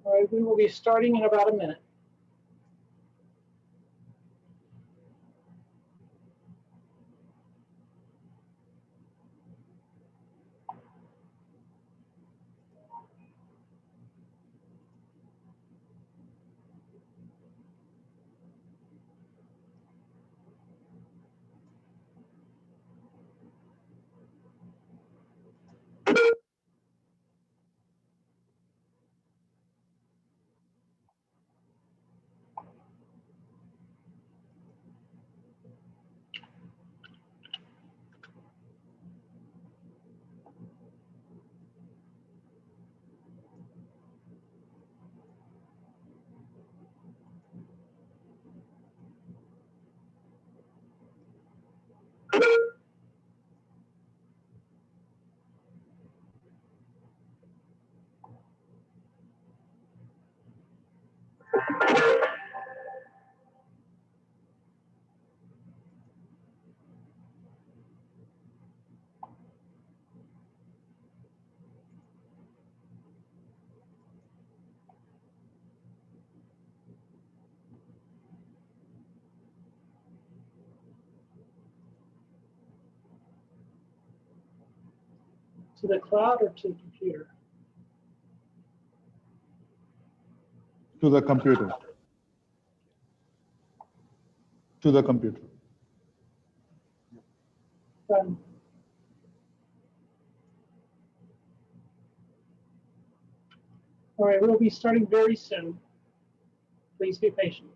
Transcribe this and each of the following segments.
All right, we will be starting in about a minute. To the cloud or to the computer? To the computer. To the computer. Done. All right, we'll be starting very soon. Please be patient.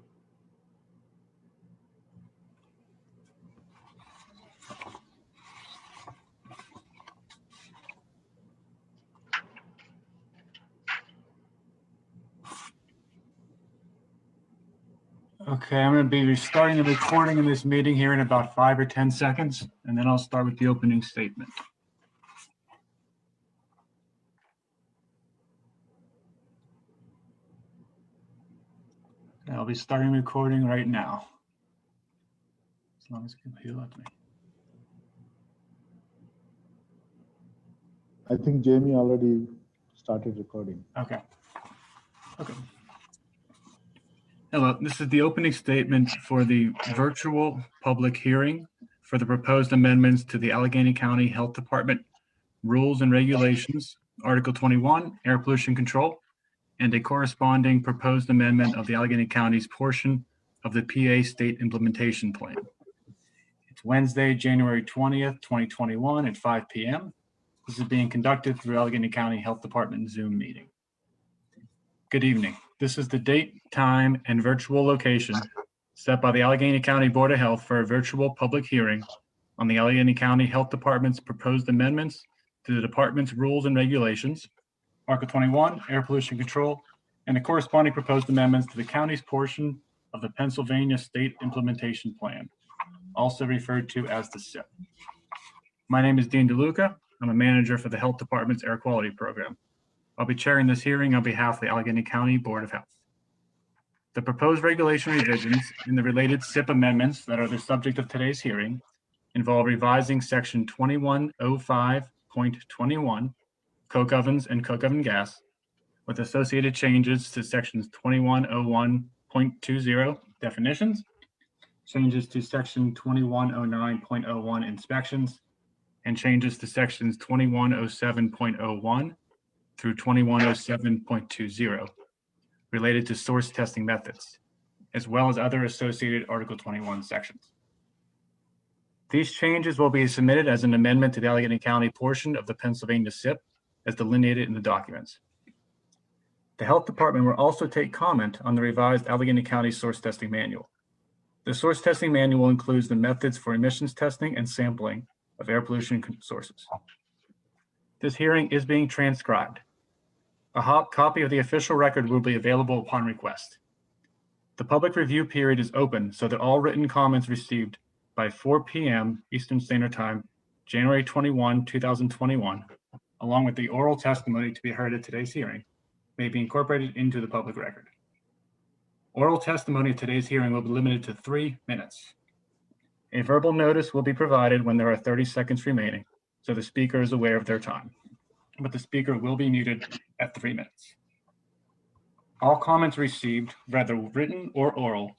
Okay, I'm going to be restarting the recording of this meeting here in about 5 or 10 seconds, and then I'll start with the opening statement. I'll be starting recording right now, as long as you let me. I think Jamie already started recording. Okay. Okay. Hello, this is the opening statement for the virtual public hearing for the proposed amendments to the Allegheny County Health Department Rules and Regulations, Article 21, Air Pollution Control, and a corresponding proposed amendment of the Allegheny County's portion of the PA State Implementation Plan. It's Wednesday, January 20th, 2021 at 5 p.m. This is being conducted through Allegheny County Health Department Zoom meeting. Good evening. This is the date, time, and virtual location set by the Allegheny County Board of Health for a virtual public hearing on the Allegheny County Health Department's proposed amendments to the department's rules and regulations, Article 21, Air Pollution Control, and the corresponding proposed amendments to the county's portion of the Pennsylvania State Implementation Plan, also referred to as the SIP. My name is Dean DeLuca. I'm a manager for the Health Department's Air Quality Program. I'll be chairing this hearing on behalf of the Allegheny County Board of Health. The proposed regulation revisions and the related SIP amendments that are the subject of today's hearing involve revising Section 2105.21, coke ovens and coke oven gas, with associated changes to Sections 2101.20, definitions, changes to Section 2109.01, inspections, and changes to Sections 2107.01 through 2107.20 related to source testing methods, as well as other associated Article 21 sections. These changes will be submitted as an amendment to the Allegheny County portion of the Pennsylvania SIP as delineated in the documents. The Health Department will also take comment on the revised Allegheny County Source Testing Manual. The Source Testing Manual includes the methods for emissions testing and sampling of air pollution sources. This hearing is being transcribed. A copy of the official record will be available upon request. The public review period is open so that all written comments received by 4 p.m. Eastern Standard Time, January 21, 2021, along with the oral testimony to be heard at today's hearing, may be incorporated into the public record. Oral testimony at today's hearing will be limited to 3 minutes. A verbal notice will be provided when there are 30 seconds remaining, so the speaker is aware of their time, but the speaker will be muted at 3 minutes. All comments received, whether written or oral,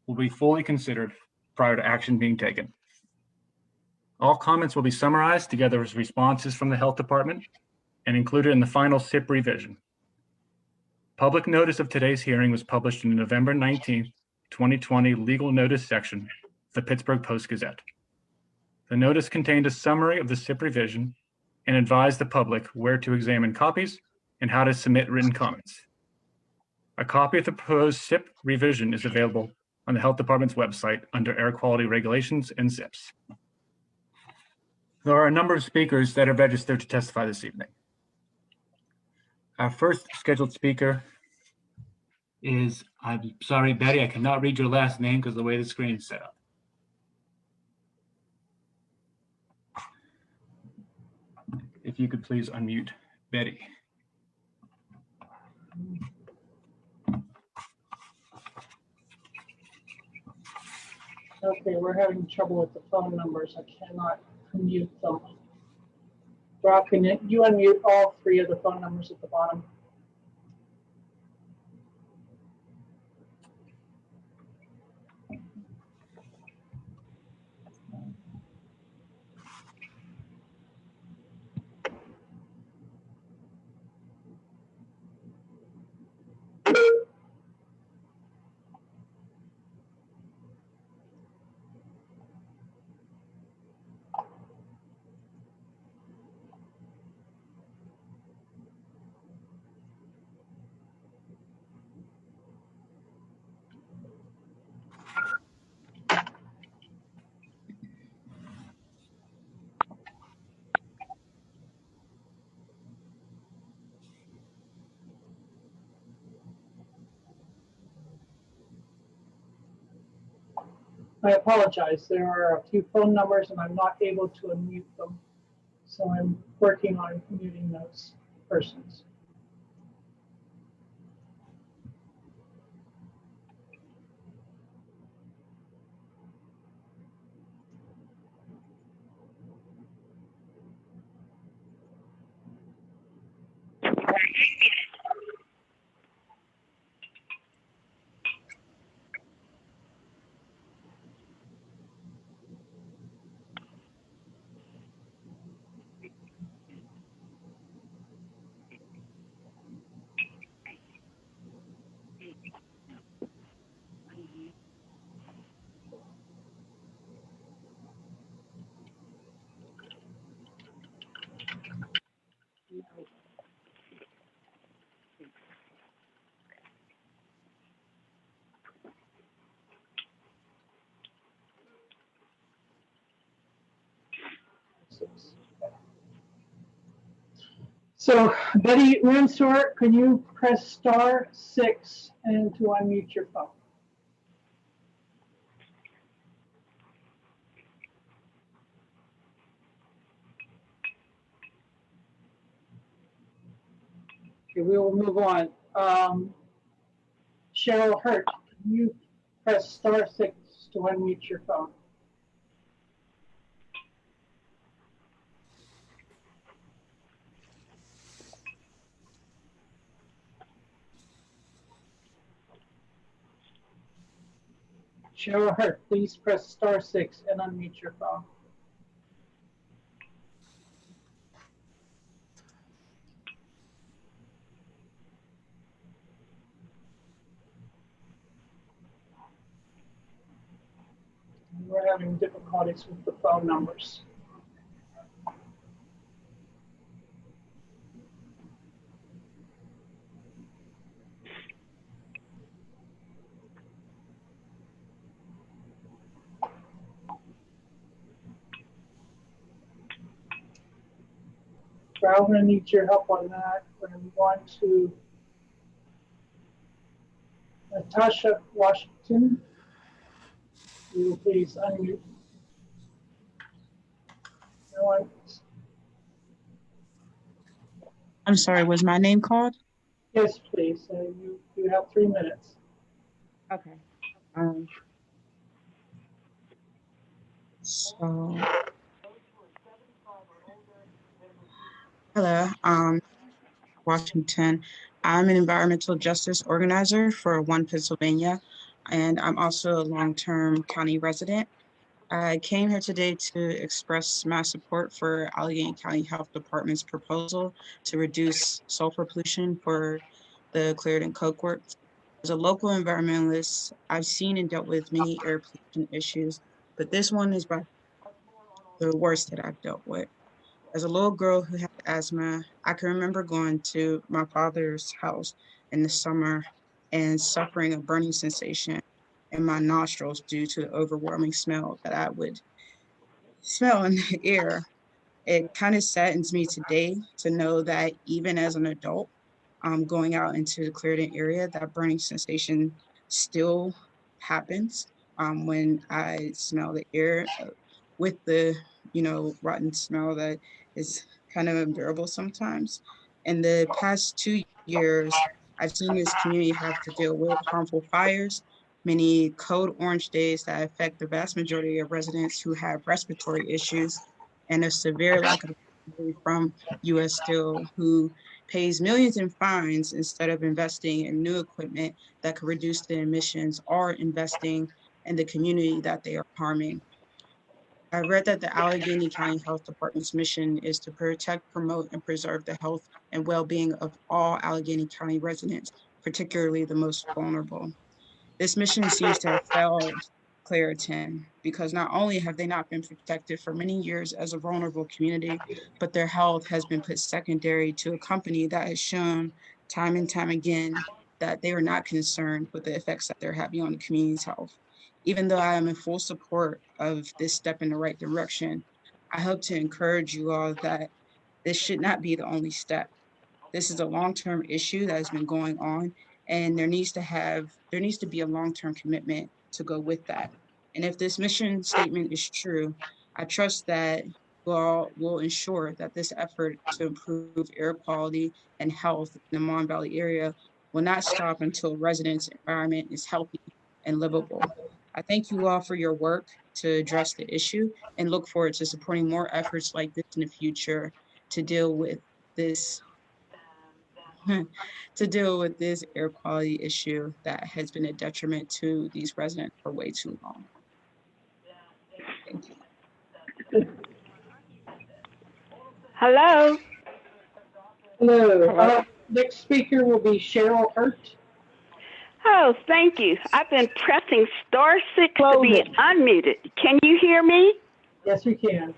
will be fully considered prior to action being taken. All comments will be summarized together as responses from the Health Department and included in the final SIP revision. Public notice of today's hearing was published in the November 19th, 2020 legal notice section of the Pittsburgh Post-Gazette. The notice contained a summary of the SIP revision and advised the public where to examine copies and how to submit written comments. A copy of the proposed SIP revision is available on the Health Department's website under Air Quality Regulations and SIPs. There are a number of speakers that are registered to testify this evening. Our first scheduled speaker is, I'm sorry, Betty, I cannot read your last name because of the way the screen is set up. If you could please unmute Betty. Okay, we're having trouble with the phone numbers. I cannot unmute them. Rob, can you unmute all three of the phone numbers at the bottom? I apologize. There are a few phone numbers and I'm not able to unmute them. So I'm working on muting those persons. So Betty Mansour, can you press *6 and to unmute your phone? Okay, we will move on. Cheryl Hurt, can you press *6 to unmute your phone? Cheryl Hurt, please press *6 and unmute your phone. We're having difficulties with the phone numbers. So I'm going to need your help on that. We're going to move on to Natasha Washington. You will please unmute. Everyone. I'm sorry, was my name called? Yes, please. You have 3 minutes. Okay. So, hello, Washington. I'm an environmental justice organizer for One Pennsylvania, and I'm also a long-term county resident. I came here today to express my support for Allegheny County Health Department's proposal to reduce sulfur pollution for the Clarendon Coke Works. As a local environmentalist, I've seen and dealt with many air pollution issues, but this one is by the worst that I've dealt with. As a little girl who had asthma, I can remember going to my father's house in the summer and suffering a burning sensation in my nostrils due to the overwhelming smell that I would smell in the air. It kind of saddens me today to know that even as an adult, going out into the Clarendon area, that burning sensation still happens when I smell the air with the, rotten smell that is kind of unbearable sometimes. In the past 2 years, I've seen this community have to deal with harmful fires, many code orange days that affect the vast majority of residents who have respiratory issues, and a severe lack of from U.S. Steel, who pays millions in fines instead of investing in new equipment that could reduce the emissions or investing in the community that they are harming. I read that the Allegheny County Health Department's mission is to protect, promote, and preserve the health and well-being of all Allegheny County residents, particularly the most vulnerable. This mission seems to have failed Clarendon because not only have they not been protected for many years as a vulnerable community, but their health has been put secondary to a company that has shown time and time again that they are not concerned with the effects that they're having on the community's health. Even though I am in full support of this step in the right direction, I hope to encourage you all that this should not be the only step. This is a long-term issue that has been going on, and there needs to be a long-term commitment to go with that. And if this mission statement is true, I trust that you all will ensure that this effort to improve air quality and health in the Mon Valley area will not stop until residents' environment is healthy and livable. I thank you all for your work to address the issue and look forward to supporting more efforts like this in the future to deal with this air quality issue that has been a detriment to these residents for way too long. Thank you. Hello. Hello. Next speaker will be Cheryl Hurt. Oh, thank you. I've been pressing *6 to be unmuted. Can you hear me? Yes, we can.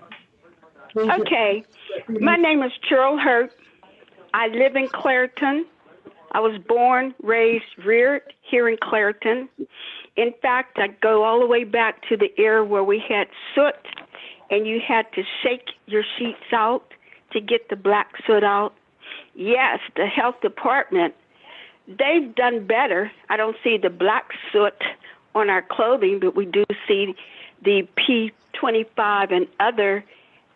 Okay. My name is Cheryl Hurt. I live in Clarendon. I was born, raised, reared here in Clarendon. In fact, I go all the way back to the era where we had soot and you had to shake your sheets out to get the black soot out. Yes, the health department, they've done better. I don't see the black soot on our clothing, but we do see the P25 and other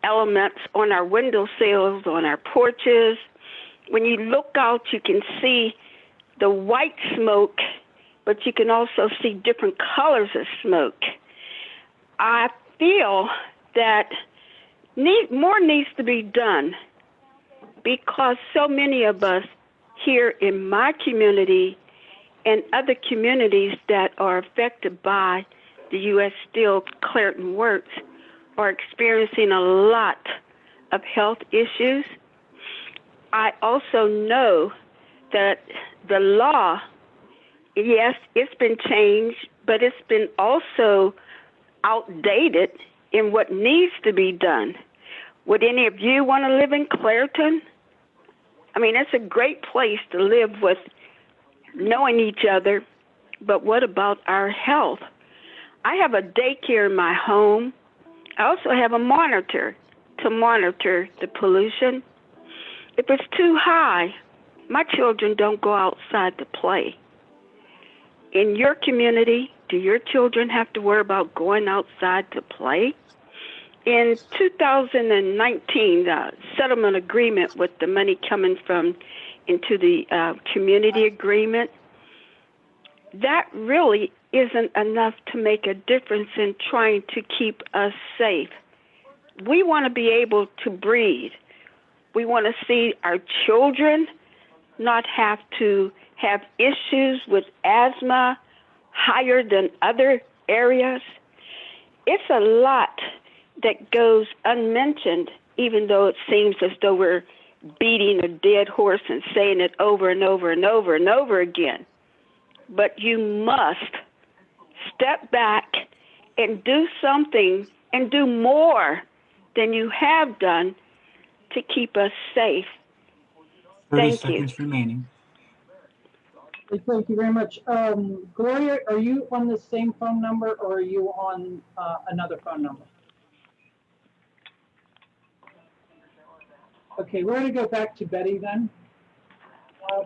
elements on our windowsills, on our porches. When you look out, you can see the white smoke, but you can also see different colors of smoke. I feel that more needs to be done because so many of us here in my community and other communities that are affected by the U.S. Steel Clarendon Works are experiencing a lot of health issues. I also know that the law, yes, it's been changed, but it's been also outdated in what needs to be done. Would any of you want to live in Clarendon? I mean, it's a great place to live with knowing each other, but what about our health? I have a daycare in my home. I also have a monitor to monitor the pollution. If it's too high, my children don't go outside to play. In your community, do your children have to worry about going outside to play? In 2019, the settlement agreement with the money coming from into the community agreement, that really isn't enough to make a difference in trying to keep us safe. We want to be able to breathe. We want to see our children not have to have issues with asthma higher than other areas? It's a lot that goes unmentioned, even though it seems as though we're beating a dead horse and saying it over and over and over and over again. But you must step back and do something and do more than you have done to keep us safe. 30 Thank you. seconds remaining. Thank you very much. Gloria, are you on the same phone number or are you on another phone number? Okay, we're going to go back to Betty then.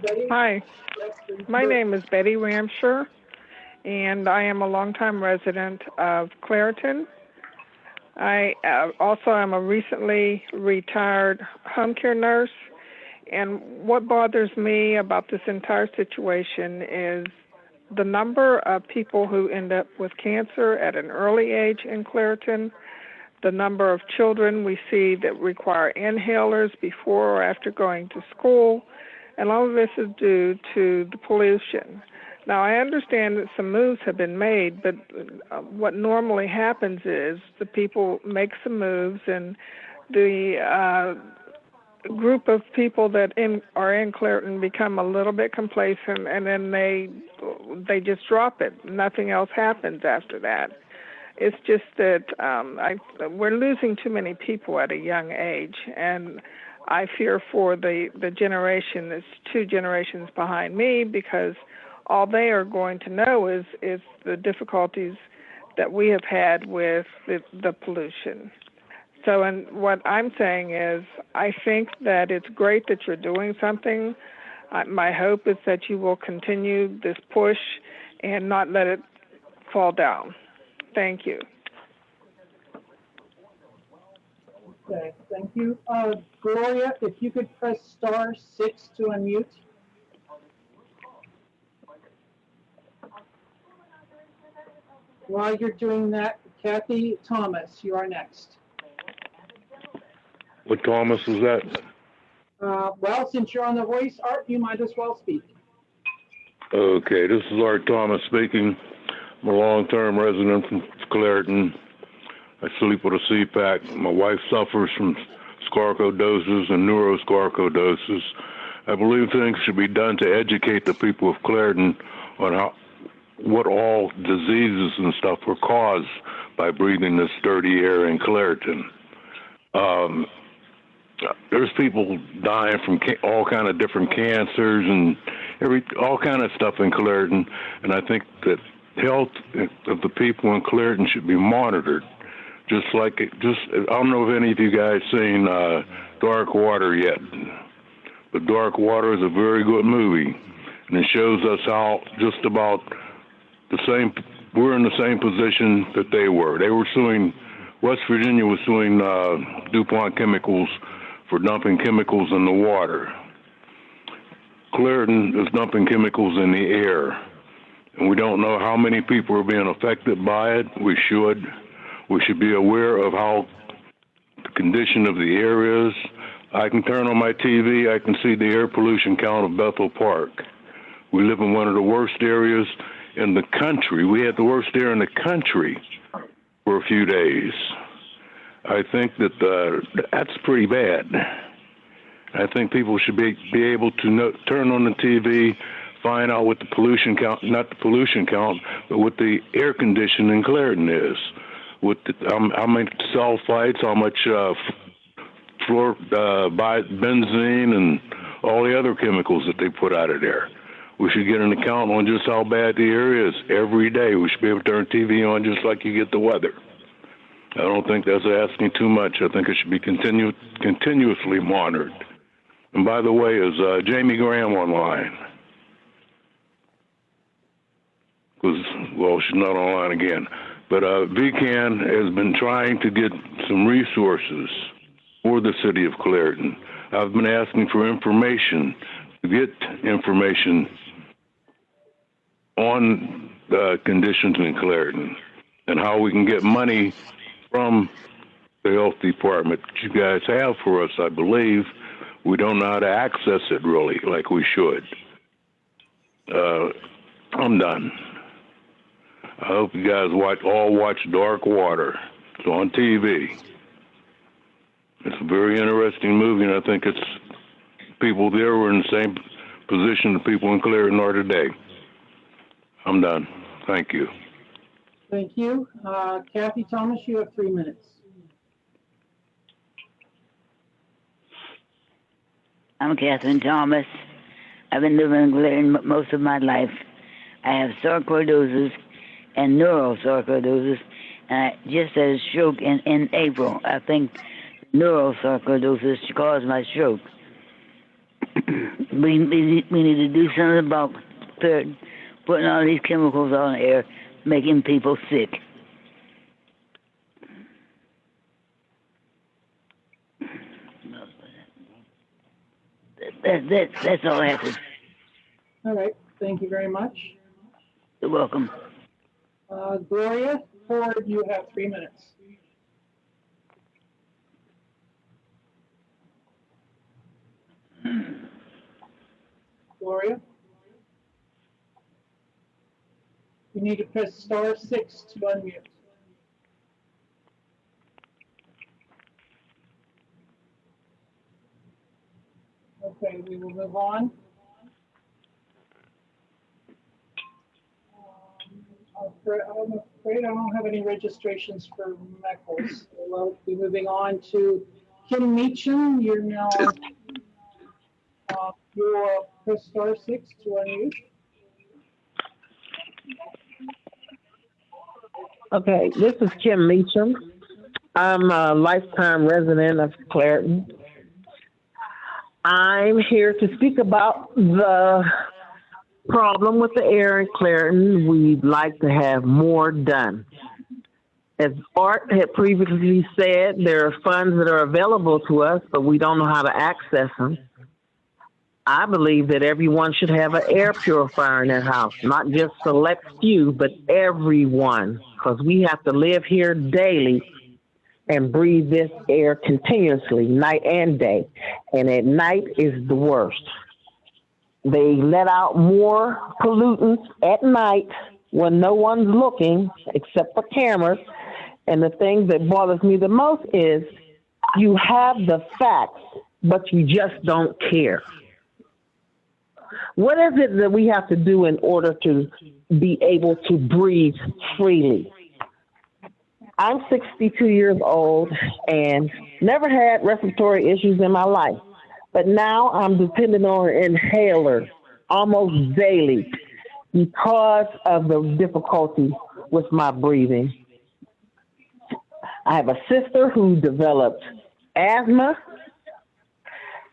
Betty? Hi, my name is Betty Ramsher, and I am a longtime resident of Clairton. I also am a recently retired home care nurse, and what bothers me about this entire situation is the number of people who end up with cancer at an early age in Clairton, the number of children we see that require inhalers before or after going to school, and all of this is due to the pollution. Now, I understand that some moves have been made, but what normally happens is the people make some moves, and the group of people that are in Clairton become a little bit complacent, and then they just drop it. Nothing else happens after that. It's just that we're losing too many people at a young age, and I fear for the generation that's 2 generations behind me, because all they are going to know is the difficulties that we have had with the pollution. So, and what I'm saying is, I think that it's great that you're doing something. My hope is that you will continue this push and not let it fall down. Thank you. Okay, thank you. Gloria, if you could press *6 to unmute. While you're doing that, Kathy Thomas, you are next. What Thomas is that? Well, since you're on the voice, Art, you might as well speak. Okay, this is Art Thomas speaking. I'm a long-term resident from Clairton. I sleep with a CPAC. My wife suffers from sarcoidosis and neurosarcoidosis. I believe things should be done to educate the people of Clairton on what all diseases and stuff were caused by breathing this dirty air in Clairton. There's people dying from all kind of different cancers and all kind of stuff in Clairton, and I think that health of the people in Clairton should be monitored. I don't know if any of you guys seen Dark Water yet, but Dark Water is a very good movie, and it shows us how just about we're in the same position that they were. They were suing, West Virginia was suing DuPont Chemicals for dumping chemicals in the water. Clairton is dumping chemicals in the air, and we don't know how many people are being affected by it. We should be aware of how the condition of the air is. I can turn on my TV, I can see the air pollution count of Bethel Park. We live in one of the worst areas in the country. We had the worst air in the country for a few days. I think that that's pretty bad. I think people should be able to turn on the TV, find out what the pollution count, not the pollution count, but what the air condition in Clairton is. With how many sulfites, how much benzene, and all the other chemicals that they put out of there. We should get an account on just how bad the air is every day. We should be able to turn TV on just like you get the weather. I don't think that's asking too much. I think it should be continuously monitored. And by the way, is Jamie Graham online? Because, well, she's not online again. But VCAN has been trying to get some resources for the city of Clairton. I've been asking for information, to get information on the conditions in Clairton and how we can get money from the health department that you guys have for us, I believe. We don't know how to access it really like we should. I'm done. I hope you guys all watch Dark Water. It's on TV. It's a very interesting movie, and I think it's people there were in the same position the people in Clairton are today. I'm done. Thank you. Thank you. Kathy Thomas, you have 3 minutes. I'm Catherine Thomas. I've been living in Clairton most of my life. I have sarcoidosis and neurosarcoidosis, and I just had a stroke in April. I think neurosarcoidosis caused my stroke. we need to do something about putting all these chemicals on the air, making people sick. That's all I have to say. All right. Thank you very much. You're welcome. Gloria Ford, you have 3 minutes. Gloria? You need to press *6 to unmute. Okay, we will move on. I'm afraid I don't have any registrations for Meckles. We'll be moving on to Kim Meacham. You're now, you'll press *6 to unmute. Okay, this is Kim Meacham. I'm a lifetime resident of Clairton. I'm here to speak about the problem with the air in Clairton. We'd like to have more done. As Art had previously said, there are funds that are available to us, but we don't know how to access them. I believe that everyone should have an air purifier in their house, not just select few, but everyone, because we have to live here daily and breathe this air continuously, night and day. And at night is the worst. They let out more pollutants at night when no one's looking except for cameras. And the thing that bothers me the most is you have the facts, but you just don't care. What is it that we have to do in order to be able to breathe freely? I'm 62 years old and never had respiratory issues in my life, but now I'm dependent on an inhaler almost daily because of the difficulty with my breathing. I have a sister who developed asthma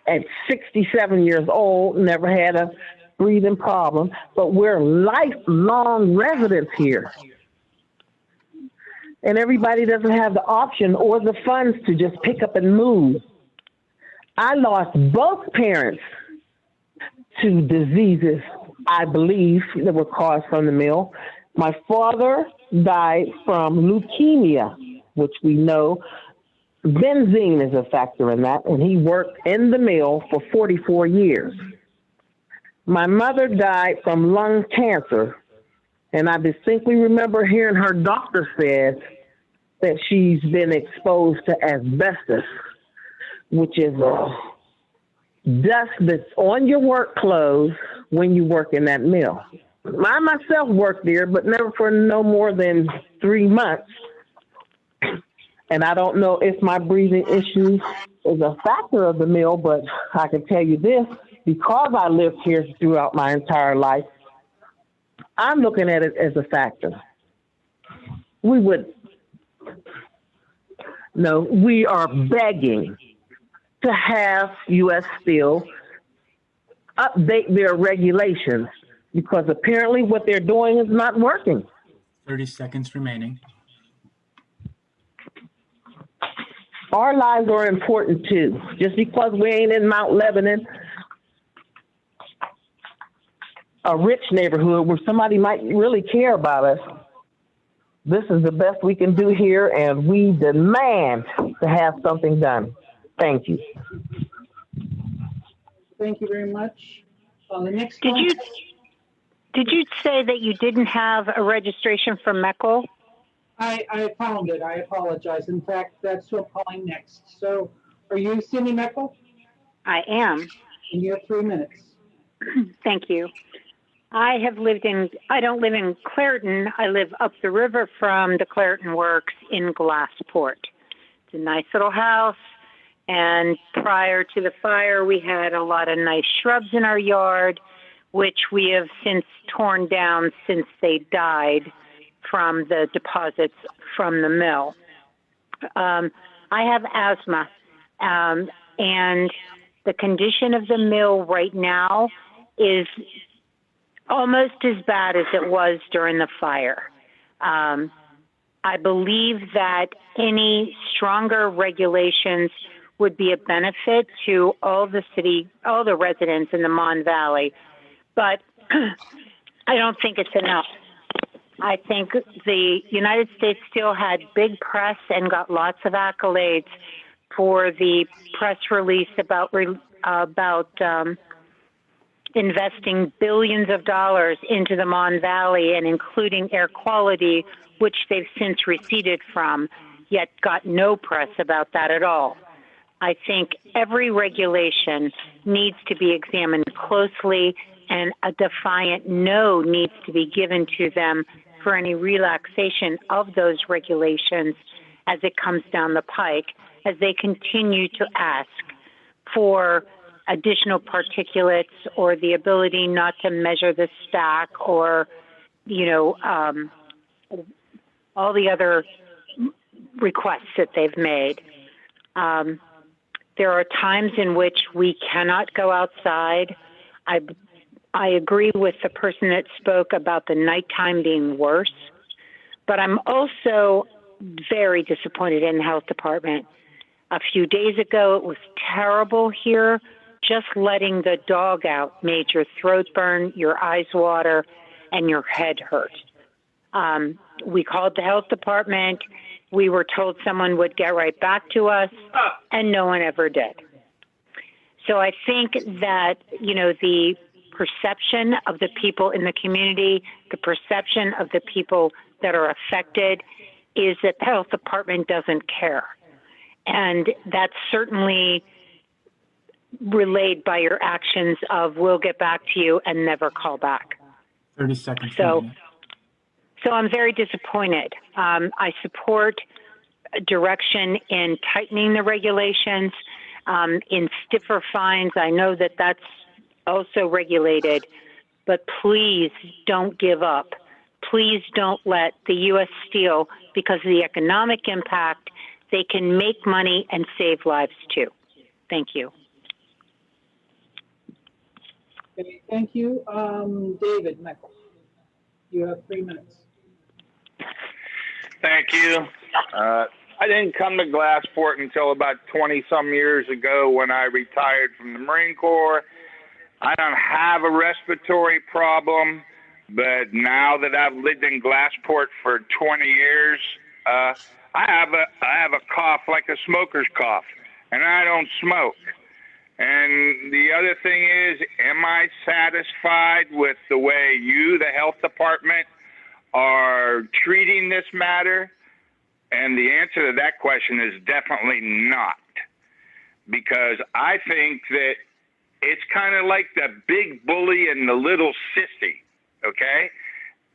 at 67 years old, never had a breathing problem, but we're lifelong residents here. And everybody doesn't have the option or the funds to just pick up and move. I lost both parents to diseases, I believe, that were caused from the mill. My father died from leukemia, which we know benzene is a factor in that, and he worked in the mill for 44 years. My mother died from lung cancer, and I distinctly remember hearing her doctor said that she's been exposed to asbestos, which is dust that's on your work clothes when you work in that mill. I myself worked there, but never for no more than 3 months. And I don't know if my breathing issue is a factor of the mill, but I can tell you this, because I lived here throughout my entire life, I'm looking at it as a factor. We are begging to have U.S. Steel update their regulations because apparently what they're doing is not working. 30 seconds remaining. Our lives are important too. Just because we ain't in Mount Lebanon, a rich neighborhood where somebody might really care about us, this is the best we can do here, and we demand to have something done. Thank you. Thank you very much. The next Did one. you say that you didn't have a registration for MECL? I found it. I apologize. In fact, that's who I'm calling next. So are you Cindy Meckel? I am. And you have 3 minutes. Thank you. I don't live in Clairton. I live up the river from the Clairton Works in Glassport. It's a nice little house. And prior to the fire, we had a lot of nice shrubs in our yard, which we have since torn down since they died from the deposits from the mill. I have asthma, and the condition of the mill right now is almost as bad as it was during the fire. I believe that any stronger regulations would be a benefit to all the residents in the Mon Valley, but I don't think it's enough. I think the United States Steel had big press and got lots of accolades for the press release about investing billions of dollars into the Mon Valley and including air quality, which they've since receded from, yet got no press about that at all. I think every regulation needs to be examined closely, and a defiant no needs to be given to them for any relaxation of those regulations as it comes down the pike, as they continue to ask for additional particulates or the ability not to measure the stack or, all the other requests that they've made. There are times in which we cannot go outside. I agree with the person that spoke about the nighttime being worse, but I'm also very disappointed in the health department. A few days ago, it was terrible here. Just letting the dog out made your throat burn, your eyes water, and your head hurt. We called the health department. We were told someone would get right back to us, and no one ever did. So I think that, the perception of the people in the community, the perception of the people that are affected is that the health department doesn't care. And that's certainly relayed by your actions of we'll get back to you and never call back. 30 seconds. So I'm very disappointed. I support direction in tightening the regulations, in stiffer fines. I know that that's also regulated, but please don't give up. Please don't let the U.S. Steel, because of the economic impact, they can make money and save lives too. Thank you. Okay, thank you. David Meckel, you have 3 minutes. Thank you. I didn't come to Glassport until about 20-some years ago when I retired from the Marine Corps. I don't have a respiratory problem, but now that I've lived in Glassport for 20 years, I have a cough like a smoker's cough, and I don't smoke. And the other thing is, am I satisfied with the way you, the health department, are treating this matter? And the answer to that question is definitely not, because I think that it's kind of like the big bully and the little sissy, okay?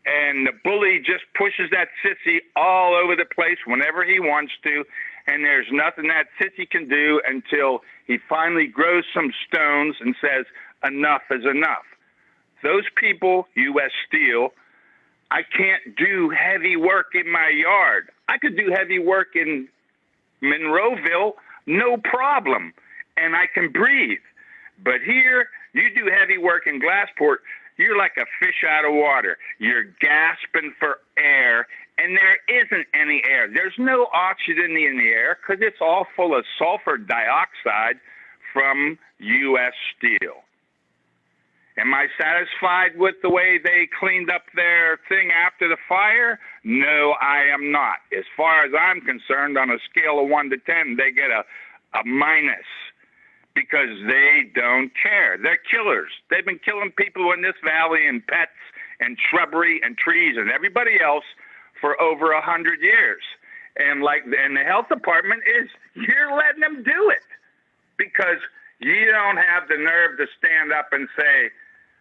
And the bully just pushes that sissy all over the place whenever he wants to, and there's nothing that sissy can do until he finally grows some stones and says, enough is enough. Those people, U.S. Steel, I can't do heavy work in my yard. I could do heavy work in Monroeville, no problem, and I can breathe. But here, you do heavy work in Glassport, you're like a fish out of water. You're gasping for air, and there isn't any air. There's no oxygen in the air because it's all full of sulfur dioxide from U.S. Steel. Am I satisfied with the way they cleaned up their thing after the fire? No, I am not. As far as I'm concerned, on a scale of 1 to 10, they get a minus, because they don't care. They're killers. They've been killing people in this valley and pets and shrubbery and trees and everybody else for over 100 years. And the health department you're letting them do it because you don't have the nerve to stand up and say,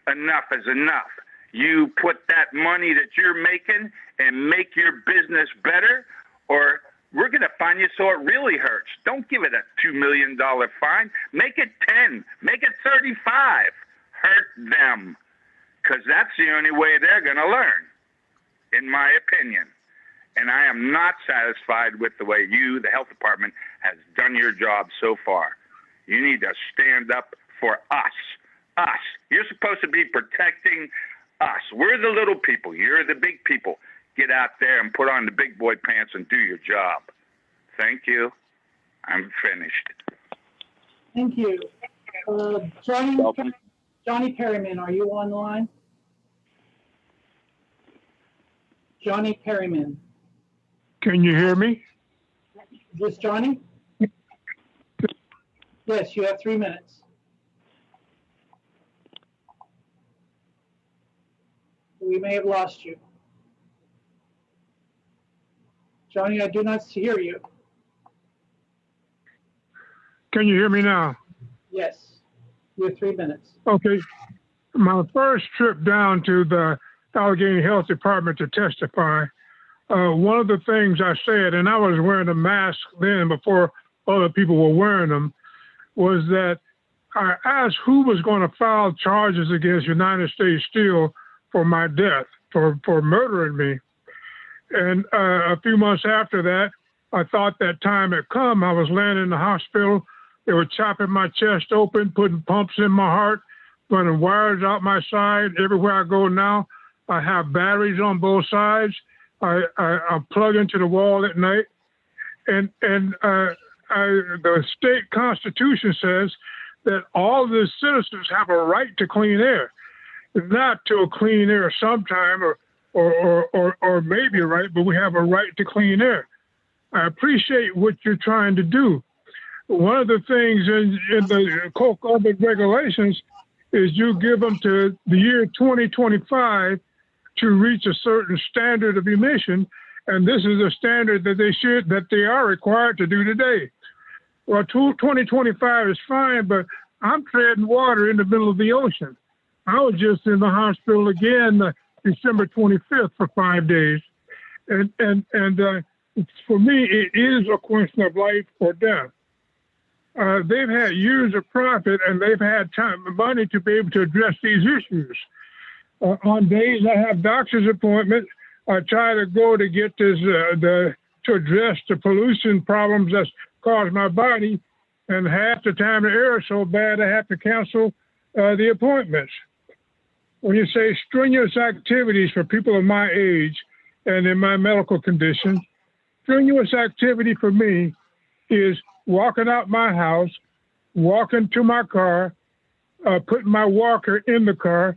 enough is enough. You put that money that you're making and make your business better, or we're going to fine you so it really hurts. Don't give it a $2 million fine. Make it 10. Make it 35. Hurt them, because that's the only way they're going to learn, in my opinion. And I am not satisfied with the way you, the health department, has done your job so far. You need to stand up for us. Us. You're supposed to be protecting us. We're the little people. You're the big people. Get out there and put on the big boy pants and do your job. Thank you. I'm finished. Thank you. Johnny Perryman, are you on the line? Johnny Perryman. Can you hear me? Is this Johnny? Yes, you have 3 minutes. We may have lost you. Johnny, I do not hear you. Can you hear me now? Yes, you have 3 minutes. Okay. My first trip down to the Allegheny Health Department to testify, one of the things I said, and I was wearing a mask then before other people were wearing them, was that I asked who was going to file charges against United States Steel for my death, for murdering me. And a few months after that, I thought that time had come. I was laying in the hospital. They were chopping my chest open, putting pumps in my heart, running wires out my side. Everywhere I go now, I have batteries on both sides. I plug into the wall at night. And the state constitution says that all the citizens have a right to clean air. Not to a clean air sometime or maybe right, but we have a right to clean air. I appreciate what you're trying to do. One of the things in the coal carbon regulations is you give them to the year 2025 to reach a certain standard of emission, and this is a standard that they are required to do today. Well, 2025 is fine, but I'm treading water in the middle of the ocean. I was just in the hospital again December 25th for 5 days, and for me it is a question of life or death. They've had years of profit, and they've had money to be able to address these issues. On days I have doctor's appointments, I try to go to get this to address the pollution problems that's caused my body, and half the time the air is so bad I have to cancel the appointments. When you say strenuous activities for people of my age and in my medical condition, strenuous activity for me is walking out my house, walking to my car, putting my walker in the car,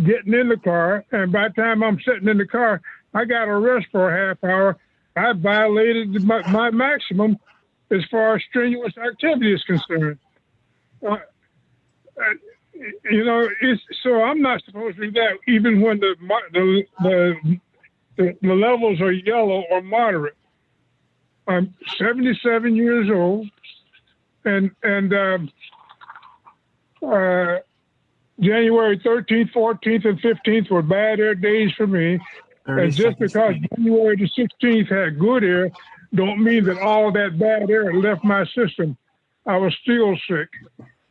getting in the car, and by the time I'm sitting in the car, I got a rest for a half hour. I violated my maximum as far as strenuous activity is concerned. So I'm not supposed to do that even when the levels are yellow or moderate. I'm 77 years old, and January 13th, 14th, and 15th were bad air days for me. And just because January the 16th had good air, don't mean that all that bad air left my system. I was still sick.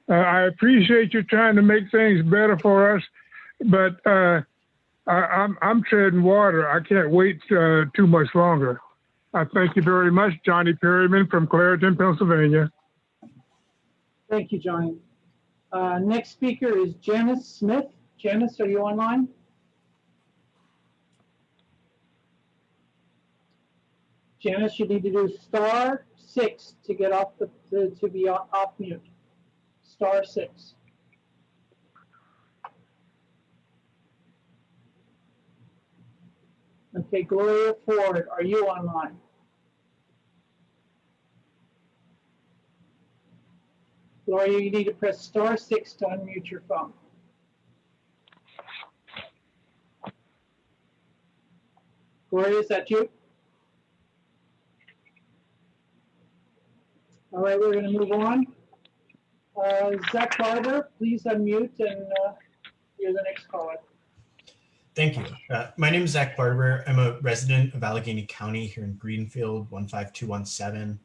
I appreciate you trying to make things better for us, but I'm treading water. I can't wait too much longer. I thank you very much, Johnny Perryman from Clairton, Pennsylvania. Thank you, Johnny. Next speaker is Janice Smith. Janice, are you online? Janice, you need to do *6 to get off to be off mute. *6. Okay, Gloria Ford, are you online? Gloria, you need to press *6 to unmute your phone. Gloria, is that you? All right, we're going to move on. Zach Barber, please unmute, and you're the next caller. Thank you. My name is Zach Barber. I'm a resident of Allegheny County here in Greenfield, 15217.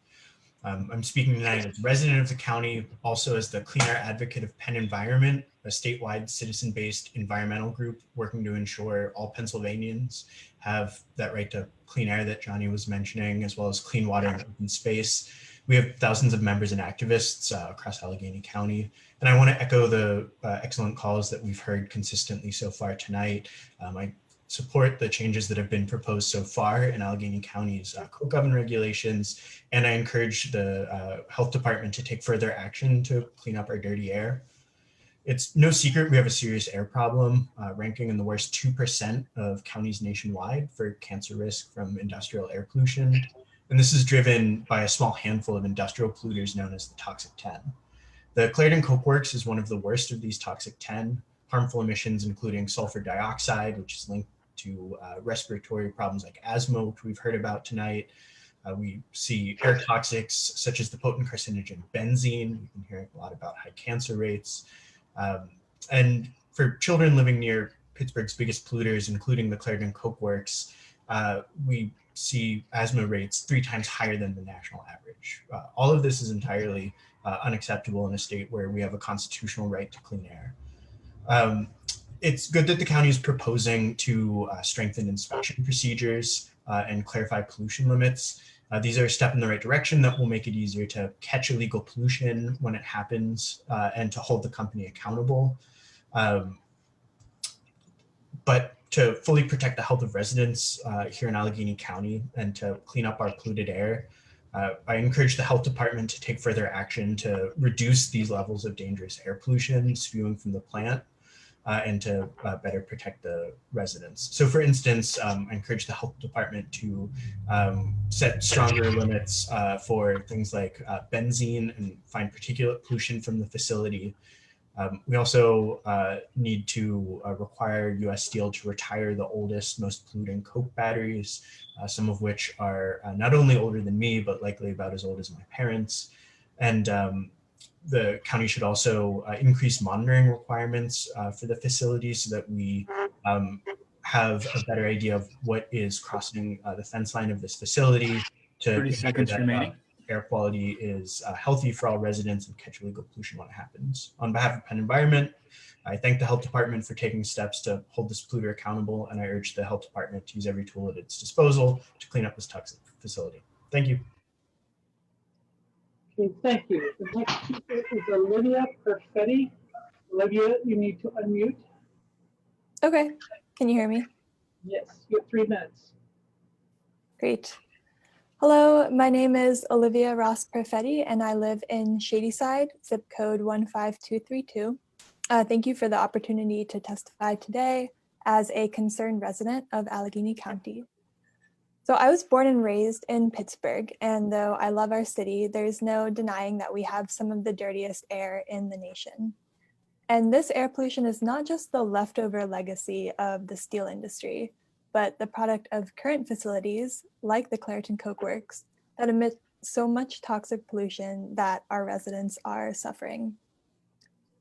I'm speaking tonight as a resident of the county, also as the Clean Air Advocate of Penn Environment, a statewide citizen-based environmental group working to ensure all Pennsylvanians have that right to clean air that Johnny was mentioning, as well as clean water and open space. We have thousands of members and activists across Allegheny County. And I want to echo the excellent calls that we've heard consistently so far tonight. I support the changes that have been proposed so far in Allegheny County's co-government regulations, and I encourage the health department to take further action to clean up our dirty air. It's no secret we have a serious air problem, ranking in the worst 2% of counties nationwide for cancer risk from industrial air pollution. And this is driven by a small handful of industrial polluters known as the toxic 10. The Clarendon Coke Works is one of the worst of these toxic 10. Harmful emissions including sulfur dioxide, which is linked to respiratory problems like asthma, which we've heard about tonight. We see air toxics such as the potent carcinogen benzene. We've been hearing a lot about high cancer rates. And for children living near Pittsburgh's biggest polluters, including the Clarendon Coke Works, we see asthma rates 3 times higher than the national average. All of this is entirely unacceptable in a state where we have a constitutional right to clean air. It's good that the county is proposing to strengthen inspection procedures and clarify pollution limits. These are a step in the right direction that will make it easier to catch illegal pollution when it happens and to hold the company accountable. But to fully protect the health of residents here in Allegheny County and to clean up our polluted air, I encourage the health department to take further action to reduce these levels of dangerous air pollution spewing from the plant and to better protect the residents. So for instance, I encourage the health department to set stronger limits for things like benzene and fine particulate pollution from the facility. We also need to require US Steel to retire the oldest, most polluting Coke batteries, some of which are not only older than me, but likely about as old as my parents. And the county should also increase monitoring requirements for the facility so that we have a better idea of what is crossing the fence line of this facility to 30 seconds remaining. Air quality is healthy for all residents and catch illegal pollution when it happens. On behalf of Penn Environment, I thank the health department for taking steps to hold this polluter accountable, and I urge the health department to use every tool at its disposal to clean up this toxic facility. Thank you. Okay, thank you. The next speaker is Olivia Perfetti. Olivia, you need to unmute. Okay, can you hear me? Yes, you have 3 minutes. Great. Hello, my name is Olivia Ross Perfetti, and I live in Shadyside, zip code 15232. Thank you for the opportunity to testify today as a concerned resident of Allegheny County. So I was born and raised in Pittsburgh, and though I love our city, there's no denying that we have some of the dirtiest air in the nation. And this air pollution is not just the leftover legacy of the steel industry, but the product of current facilities like the Clarendon Coke Works that emit so much toxic pollution that our residents are suffering.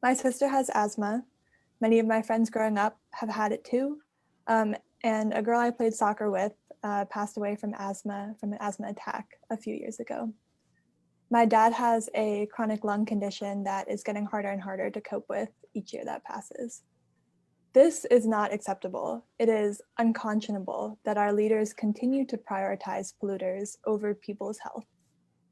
My sister has asthma. Many of my friends growing up have had it too. And a girl I played soccer with passed away from an asthma attack a few years ago. My dad has a chronic lung condition that is getting harder and harder to cope with each year that passes. This is not acceptable. It is unconscionable that our leaders continue to prioritize polluters over people's health.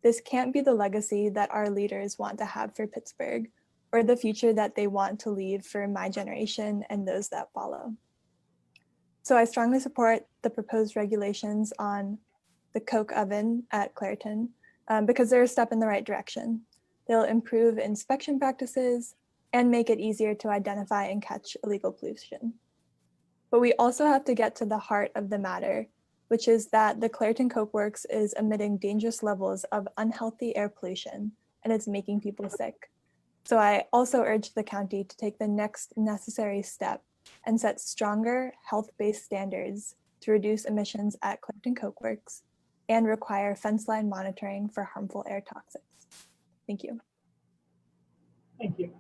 This can't be the legacy that our leaders want to have for Pittsburgh or the future that they want to leave for my generation and those that follow. So I strongly support the proposed regulations on the Coke oven at Clarendon because they're a step in the right direction. They'll improve inspection practices and make it easier to identify and catch illegal pollution. But we also have to get to the heart of the matter, which is that the Clarendon Coke Works is emitting dangerous levels of unhealthy air pollution, and it's making people sick. So I also urge the county to take the next necessary step and set stronger health-based standards to reduce emissions at Clairton Coke Works and require fence line monitoring for harmful air toxics. Thank you. Thank you.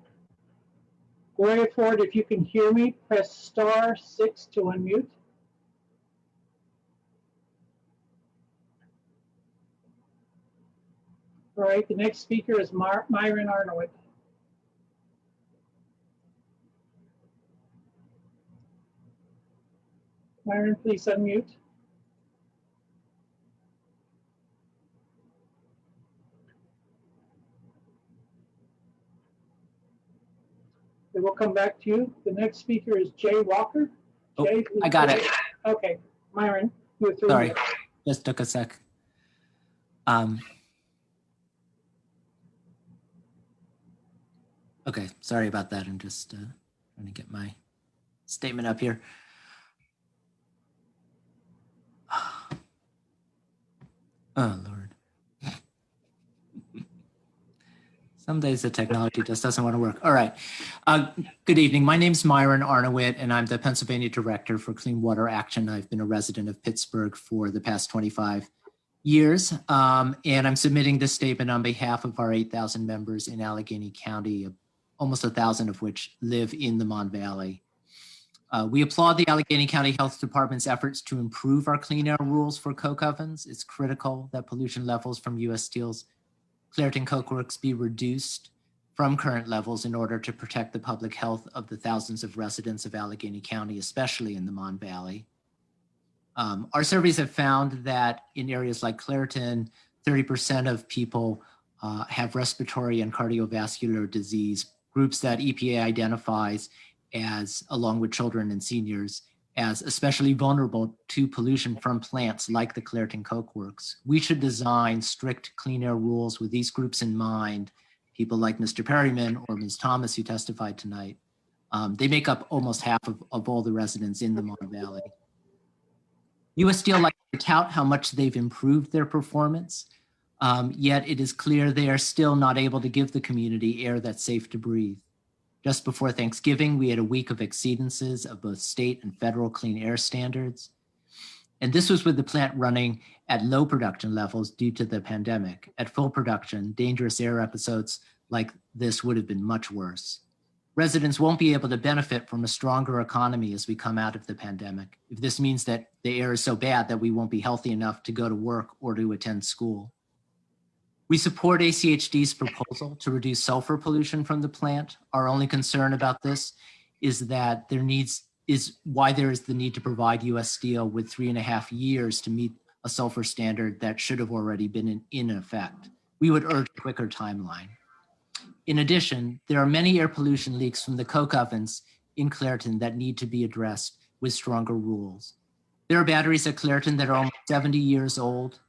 Going forward, if you can hear me, press *6 to unmute. All right, the next speaker is Myron Arnowitz. Myron, please unmute. Then we'll come back to you. The next speaker is Jay Walker. Jay, I got it. Okay, Myron, you have 3 Sorry, minutes. just took a sec. Okay, sorry about that. I'm just trying to get my statement up here. Oh, Lord. Some days the technology just doesn't want to work. All right. Good evening. My name is Myron Arnowitz, and I'm the Pennsylvania Director for Clean Water Action. I've been a resident of Pittsburgh for the past 25 years, and I'm submitting this statement on behalf of our 8,000 members in Allegheny County, almost 1,000 of which live in the Mon Valley. We applaud the Allegheny County Health Department's efforts to improve our clean air rules for coke ovens. It's critical that pollution levels from U.S. Steel's Clairton Coke Works be reduced from current levels in order to protect the public health of the thousands of residents of Allegheny County, especially in the Mon Valley. Our surveys have found that in areas like Clairton, 30% of people have respiratory and cardiovascular disease, groups that EPA identifies as, along with children and seniors, as especially vulnerable to pollution from plants like the Clairton Coke Works. We should design strict clean air rules with these groups in mind, people like Mr. Perryman or Ms. Thomas who testified tonight. They make up almost half of all the residents in the Mon Valley. U.S. Steel likes to tout how much they've improved their performance, yet it is clear they are still not able to give the community air that's safe to breathe. Just before Thanksgiving, we had a week of exceedances of both state and federal clean air standards. And this was with the plant running at low production levels due to the pandemic. At full production, dangerous air episodes like this would have been much worse. Residents won't be able to benefit from a stronger economy as we come out of the pandemic, if this means that the air is so bad that we won't be healthy enough to go to work or to attend school. We support ACHD's proposal to reduce sulfur pollution from the plant. Our only concern about this is that why there is the need to provide U.S. Steel with 3.5 years to meet a sulfur standard that should have already been in effect. We would urge a quicker timeline. In addition, there are many air pollution leaks from the coke ovens in Clairton that need to be addressed with stronger rules. There are batteries at Clairton that are almost 70 years old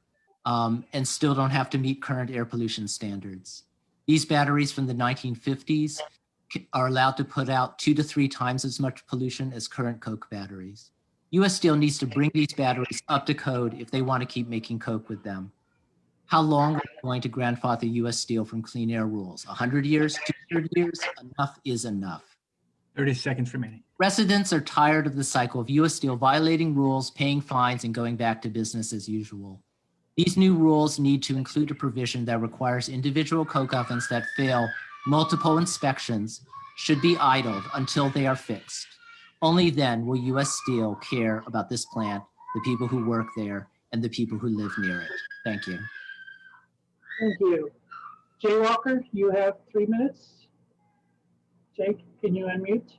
and still don't have to meet current air pollution standards. These batteries from the 1950s are allowed to put out 2 to 3 times as much pollution as current coke batteries. U.S. Steel needs to bring these batteries up to code if they want to keep making coke with them. How long are we going to grandfather U.S. Steel from clean air rules? 100 years, 200 years? Enough is enough. 30 seconds remaining. Residents are tired of the cycle of U.S. Steel violating rules, paying fines, and going back to business as usual. These new rules need to include a provision that requires individual coke ovens that fail multiple inspections should be idled until they are fixed. Only then will U.S. Steel care about this plant, the people who work there, and the people who live near it. Thank you. Thank you. Jay Walker, you have 3 minutes. Jake, can you unmute?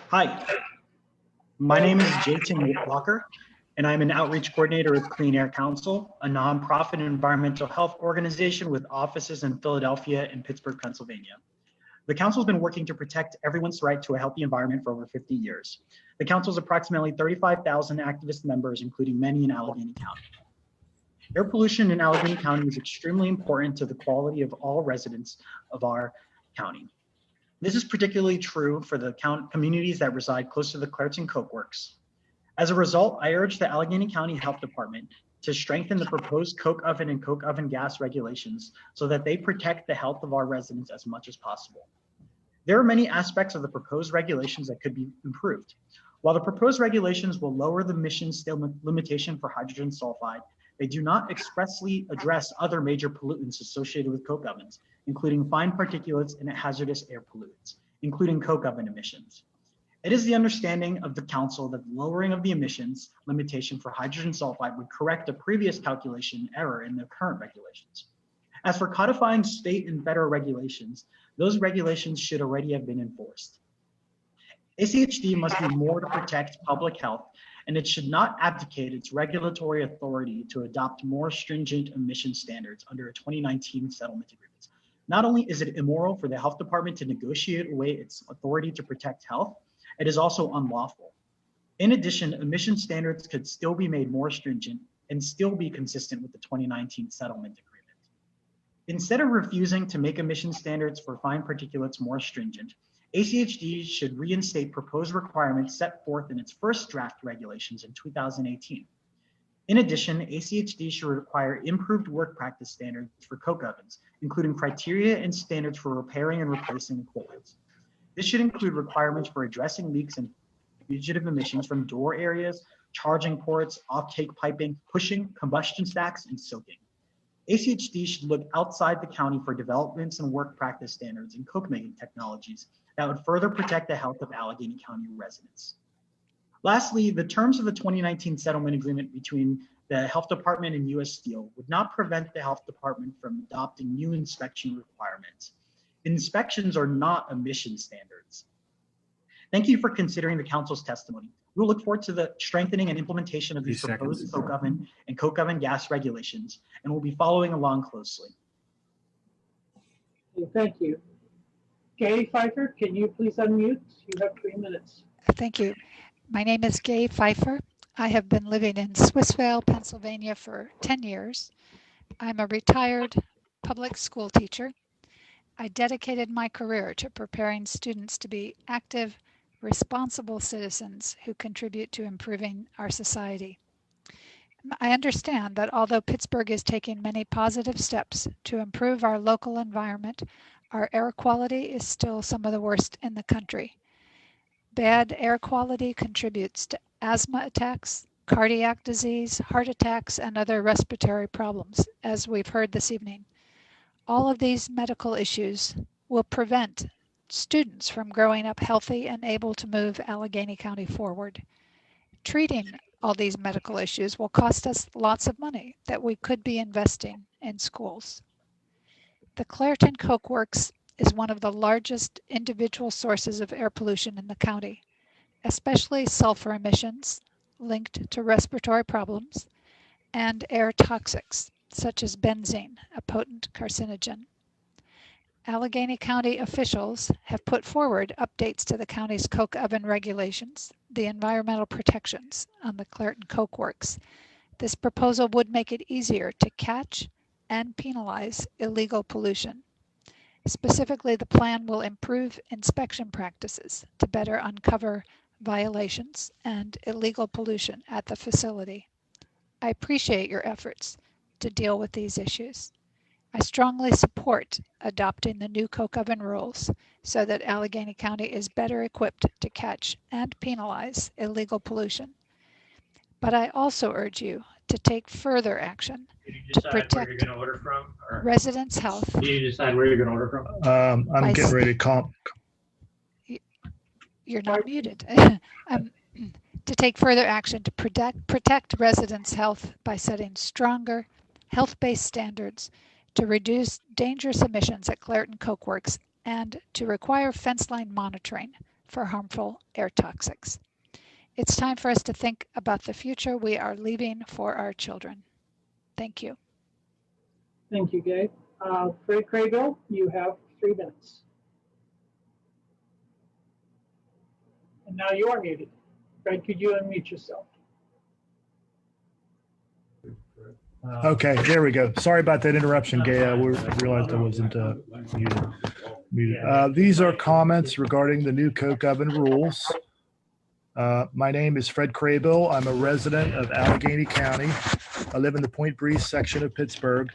Hi, my name is Ting Walker, and I'm an outreach coordinator with Clean Air Council, a nonprofit environmental health organization with offices in Philadelphia and Pittsburgh, Pennsylvania. The council has been working to protect everyone's right to a healthy environment for over 50 years. The council has approximately 35,000 activist members, including many in Allegheny County. Air pollution in Allegheny County is extremely important to the quality of all residents of our county. This is particularly true for the communities that reside close to the Clairton Coke Works. As a result, I urge the Allegheny County Health Department to strengthen the proposed coke oven and coke oven gas regulations so that they protect the health of our residents as much as possible. There are many aspects of the proposed regulations that could be improved. While the proposed regulations will lower the emissions limitation for hydrogen sulfide, they do not expressly address other major pollutants associated with coke ovens, including fine particulates and hazardous air pollutants, including coke oven emissions. It is the understanding of the council that the lowering of the emissions limitation for hydrogen sulfide would correct a previous calculation error in the current regulations. As for codifying state and federal regulations, those regulations should already have been enforced. ACHD must do more to protect public health, and it should not abdicate its regulatory authority to adopt more stringent emission standards under a 2019 settlement agreement. Not only is it immoral for the health department to negotiate away its authority to protect health, it is also unlawful. In addition, emission standards could still be made more stringent and still be consistent with the 2019 settlement agreement. Instead of refusing to make emission standards for fine particulates more stringent, ACHD should reinstate proposed requirements set forth in its first draft regulations in 2018. In addition, ACHD should require improved work practice standards for coke ovens, including criteria and standards for repairing and replacing equipment. This should include requirements for addressing leaks and fugitive emissions from door areas, charging ports, off-take piping, pushing, combustion stacks, and soaking. ACHD should look outside the county for developments in work practice standards and coke making technologies that would further protect the health of Allegheny County residents. Lastly, the terms of the 2019 settlement agreement between the Health Department and US Steel would not prevent the Health Department from adopting new inspection requirements. Inspections are not emission standards. Thank you for considering the council's testimony. We'll look forward to the strengthening and implementation of these proposed coke oven and coke oven gas regulations, and we'll be following along closely. Thank you. Gay Pfeiffer, can you please unmute? You have 3 minutes. Thank you. My name is Gay Pfeiffer. I have been living in Swissvale, Pennsylvania for 10 years. I'm a retired public school teacher. I dedicated my career to preparing students to be active, responsible citizens who contribute to improving our society. I understand that although Pittsburgh is taking many positive steps to improve our local environment, our air quality is still some of the worst in the country. Bad air quality contributes to asthma attacks, cardiac disease, heart attacks, and other respiratory problems, as we've heard this evening. All of these medical issues will prevent students from growing up healthy and able to move Allegheny County forward. Treating all these medical issues will cost us lots of money that we could be investing in schools. The Clairton Coke Works is one of the largest individual sources of air pollution in the county, especially sulfur emissions linked to respiratory problems and air toxics, such as benzene, a potent carcinogen. Allegheny County officials have put forward updates to the county's coke oven regulations, the environmental protections on the Clairton Coke Works. This proposal would make it easier to catch and penalize illegal pollution. Specifically, the plan will improve inspection practices to better uncover violations and illegal pollution at the facility. I appreciate your efforts to deal with these issues. I strongly support adopting the new coke oven rules so that Allegheny County is better equipped to catch and penalize illegal pollution. But I also urge you to take further action to protect residents' health. Did you decide where you're going to order from? I'm getting ready to comp. You're not muted. To take further action to protect residents' health by setting stronger health-based standards to reduce dangerous emissions at Clairton Coke Works and to require fence line monitoring for harmful air toxics. It's time for us to think about the future we are leaving for our children. Thank you. Thank you, Gay. Fred Craybill, you have 3 minutes. And now you are muted. Fred, could you unmute yourself? Okay, there we go. Sorry about that interruption, Gay. We realized I wasn't muted. These are comments regarding the new coke oven rules. My name is Fred Craybill. I'm a resident of Allegheny County. I live in the Point Breeze section of Pittsburgh.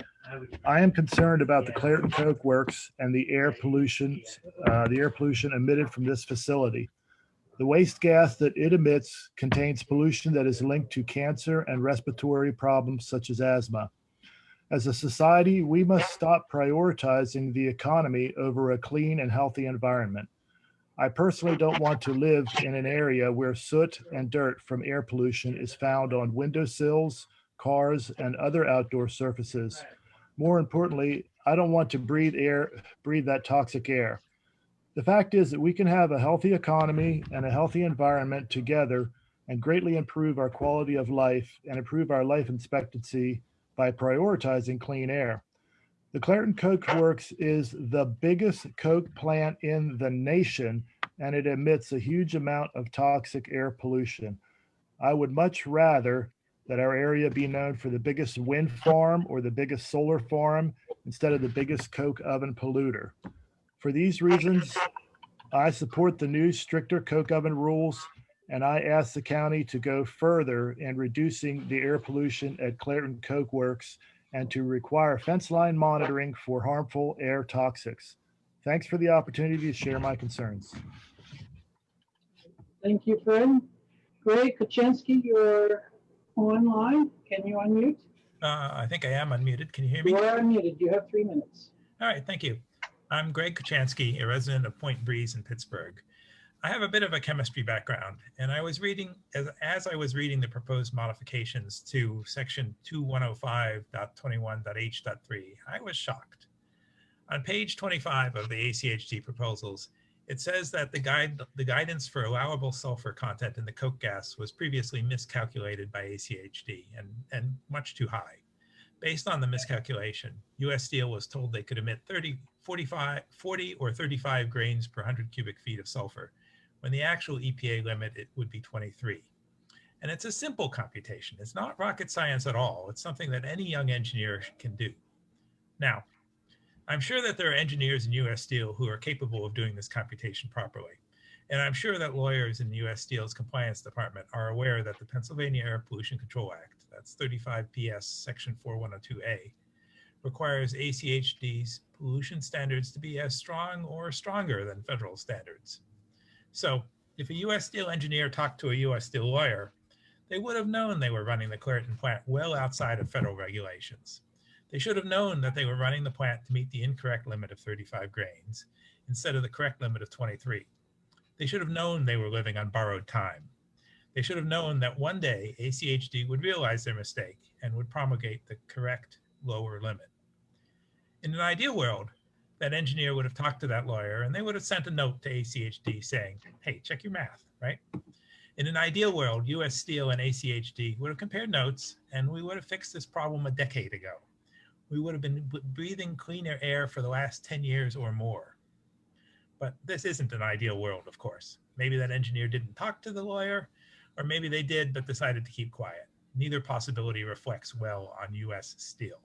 I am concerned about the Clairton Coke Works and the air pollution emitted from this facility. The waste gas that it emits contains pollution that is linked to cancer and respiratory problems such as asthma. As a society, we must stop prioritizing the economy over a clean and healthy environment. I personally don't want to live in an area where soot and dirt from air pollution is found on windowsills, cars, and other outdoor surfaces. More importantly, I don't want to breathe that toxic air. The fact is that we can have a healthy economy and a healthy environment together and greatly improve our quality of life and improve our life expectancy by prioritizing clean air. The Clairton Coke Works is the biggest coke plant in the nation, and it emits a huge amount of toxic air pollution. I would much rather that our area be known for the biggest wind farm or the biggest solar farm instead of the biggest coke oven polluter. For these reasons, I support the new stricter coke oven rules, and I ask the county to go further in reducing the air pollution at Clairton Coke Works and to require fence line monitoring for harmful air toxics. Thanks for the opportunity to share my concerns. Thank you, Fred. Greg Kuczynski, you're online. Can you unmute? I think I am unmuted. Can you hear me? You are unmuted. You have 3 minutes. All right, thank you. I'm Greg Kuczynski, a resident of Point Breeze in Pittsburgh. I have a bit of a chemistry background, and I was reading, as I was reading the proposed modifications to section 2105.21.h.3, I was shocked. On page 25 of the ACHD proposals, it says that the guidance for allowable sulfur content in the coke gas was previously miscalculated by ACHD and much too high. Based on the miscalculation, US Steel was told they could emit 40 or 35 grains per 100 cubic feet of sulfur, when the actual EPA limit it would be 23. And it's a simple computation. It's not rocket science at all. It's something that any young engineer can do. Now, I'm sure that there are engineers in US Steel who are capable of doing this computation properly. And I'm sure that lawyers in US Steel's compliance department are aware that the Pennsylvania Air Pollution Control Act, that's 35 PS section 4102A, requires ACHD's pollution standards to be as strong or stronger than federal standards. So if a US Steel engineer talked to a US Steel lawyer, they would have known they were running the Clairton plant well outside of federal regulations. They should have known that they were running the plant to meet the incorrect limit of 35 grains instead of the correct limit of 23. They should have known they were living on borrowed time. They should have known that one day ACHD would realize their mistake and would promulgate the correct lower limit. In an ideal world, that engineer would have talked to that lawyer and they would have sent a note to ACHD saying, hey, check your math, right? In an ideal world, US Steel and ACHD would have compared notes and we would have fixed this problem a decade ago. We would have been breathing cleaner air for the last 10 years or more. But this isn't an ideal world, of course. Maybe that engineer didn't talk to the lawyer, or maybe they did but decided to keep quiet. Neither possibility reflects well on US Steel.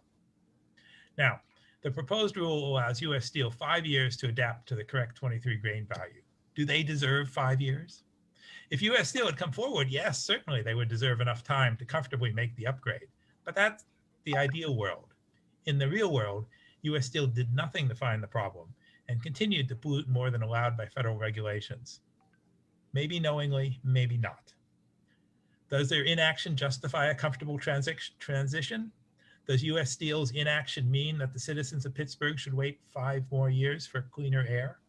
Now, the proposed rule allows US Steel 5 years to adapt to the correct 23 grain value. Do they deserve 5 years? If US Steel had come forward, yes, certainly they would deserve enough time to comfortably make the upgrade. But that's the ideal world. In the real world, US Steel did nothing to find the problem and continued to pollute more than allowed by federal regulations. Maybe knowingly, maybe not. Does their inaction justify a comfortable transition? Does US Steel's inaction mean that the citizens of Pittsburgh should wait 5 more years for cleaner air?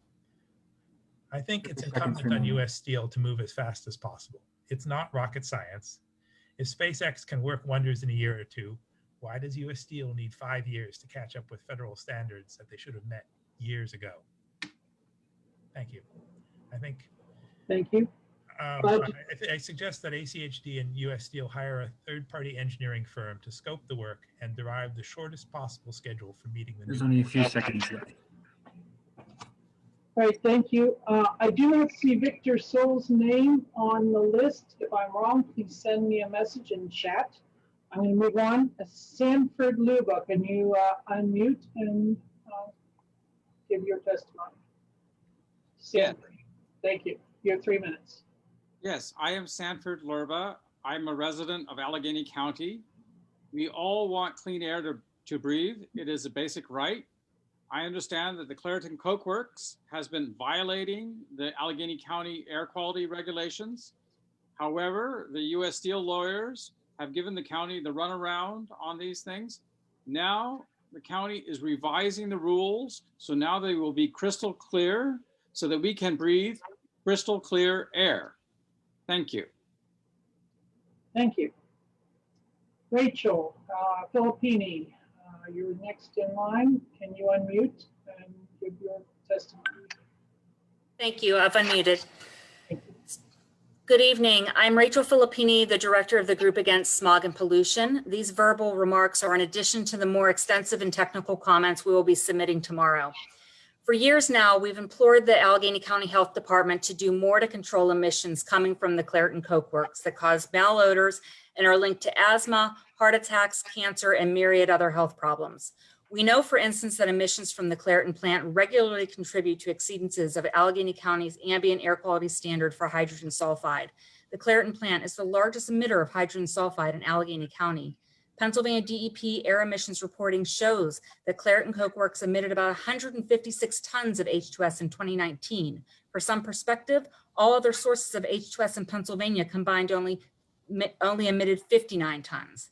I think it's incumbent on US Steel to move as fast as possible. It's not rocket science. If SpaceX can work wonders in a year or two, why does US Steel need 5 years to catch up with federal standards that they should have met years ago? Thank you. Thank you. I suggest that ACHD and US Steel hire a third-party engineering firm to scope the work and derive the shortest possible schedule for meeting the There's only a few seconds left. All right, thank you. I do not see Victor Soul's name on the list. If I'm wrong, please send me a message in chat. I'm going to move on. Sanford Luba, can you unmute and give your testimony? Sanford. Thank you. You have 3 minutes. Yes, I am Sanford Lerba. I'm a resident of Allegheny County. We all want clean air to breathe. It is a basic right. I understand that the Clairton Coke Works has been violating the Allegheny County air quality regulations. However, the U.S. Steel lawyers have given the county the runaround on these things. Now the county is revising the rules, so now they will be crystal clear so that we can breathe crystal clear air. Thank you. Thank you. Rachel Filippini, you're next in line. Can you unmute and give your testimony? Thank you. I've unmuted. Good evening. I'm Rachel Filippini, the director of the Group Against Smog and Pollution. These verbal remarks are in addition to the more extensive and technical comments we will be submitting tomorrow. For years now, we've implored the Allegheny County Health Department to do more to control emissions coming from the Clairton Coke Works that cause malodors and are linked to asthma, heart attacks, cancer, and myriad other health problems. We know, for instance, that emissions from the Clairton plant regularly contribute to exceedances of Allegheny County's ambient air quality standard for hydrogen sulfide. The Clairton plant is the largest emitter of hydrogen sulfide in Allegheny County. Pennsylvania DEP air emissions reporting shows that Clairton Coke Works emitted about 156 tons of H2S in 2019. For some perspective, all other sources of H2S in Pennsylvania combined only emitted 59 tons.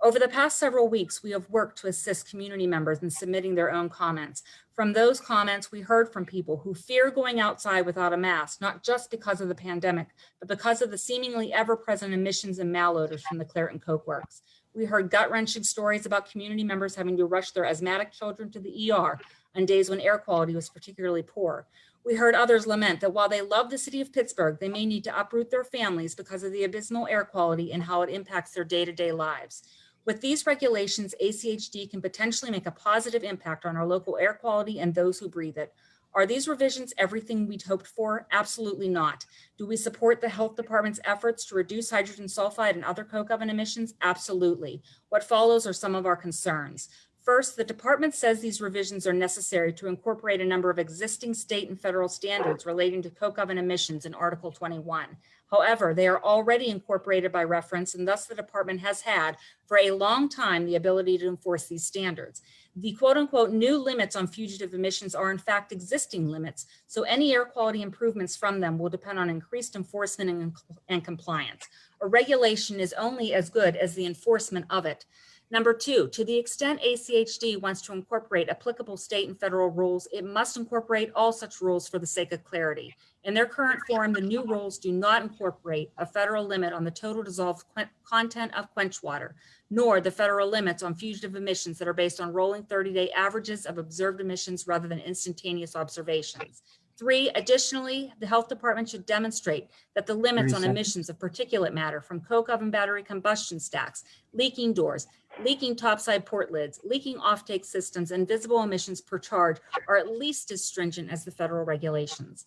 Over the past several weeks, we have worked to assist community members in submitting their own comments. From those comments, we heard from people who fear going outside without a mask, not just because of the pandemic, but because of the seemingly ever-present emissions and malodors from the Clairton Coke Works. We heard gut-wrenching stories about community members having to rush their asthmatic children to the ER on days when air quality was particularly poor. We heard others lament that while they love the city of Pittsburgh, they may need to uproot their families because of the abysmal air quality and how it impacts their day-to-day lives. With these regulations, ACHD can potentially make a positive impact on our local air quality and those who breathe it. Are these revisions everything we'd hoped for? Absolutely not. Do we support the health department's efforts to reduce hydrogen sulfide and other coke oven emissions? Absolutely. What follows are some of our concerns. First, the department says these revisions are necessary to incorporate a number of existing state and federal standards relating to coke oven emissions in Article 21. However, they are already incorporated by reference, and thus the department has had for a long time the ability to enforce these standards. The quote unquote new limits on fugitive emissions are in fact existing limits, so any air quality improvements from them will depend on increased enforcement and compliance. A regulation is only as good as the enforcement of it. Number two, to the extent ACHD wants to incorporate applicable state and federal rules, it must incorporate all such rules for the sake of clarity. In their current form, the new rules do not incorporate a federal limit on the total dissolved content of quench water, nor the federal limits on fugitive emissions that are based on rolling 30-day averages of observed emissions rather than instantaneous observations. Three, additionally, the health department should demonstrate that the limits on emissions of particulate matter from coke oven battery combustion stacks, leaking doors, leaking topside port lids, leaking offtake systems, and visible emissions per charge are at least as stringent as the federal regulations.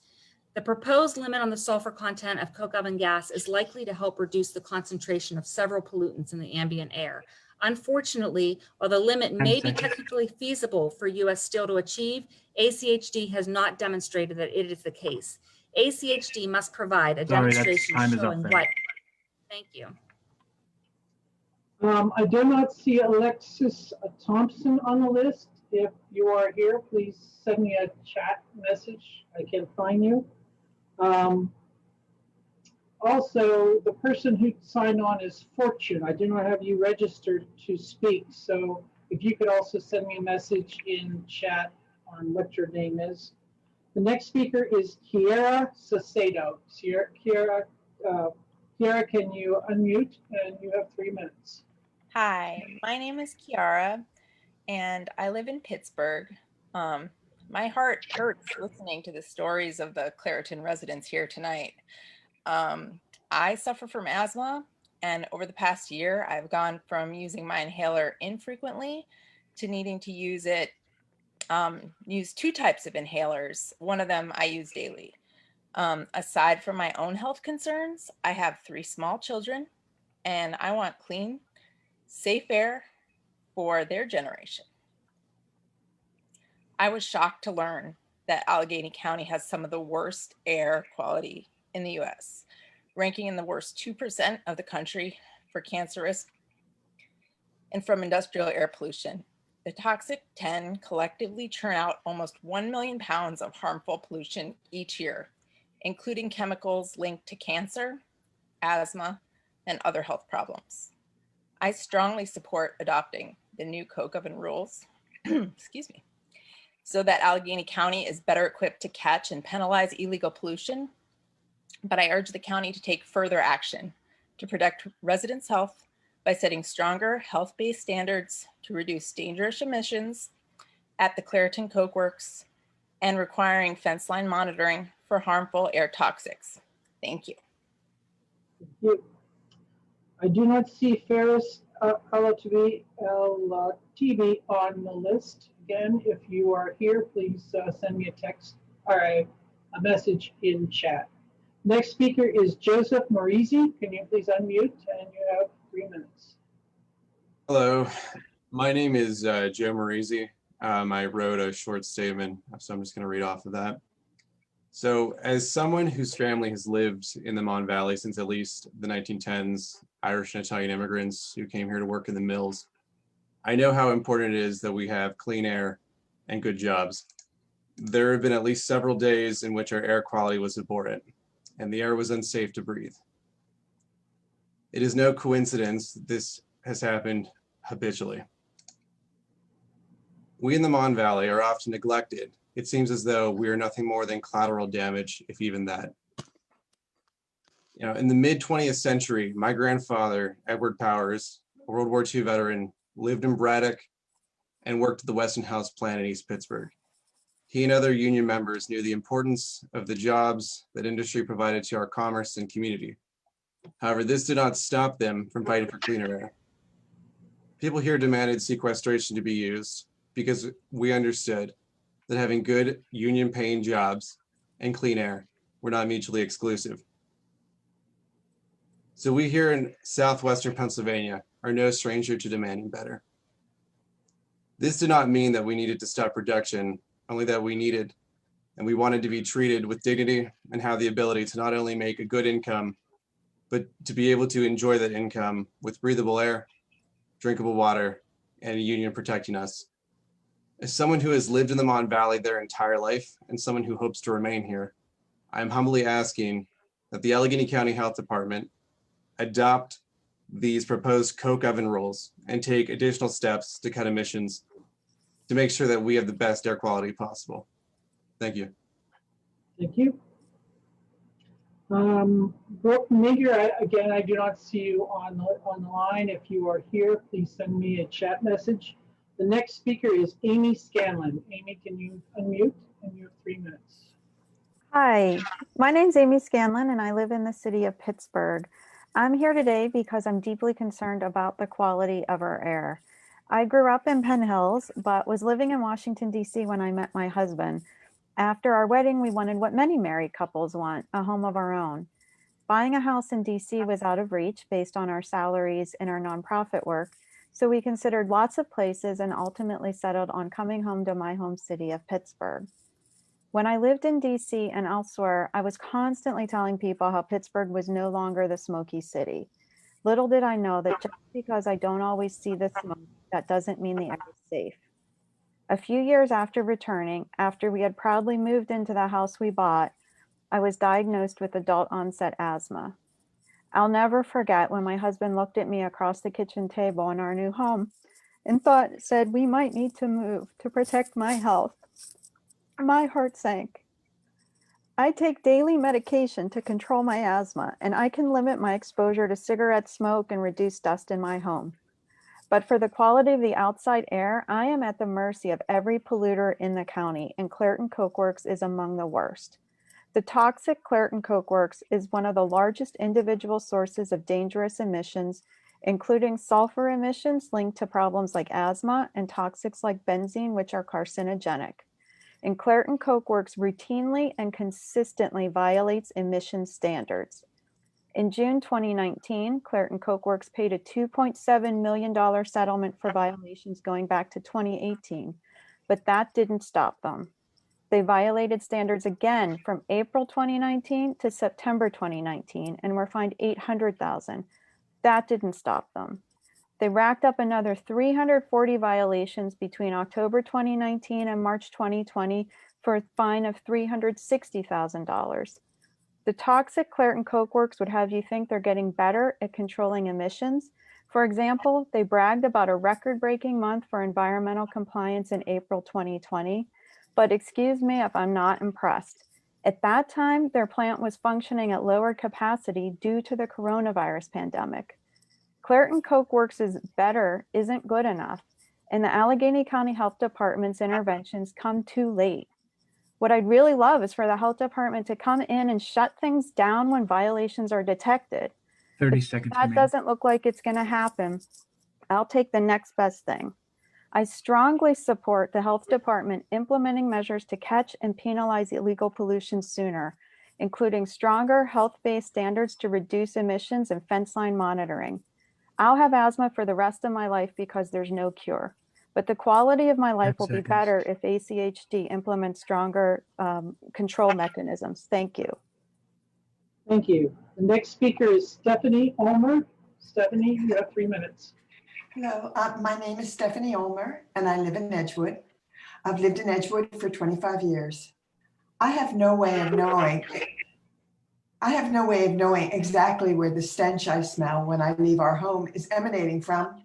The proposed limit on the sulfur content of coke oven gas is likely to help reduce the concentration of several pollutants in the ambient air. Unfortunately, while the limit may be technically feasible for U.S. Steel to achieve, ACHD has not demonstrated that it is the case. ACHD must provide a demonstration showing what. Thank you. I do not see Alexis Thompson on the list. If you are here, please send me a chat message. I can find you. Also, the person who signed on is Fortune. I do not have you registered to speak. So if you could also send me a message in chat on what your name is. The next speaker is Kiara Sacedo. Kiara, can you unmute? And you have 3 minutes. Hi, my name is Kiara, and I live in Pittsburgh. My heart hurts listening to the stories of the Clairton residents here tonight. I suffer from asthma, and over the past year, I've gone from using my inhaler infrequently to needing to use 2 types of inhalers. One of them I use daily. Aside from my own health concerns, I have 3 small children, and I want clean, safe air for their generation. I was shocked to learn that Allegheny County has some of the worst air quality in the US. ranking in the worst 2% of the country for cancer risk and from industrial air pollution. The toxic 10 collectively churn out almost 1 million pounds of harmful pollution each year, including chemicals linked to cancer, asthma, and other health problems. I strongly support adopting the new coke oven rules, excuse me, so that Allegheny County is better equipped to catch and penalize illegal pollution. But I urge the county to take further action to protect residents' health by setting stronger health-based standards to reduce dangerous emissions at the Clairton Coke Works and requiring fence line monitoring for harmful air toxics. Thank you. Thank you. I do not see Ferris LTV on the list. Again, if you are here, please send me a text or a message in chat. Next speaker is Joseph Mrtnz. Can you please unmute? And you have 3 minutes. Hello, my name is Joe Mrtnz. I wrote a short statement, so I'm just going to read off of that. So as someone whose family has lived in the Mon Valley since at least the 1910s, Irish and Italian immigrants who came here to work in the mills, I know how important it is that we have clean air and good jobs. There have been at least several days in which our air quality was abhorrent and the air was unsafe to breathe. It is no coincidence that this has happened habitually. We in the Mon Valley are often neglected. It seems as though we are nothing more than collateral damage, if even that. You know, in the mid-20th century, my grandfather, Edward Powers, a World War II veteran, lived in Braddock and worked at the Westinghouse plant in East Pittsburgh. He and other union members knew the importance of the jobs that industry provided to our commerce and community. However, this did not stop them from fighting for cleaner air. People here demanded sequestration to be used because we understood that having good union-paying jobs and clean air were not mutually exclusive. So we here in southwestern Pennsylvania are no stranger to demanding better. This did not mean that we needed to stop production, only that we needed and we wanted to be treated with dignity and have the ability to not only make a good income, but to be able to enjoy that income with breathable air, drinkable water, and a union protecting us. As someone who has lived in the Mon Valley their entire life and someone who hopes to remain here, I am humbly asking that the Allegheny County Health Department adopt these proposed coke oven rules and take additional steps to cut emissions to make sure that we have the best air quality possible. Thank you. Thank you. Brooke Nigger, again, I do not see you on the line. If you are here, please send me a chat message. The next speaker is Amy Scanlon. Amy, can you unmute? And you have 3 minutes. Hi, my name's Amy Scanlon and I live in the city of Pittsburgh. I'm here today because I'm deeply concerned about the quality of our air. I grew up in Penn Hills, but was living in Washington, D.C. when I met my husband. After our wedding, we wanted what many married couples want, a home of our own. Buying a house in D.C. was out of reach based on our salaries and our nonprofit work, so we considered lots of places and ultimately settled on coming home to my home city of Pittsburgh. When I lived in D.C. and elsewhere, I was constantly telling people how Pittsburgh was no longer the smoky city. Little did I know that just because I don't always see the smoke, that doesn't mean the air is safe. A few years after returning, after we had proudly moved into the house we bought, I was diagnosed with adult onset asthma. I'll never forget when my husband looked at me across the kitchen table in our new home and said we might need to move to protect my health. My heart sank. I take daily medication to control my asthma, and I can limit my exposure to cigarette smoke and reduce dust in my home. But for the quality of the outside air, I am at the mercy of every polluter in the county, and Clairton Coke Works is among the worst. The toxic Clairton Coke Works is one of the largest individual sources of dangerous emissions, including sulfur emissions linked to problems like asthma and toxics like benzene, which are carcinogenic. And Clairton Coke Works routinely and consistently violates emission standards. In June 2019, Clairton Coke Works paid a $2.7 million settlement for violations going back to 2018, but that didn't stop them. They violated standards again from April 2019 to September 2019 and were fined $800,000. That didn't stop them. They racked up another 340 violations between October 2019 and March 2020 for a fine of $360,000. The toxic Clairton Coke Works would have you think they're getting better at controlling emissions. For example, they bragged about a record-breaking month for environmental compliance in April 2020, but excuse me if I'm not impressed. At that time, their plant was functioning at lower capacity due to the coronavirus pandemic. Clairton Coke Works is better isn't good enough, and the Allegheny County Health Department's interventions come too late. What I'd really love is for the health department to come in and shut things down when violations are detected. 30 seconds. That doesn't look like it's going to happen. I'll take the next best thing. I strongly support the health department implementing measures to catch and penalize illegal pollution sooner, including stronger health-based standards to reduce emissions and fence line monitoring. I'll have asthma for the rest of my life because there's no cure, but the quality of my life will be better if ACHD implements stronger control mechanisms. Thank you. Thank you. The next speaker is Stvn Mrtnz. Stephanie, you have 3 minutes. Hello, my name is Stvn Mrtnz, and I live in Edgewood. I've lived in Edgewood for 25 years. I have no way of knowing exactly where the stench I smell when I leave our home is emanating from,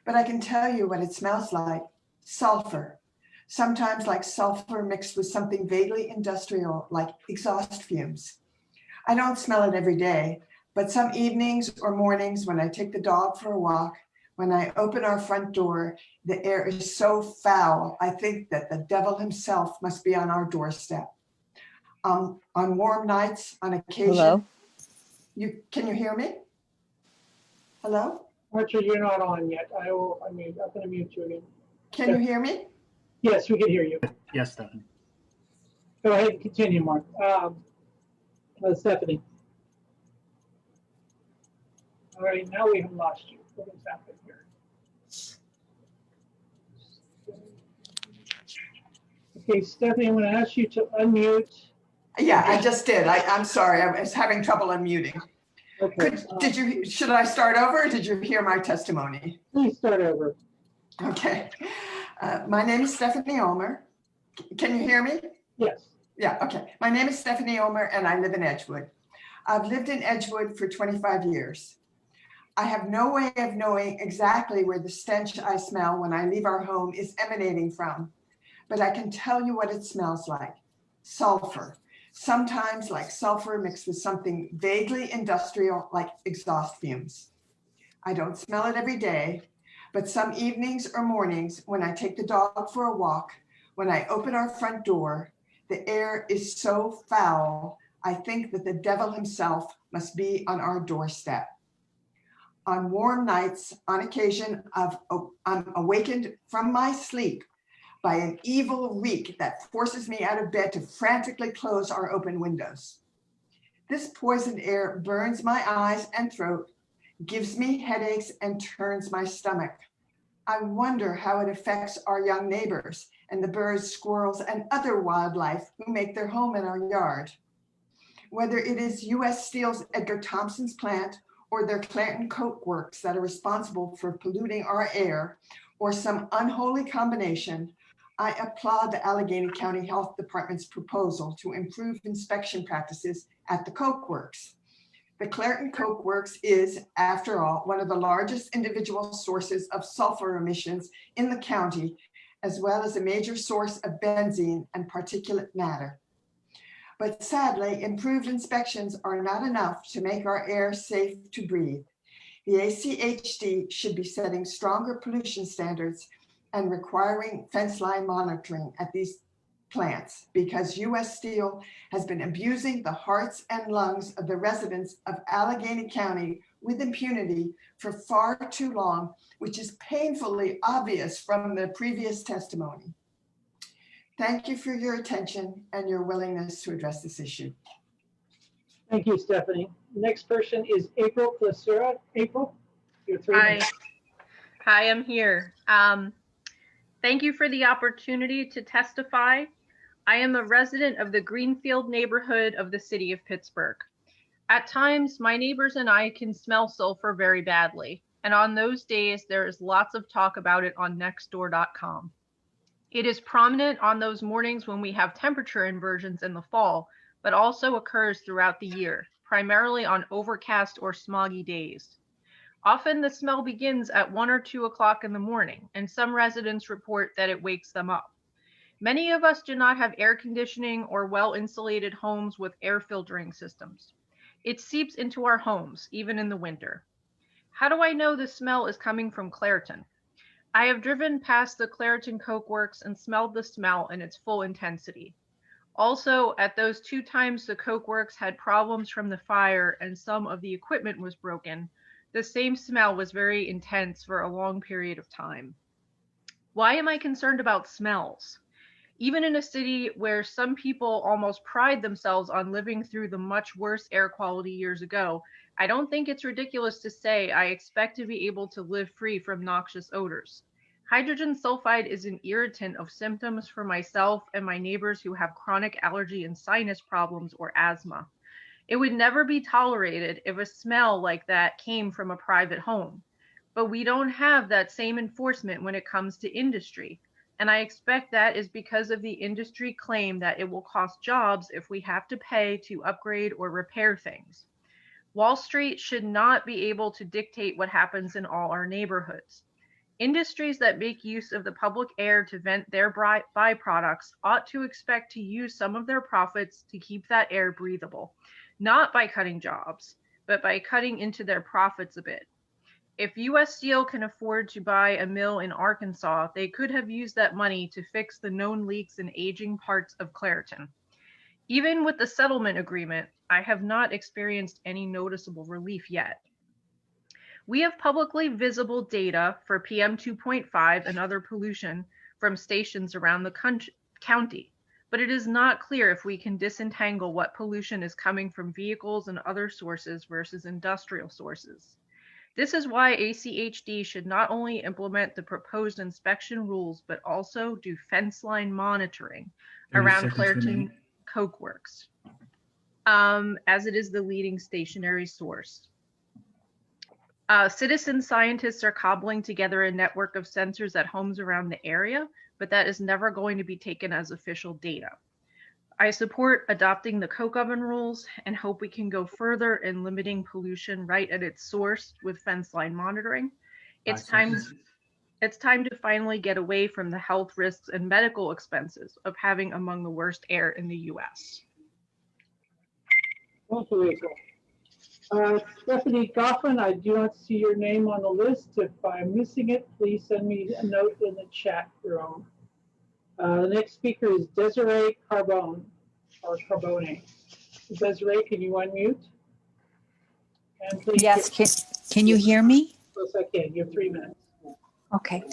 but I can tell you what it smells like: sulfur. Sometimes like sulfur mixed with something vaguely industrial, like exhaust fumes. I don't smell it every day, but some evenings or mornings when I take the dog for a walk, when I open our front door, the air is so foul, I think that the devil himself must be on our doorstep. On warm nights, on occasion. Hello? Can you hear me? Hello? Archer, you're not on yet. I'm going to mute you again. Can you hear me? Yes, we can hear you. Yes, Stephanie. Go ahead and continue, Mark. Stephanie. All right, now we have lost you. What has happened here? Okay, Stephanie, I'm going to ask you to unmute. Yeah, I just did. I'm sorry. I was having trouble unmuting. Okay. Should I start over, or did you hear my testimony? Please start over. Okay. My name is Stvn Mrtnz. Can you hear me? Yes. Yeah, okay. My name is Stvn Mrtnz, and I live in Edgewood. I've lived in Edgewood for 25 years. I have no way of knowing exactly where the stench I smell when I leave our home is emanating from, but I can tell you what it smells like: sulfur. Sometimes like sulfur mixed with something vaguely industrial, like exhaust fumes. I don't smell it every day, but some evenings or mornings when I take the dog for a walk, when I open our front door, the air is so foul, I think that the devil himself must be on our doorstep. On warm nights, on occasion, I'm awakened from my sleep by an evil reek that forces me out of bed to frantically close our open windows. This poisoned air burns my eyes and throat, gives me headaches, and turns my stomach. I wonder how it affects our young neighbors and the birds, squirrels, and other wildlife who make their home in our yard. Whether it is U.S. Steel's Edgar Thompson's plant or their Clairton Coke Works that are responsible for polluting our air, or some unholy combination, I applaud the Allegheny County Health Department's proposal to improve inspection practices at the Coke Works. The Clairton Coke Works is, after all, one of the largest individual sources of sulfur emissions in the county, as well as a major source of benzene and particulate matter. But sadly, improved inspections are not enough to make our air safe to breathe. The ACHD should be setting stronger pollution standards and requiring fence line monitoring at these plants, because U.S. Steel has been abusing the hearts and lungs of the residents of Allegheny County with impunity for far too long, which is painfully obvious from the previous testimony. Thank you for your attention and your willingness to address this issue. Thank you, Stephanie. Next person is April Placera. April, your 3 minutes. Hi, I'm here. Thank you for the opportunity to testify. I am a resident of the Greenfield neighborhood of the city of Pittsburgh. At times, my neighbors and I can smell sulfur very badly, and on those days, there is lots of talk about it on nextdoor.com. It is prominent on those mornings when we have temperature inversions in the fall, but also occurs throughout the year, primarily on overcast or smoggy days. Often the smell begins at 1 or 2 o'clock in the morning, and some residents report that it wakes them up. Many of us do not have air conditioning or well-insulated homes with air filtering systems. It seeps into our homes, even in the winter. How do I know the smell is coming from Clairton? I have driven past the Clairton Coke Works and smelled the smell in its full intensity. Also, at those 2 times the Coke Works had problems from the fire and some of the equipment was broken, the same smell was very intense for a long period of time. Why am I concerned about smells? Even in a city where some people almost pride themselves on living through the much worse air quality years ago, I don't think it's ridiculous to say I expect to be able to live free from noxious odors. Hydrogen sulfide is an irritant of symptoms for myself and my neighbors who have chronic allergy and sinus problems or asthma. It would never be tolerated if a smell like that came from a private home. But we don't have that same enforcement when it comes to industry. And I expect that is because of the industry claim that it will cost jobs if we have to pay to upgrade or repair things. Wall Street should not be able to dictate what happens in all our neighborhoods. Industries that make use of the public air to vent their byproducts ought to expect to use some of their profits to keep that air breathable, not by cutting jobs, but by cutting into their profits a bit. If U.S. Steel can afford to buy a mill in Arkansas, they could have used that money to fix the known leaks in aging parts of Clairton. Even with the settlement agreement, I have not experienced any noticeable relief yet. We have publicly visible data for PM 2.5 and other pollution from stations around the county, but it is not clear if we can disentangle what pollution is coming from vehicles and other sources versus industrial sources. This is why ACHD should not only implement the proposed inspection rules, but also do fence line monitoring around Clairton Coke Works, as it is the leading stationary source. Citizen scientists are cobbling together a network of sensors at homes around the area, but that is never going to be taken as official data. I support adopting the Coke oven rules and hope we can go further in limiting pollution right at its source with fence line monitoring. It's time to finally get away from the health risks and medical expenses of having among the worst air in the US. Thank you, Rachel. Stephanie Goffin, I do not see your name on the list. If I'm missing it, please send me a note in the chat room. The next speaker is Desiree Carbone, or Carbone. Desiree, can you unmute? And please yes, can you hear me? Yes, I can. You have 3 minutes. Okay.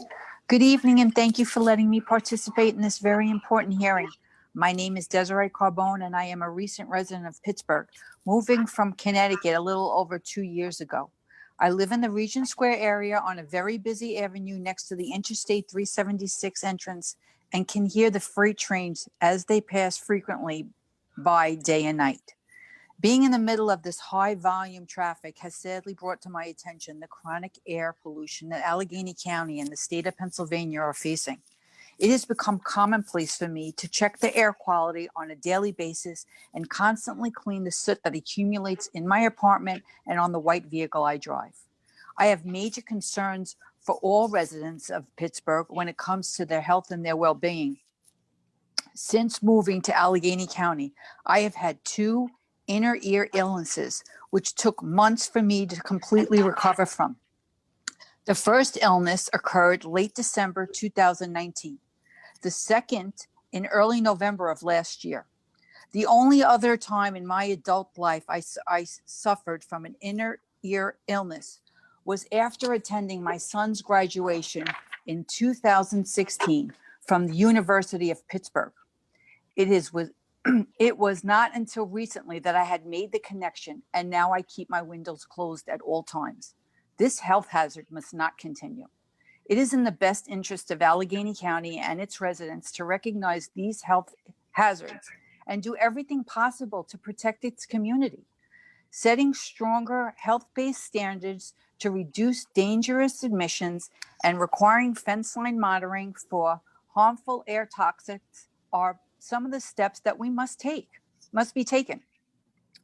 Good evening, and thank you for letting me participate in this very important hearing. My name is Desiree Carbone, and I am a recent resident of Pittsburgh, moving from Connecticut a little over 2 years ago. I live in the Regent Square area on a very busy avenue next to the Interstate 376 entrance and can hear the freight trains as they pass frequently by day and night. Being in the middle of this high volume traffic has sadly brought to my attention the chronic air pollution that Allegheny County and the state of Pennsylvania are facing. It has become commonplace for me to check the air quality on a daily basis and constantly clean the soot that accumulates in my apartment and on the white vehicle I drive. I have major concerns for all residents of Pittsburgh when it comes to their health and their well-being. Since moving to Allegheny County, I have had 2 inner ear illnesses, which took months for me to completely recover from. The first illness occurred late December 2019. The second in early November of last year. The only other time in my adult life I suffered from an inner ear illness was after attending my son's graduation in 2016 from the University of Pittsburgh. It was not until recently that I had made the connection, and now I keep my windows closed at all times. This health hazard must not continue. It is in the best interest of Allegheny County and its residents to recognize these health hazards and do everything possible to protect its community. Setting stronger health-based standards to reduce dangerous emissions and requiring fence line monitoring for harmful air toxics are some of the steps that we must be taken.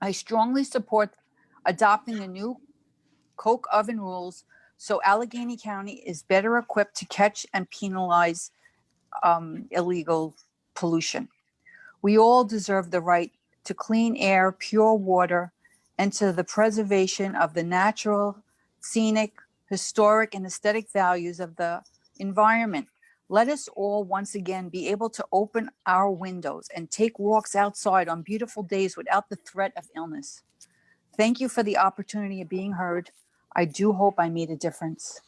I strongly support adopting the new coke oven rules so Allegheny County is better equipped to catch and penalize illegal pollution. We all deserve the right to clean air, pure water, and to the preservation of the natural, scenic, historic, and aesthetic values of the environment. Let us all once again be able to open our windows and take walks outside on beautiful days without the threat of illness. Thank you for the opportunity of being heard. I do hope I made a difference.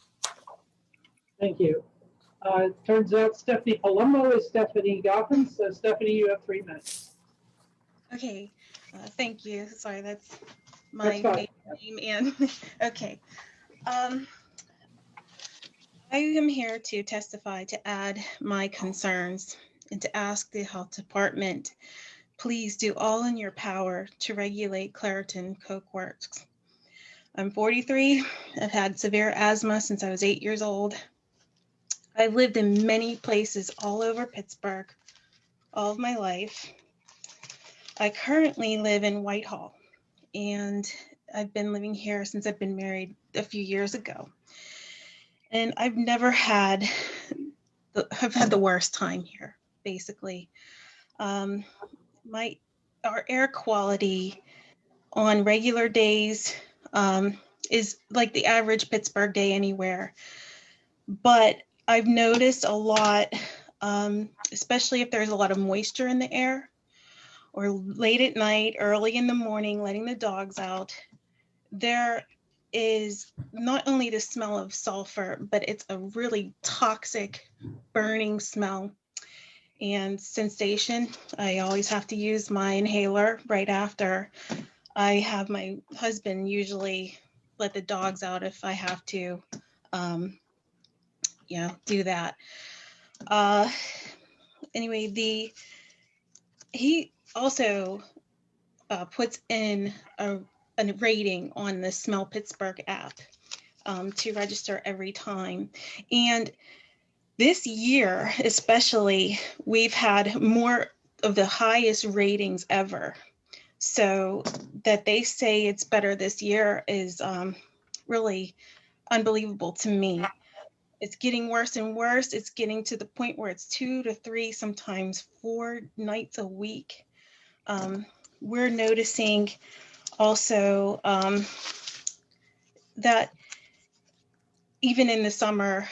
Thank you. It turns out Stephanie Palumbo is Stephanie Goffin. So Stephanie, you have 3 minutes. Okay, thank you. Sorry, that's my name. And okay, I am here to testify to add my concerns and to ask the health department, please do all in your power to regulate Clairton Coke Works. I'm 43. I've had severe asthma since I was 8 years old. I've lived in many places all over Pittsburgh all of my life. I currently live in Whitehall, and I've been living here since I've been married a few years ago. And I've never had, I've had the worst time here, basically. Our air quality on regular days is like the average Pittsburgh day anywhere. But I've noticed a lot, especially if there's a lot of moisture in the air, or late at night, early in the morning, letting the dogs out, there is not only the smell of sulfur, but it's a really toxic burning smell and sensation. I always have to use my inhaler right after. I have my husband usually let the dogs out if I have to, do that. Anyway, he also puts in a rating on the Smell Pittsburgh app to register every time. And this year, especially, we've had more of the highest ratings ever. So that they say it's better this year is really unbelievable to me. It's getting worse and worse. It's getting to the point where it's 2 to 3, sometimes 4 nights a week. We're noticing also that even in the summer,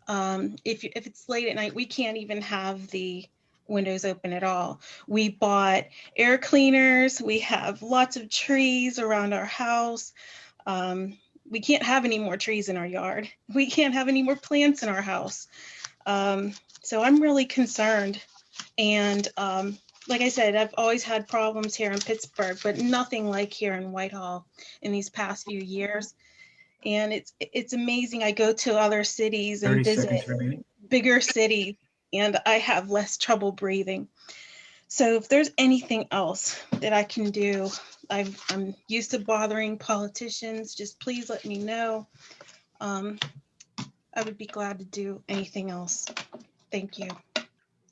if it's late at night, we can't even have the windows open at all. We bought air cleaners. We have lots of trees around our house. We can't have any more trees in our yard. We can't have any more plants in our house. So I'm really concerned. And like I said, I've always had problems here in Pittsburgh, but nothing like here in Whitehall in these past few years. And it's amazing. I go to other cities and visit bigger cities, and I have less trouble breathing. So if there's anything else that I can do, I'm used to bothering politicians. Just please let me know. I would be glad to do anything else. Thank you.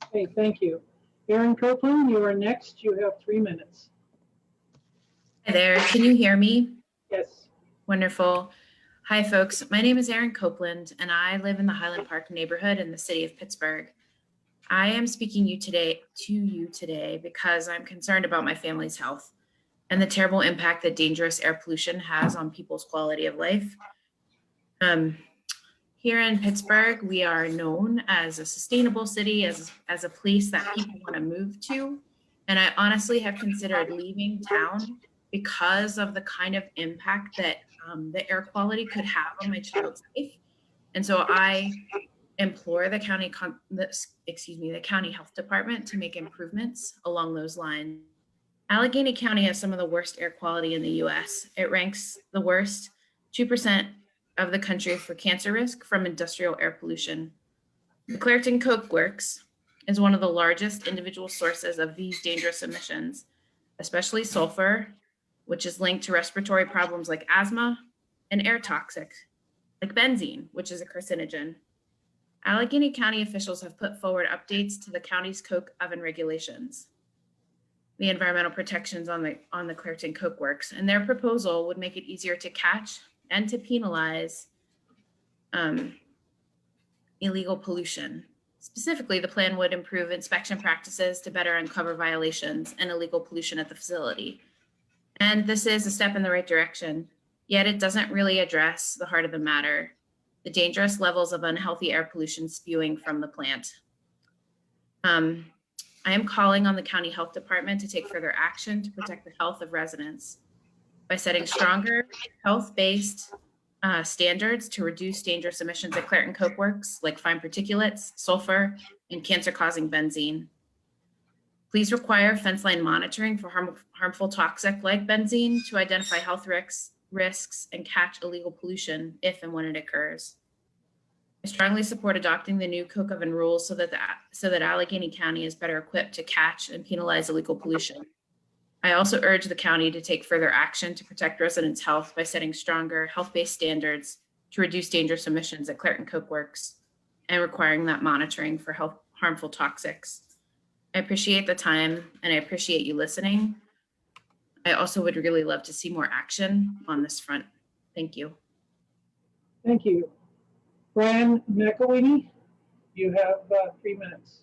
Okay, thank you. Erin Copeland, you are next. You have 3 minutes. Hi there. Can you hear me? Yes. Wonderful. Hi, folks. My name is Erin Copeland, and I live in the Highland Park neighborhood in the city of Pittsburgh. I am speaking to you today because I'm concerned about my family's health and the terrible impact that dangerous air pollution has on people's quality of life. Here in Pittsburgh, we are known as a sustainable city, as a place that people want to move to. And I honestly have considered leaving town because of the kind of impact that the air quality could have on my child's life. And so I implore the county health department to make improvements along those lines. Allegheny County has some of the worst air quality in the US. It ranks the worst 2% of the country for cancer risk from industrial air pollution. The Clairton Coke Works is one of the largest individual sources of these dangerous emissions, especially sulfur, which is linked to respiratory problems like asthma, and air toxic, like benzene, which is a carcinogen. Allegheny County officials have put forward updates to the county's coke oven regulations, the environmental protections on the Clairton Coke Works, and their proposal would make it easier to catch and to penalize illegal pollution. Specifically, the plan would improve inspection practices to better uncover violations and illegal pollution at the facility. And this is a step in the right direction, yet it doesn't really address the heart of the matter, the dangerous levels of unhealthy air pollution spewing from the plant. I am calling on the county health department to take further action to protect the health of residents by setting stronger health-based standards to reduce dangerous emissions at Clairton Coke Works, like fine particulates, sulfur, and cancer-causing benzene. Please require fence line monitoring for harmful toxic like benzene to identify health risks and catch illegal pollution if and when it occurs. I strongly support adopting the new coke oven rules so that Allegheny County is better equipped to catch and penalize illegal pollution. I also urge the county to take further action to protect residents' health by setting stronger health-based standards to reduce dangerous emissions at Clairton Coke Works and requiring that monitoring for harmful toxics. I appreciate the time and I appreciate you listening. I also would really love to see more action on this front. Thank you. Thank you. Brian McElwee, you have 3 minutes.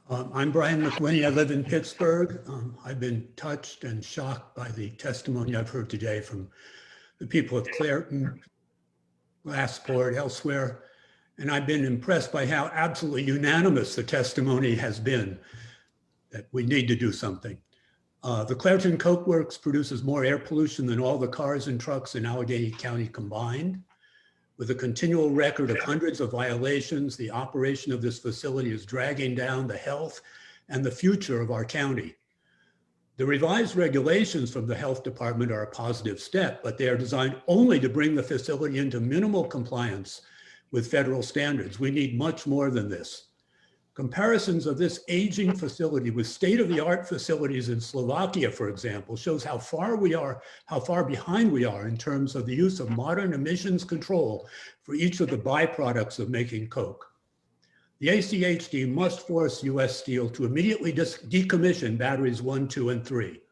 I'm Brian McWhinney. I live in Pittsburgh. I've been touched and shocked by the testimony I've heard today from the people of Clairton, Glassport, elsewhere. And I've been impressed by how absolutely unanimous the testimony has been that we need to do something. The Clairton Coke Works produces more air pollution than all the cars and trucks in Allegheny County combined. With a continual record of hundreds of violations, the operation of this facility is dragging down the health and the future of our county. The revised regulations from the health department are a positive step, but they are designed only to bring the facility into minimal compliance with federal standards. We need much more than this. Comparisons of this aging facility with state-of-the-art facilities in Slovakia, for example, shows how far behind we are in terms of the use of modern emissions control for each of the byproducts of making coke. The ACHD must force US Steel to immediately decommission batteries 1, 2, and 3,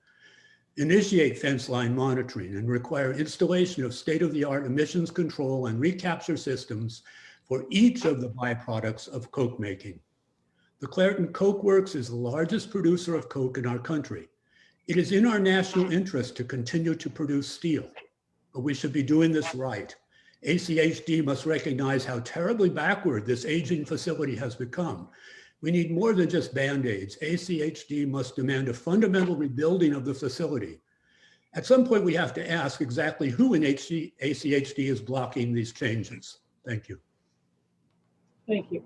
initiate fence line monitoring, and require installation of state-of-the-art emissions control and recapture systems for each of the byproducts of coke making. The Clairton Coke Works is the largest producer of coke in our country. It is in our national interest to continue to produce steel, but we should be doing this right. ACHD must recognize how terribly backward this aging facility has become. We need more than just Band-Aids. ACHD must demand a fundamental rebuilding of the facility. At some point, we have to ask exactly who in ACHD is blocking these changes. Thank you. Thank you.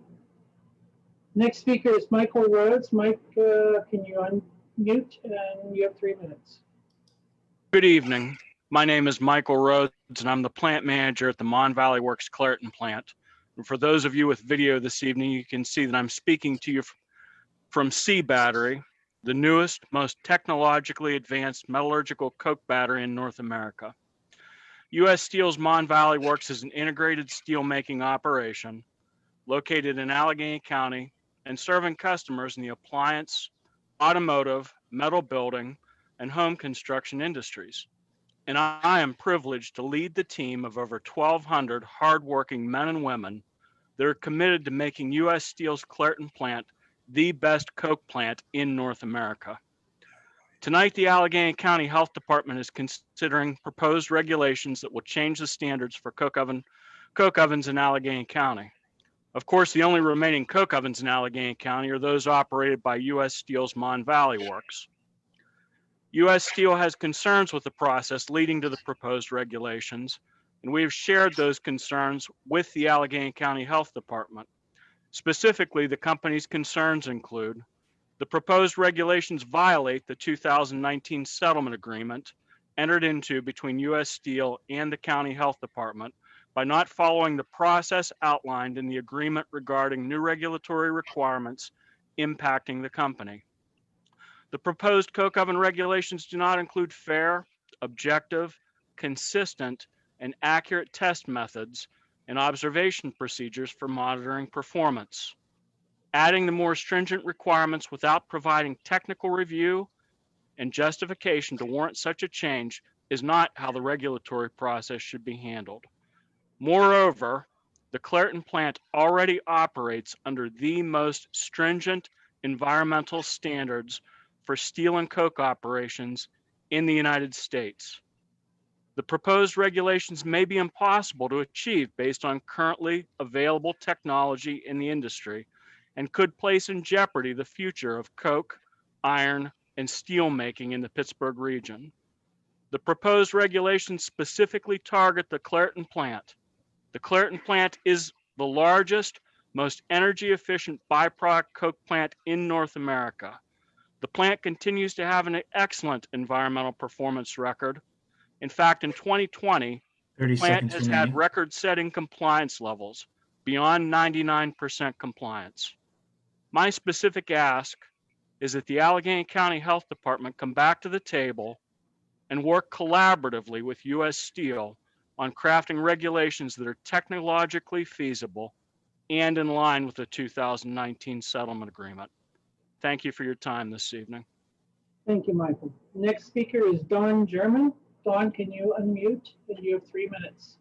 Next speaker is Michael Rhodes. Mike, can you unmute? And you have 3 minutes. Good evening. My name is Michael Rhodes, and I'm the plant manager at the Mon Valley Works Clairton plant. And for those of you with video this evening, you can see that I'm speaking to you from C Battery, the newest, most technologically advanced metallurgical coke battery in North America. US Steel's Mon Valley Works is an integrated steelmaking operation located in Allegheny County and serving customers in the appliance, automotive, metal building, and home construction industries. And I am privileged to lead the team of over 1,200 hardworking men and women that are committed to making US Steel's Clairton plant the best coke plant in North America. Tonight, the Allegheny County Health Department is considering proposed regulations that will change the standards for coke ovens in Allegheny County. Of course, the only remaining coke ovens in Allegheny County are those operated by US Steel's Mon Valley Works. US Steel has concerns with the process leading to the proposed regulations, and we have shared those concerns with the Allegheny County Health Department. Specifically, the company's concerns include the proposed regulations violate the 2019 settlement agreement entered into between US Steel and the County Health Department, by not following the process outlined in the agreement regarding new regulatory requirements impacting the company. The proposed coke oven regulations do not include fair, objective, consistent, and accurate test methods and observation procedures for monitoring performance. Adding the more stringent requirements without providing technical review and justification to warrant such a change is not how the regulatory process should be handled. Moreover, the Clairton plant already operates under the most stringent environmental standards for steel and coke operations in the United States. The proposed regulations may be impossible to achieve based on currently available technology in the industry and could place in jeopardy the future of coke, iron, and steel making in the Pittsburgh region. The proposed regulations specifically target the Clairton plant. The Clairton plant is the largest, most energy efficient byproduct coke plant in North America. The plant continues to have an excellent environmental performance record. In fact, in 2020, the plant has had record-setting compliance levels beyond 99% compliance. My specific ask is that the Allegheny County Health Department come back to the table and work collaboratively with U.S. Steel on crafting regulations that are technologically feasible and in line with the 2019 settlement agreement. Thank you for your time this evening. Thank you, Michael. Next speaker is Don German. Don, can you unmute? You have 3 minutes.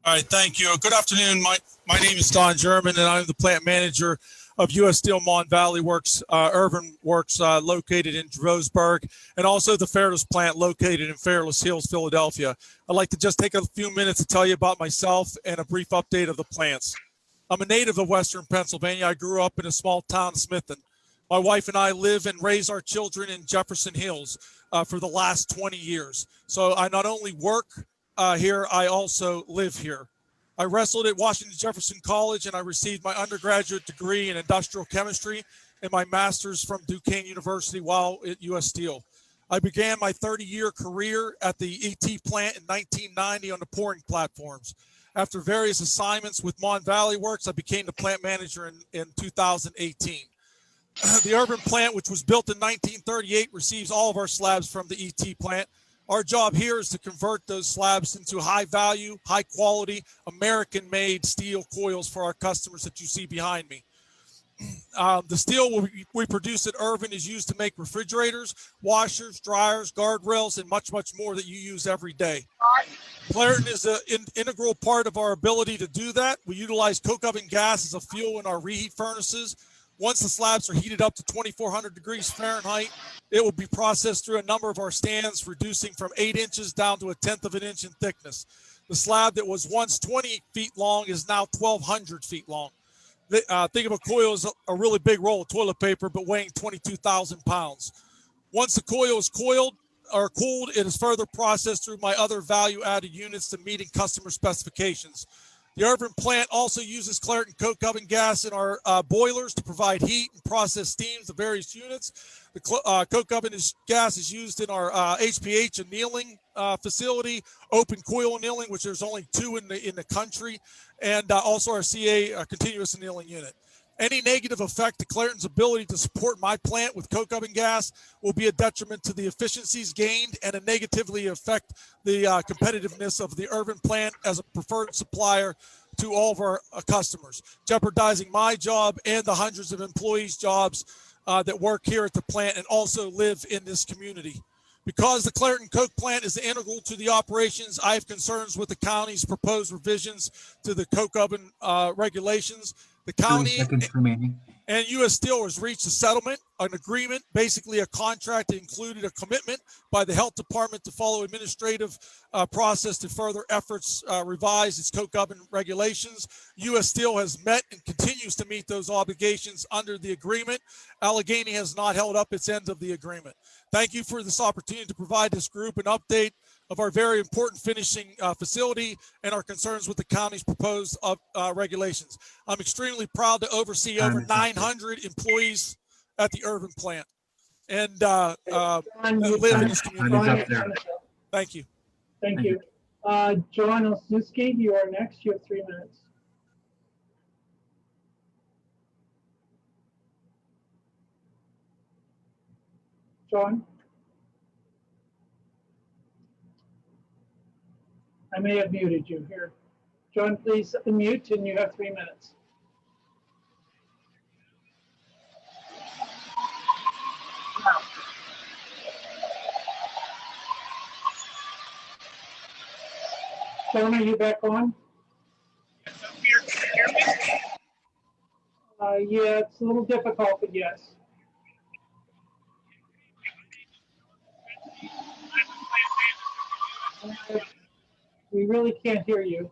All right, thank you. Good afternoon. My name is Don German, and I'm the plant manager of U.S. Steel Mon Valley Works, Urban Works, located in Roseburg, and also the Fairless plant located in Fairless Hills, Philadelphia. I'd like to just take a few minutes to tell you about myself and a brief update of the plants. I'm a native of Western Pennsylvania. I grew up in a small town of Smithton. My wife and I live and raise our children in Jefferson Hills for the last 20 years. So I not only work here, I also live here. I wrestled at Washington Jefferson College, and I received my undergraduate degree in industrial chemistry and my master's from Duquesne University while at U.S. Steel. I began my 30-year career at the ET plant in 1990 on the pouring platforms. After various assignments with Mon Valley Works, I became the plant manager in 2018. The Urban plant, which was built in 1938, receives all of our slabs from the ET plant. Our job here is to convert those slabs into high value, high quality, American made steel coils for our customers that you see behind me. The steel we produce at Urban is used to make refrigerators, washers, dryers, guardrails, and much, much more that you use every day. Clairton is an integral part of our ability to do that. We utilize coke oven gas as a fuel in our reheat furnaces. Once the slabs are heated up to 2,400 degrees Fahrenheit, it will be processed through a number of our stands, reducing from 8 inches down to 1/10 of an inch in thickness. The slab that was once 20 feet long is now 1,200 feet long. Think of a coil as a really big roll of toilet paper, but weighing 22,000 pounds. Once the coil is coiled or cooled, it is further processed through my other value-added units to meeting customer specifications. The Urban plant also uses Clairton coke oven gas in our boilers to provide heat and process steams to various units. The coke oven gas is used in our HPH annealing facility, open coil annealing, which there's only 2 in the country, and also our CA continuous annealing unit. Any negative effect to Clairton's ability to support my plant with coke oven gas will be a detriment to the efficiencies gained and a negatively affect the competitiveness of the Urban plant as a preferred supplier to all of our customers, jeopardizing my job and the hundreds of employees' jobs that work here at the plant and also live in this community. Because the Clairton coke plant is integral to the operations, I have concerns with the county's proposed revisions to the coke oven regulations. The county and U.S. Steel has reached a settlement, an agreement, basically a contract that included a commitment by the health department to follow administrative process to further efforts revise its coke oven regulations. U.S. Steel has met and continues to meet those obligations under the agreement. Allegheny has not held up its end of the agreement. Thank you for this opportunity to provide this group an update of our very important finishing facility and our concerns with the county's proposed regulations. I'm extremely proud to oversee over 900 employees at the Urban plant and live in this community. Thank you. Thank you. John Osuski, you are next. You have 3 minutes. John? I may have muted you here. John, please unmute and you have 3 minutes. John, are you back on? Yeah, it's a little difficult, but yes. We really can't hear you.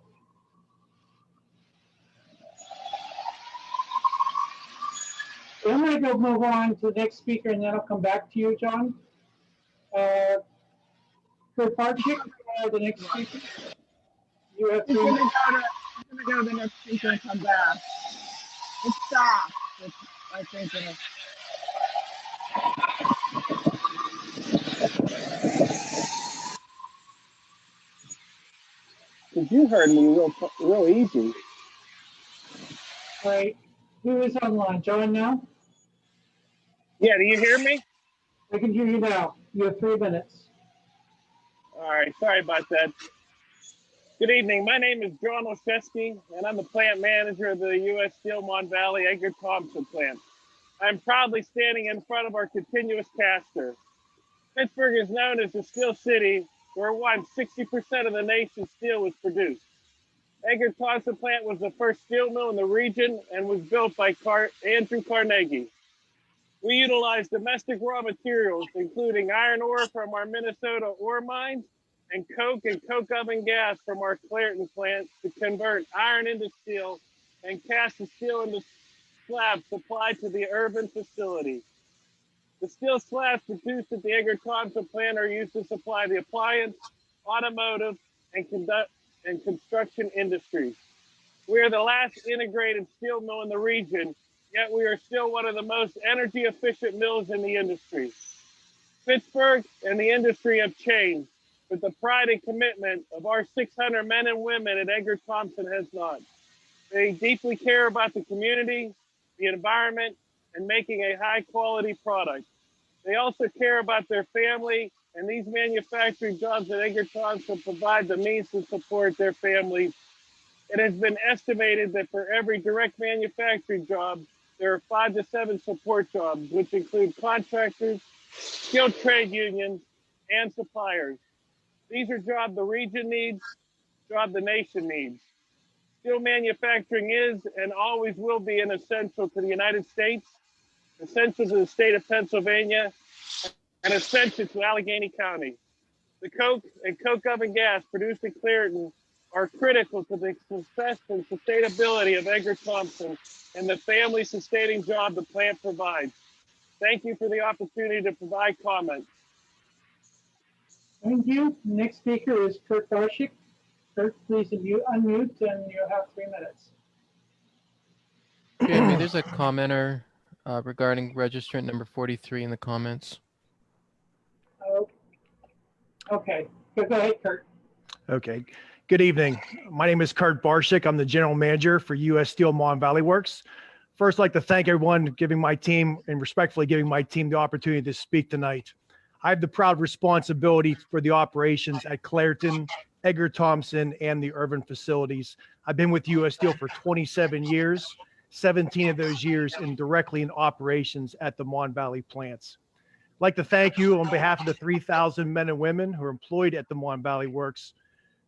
I'm going to go move on to the next speaker, and then I'll come back to you, John. For Parchik, the next speaker. You have 3 minutes. I'm going to go to the next speaker and come back. It's stopped. I think it'll. Because you heard me real easy. All right. Who is online? John now? Yeah, do you hear me? I can hear you now. You have 3 minutes. All right, sorry about that. Good evening. My name is John Oshesky, and I'm the plant manager of the U.S. Steel Mon Valley Edgar Thompson plant. I'm proudly standing in front of our continuous caster. Pittsburgh is known as the steel city, where once 60% of the nation's steel was produced. Edgar Thompson plant was the first steel mill in the region and was built by Andrew Carnegie. We utilize domestic raw materials, including iron ore from our Minnesota ore mines and coke oven gas from our Clairton plant to convert iron into steel and cast the steel into slabs supplied to the urban facility. The steel slabs produced at the Edgar Thompson plant are used to supply the appliance, automotive, and construction industries. We are the last integrated steel mill in the region, yet we are still one of the most energy efficient mills in the industry. Pittsburgh and the industry have changed, but the pride and commitment of our 600 men and women at Edgar Thompson has not. They deeply care about the community, the environment, and making a high quality product. They also care about their family, and these manufacturing jobs at Edgar Thompson provide the means to support their families. It has been estimated that for every direct manufacturing job, there are 5 to 7 support jobs, which include contractors, skilled trade unions, and suppliers. These are jobs the region needs, jobs the nation needs. Steel manufacturing is and always will be an essential to the United States, essential to the state of Pennsylvania, and essential to Allegheny County. The coke and coke oven gas produced in Clairton are critical to the success and sustainability of Edgar Thompson and the family sustaining job the plant provides. Thank you for the opportunity to provide comment. Thank you. Next speaker is Kurt Darshik. Kurt, please unmute and you have 3 minutes. Jamie, there's a commenter regarding registrant number 43 in the comments. Okay, go ahead, Kurt. Okay. Good evening. My name is Kurt Barshik. I'm the general manager for U.S. Steel Mon Valley Works. First, I'd like to thank everyone giving my team and respectfully giving my team the opportunity to speak tonight. I have the proud responsibility for the operations at Clairton, Edgar Thompson, and the urban facilities. I've been with U.S. Steel for 27 years, 17 of those years directly in operations at the Mon Valley plants. I'd like to thank you on behalf of the 3,000 men and women who are employed at the Mon Valley Works,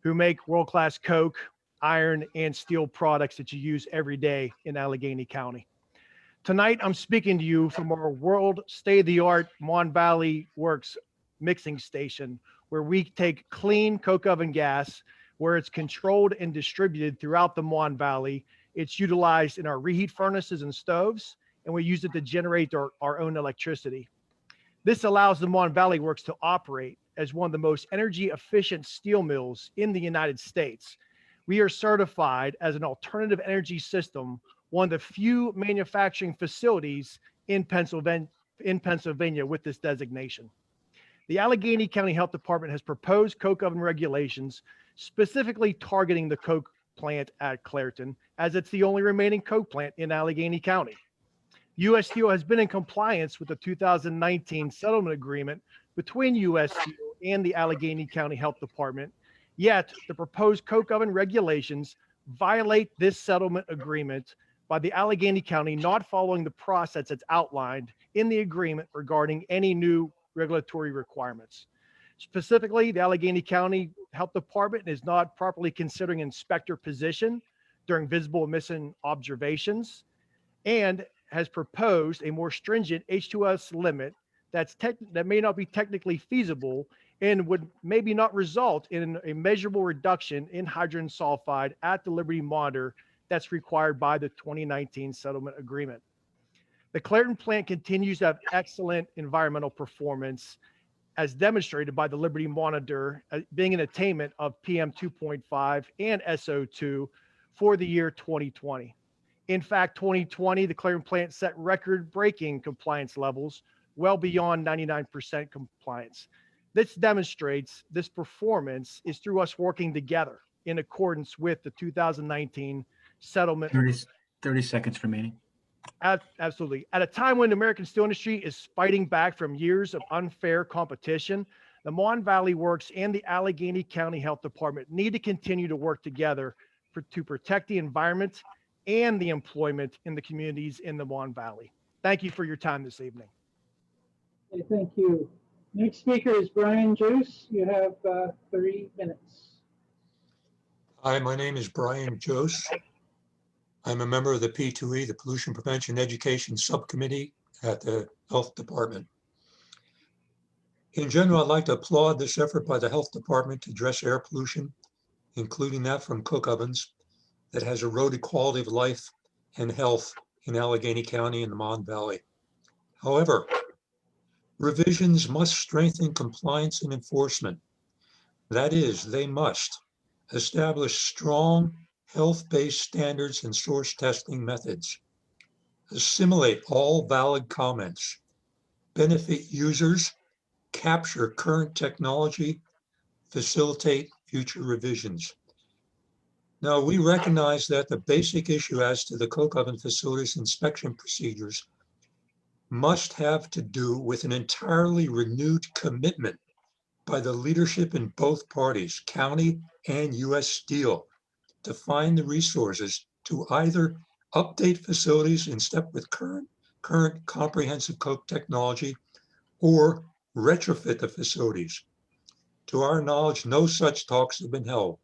who make world-class coke, iron, and steel products that you use every day in Allegheny County. Tonight, I'm speaking to you from our world state-of-the-art Mon Valley Works mixing station, where we take clean coke oven gas, where it's controlled and distributed throughout the Mon Valley. It's utilized in our reheat furnaces and stoves, and we use it to generate our own electricity. This allows the Mon Valley Works to operate as one of the most energy efficient steel mills in the United States. We are certified as an alternative energy system, one of the few manufacturing facilities in Pennsylvania with this designation. The Allegheny County Health Department has proposed coke oven regulations specifically targeting the coke plant at Clairton, as it's the only remaining coke plant in Allegheny County. U.S. Steel has been in compliance with the 2019 settlement agreement between U.S. Steel and the Allegheny County Health Department, yet the proposed coke oven regulations violate this settlement agreement by the Allegheny County not following the process that's outlined in the agreement regarding any new regulatory requirements. Specifically, the Allegheny County Health Department is not properly considering inspector position during visible emission observations and has proposed a more stringent H2S limit that may not be technically feasible and would maybe not result in a measurable reduction in hydrogen sulfide at the Liberty Monitor that's required by the 2019 settlement agreement. The Clairton plant continues to have excellent environmental performance as demonstrated by the Liberty Monitor being an attainment of PM 2.5 and SO2 for the year 2020. In fact, 2020, the Clairton plant set record-breaking compliance levels well beyond 99% compliance. This demonstrates this performance is through us working together in accordance with the 2019 settlement. 30 seconds remaining. Absolutely. At a time when the American steel industry is fighting back from years of unfair competition, the Mon Valley Works and the Allegheny County Health Department need to continue to work together to protect the environment and the employment in the communities in the Mon Valley. Thank you for your time this evening. Okay, thank you. Next speaker is Brian Jost. You have 3 minutes. Hi, my name is Brian Jost. I'm a member of the P2E, the Pollution Prevention Education Subcommittee at the Health Department. In general, I'd like to applaud this effort by the Health Department to address air pollution, including that from coke ovens, that has eroded quality of life and health in Allegheny County and the Mon Valley. However, revisions must strengthen compliance and enforcement. That is, they must establish strong health-based standards and source testing methods, assimilate all valid comments, benefit users, capture current technology, facilitate future revisions. Now, we recognize that the basic issue as to the coke oven facilities inspection procedures must have to do with an entirely renewed commitment by the leadership in both parties, county and U.S. Steel, to find the resources to either update facilities in step with current comprehensive coke technology or retrofit the facilities. To our knowledge, no such talks have been held.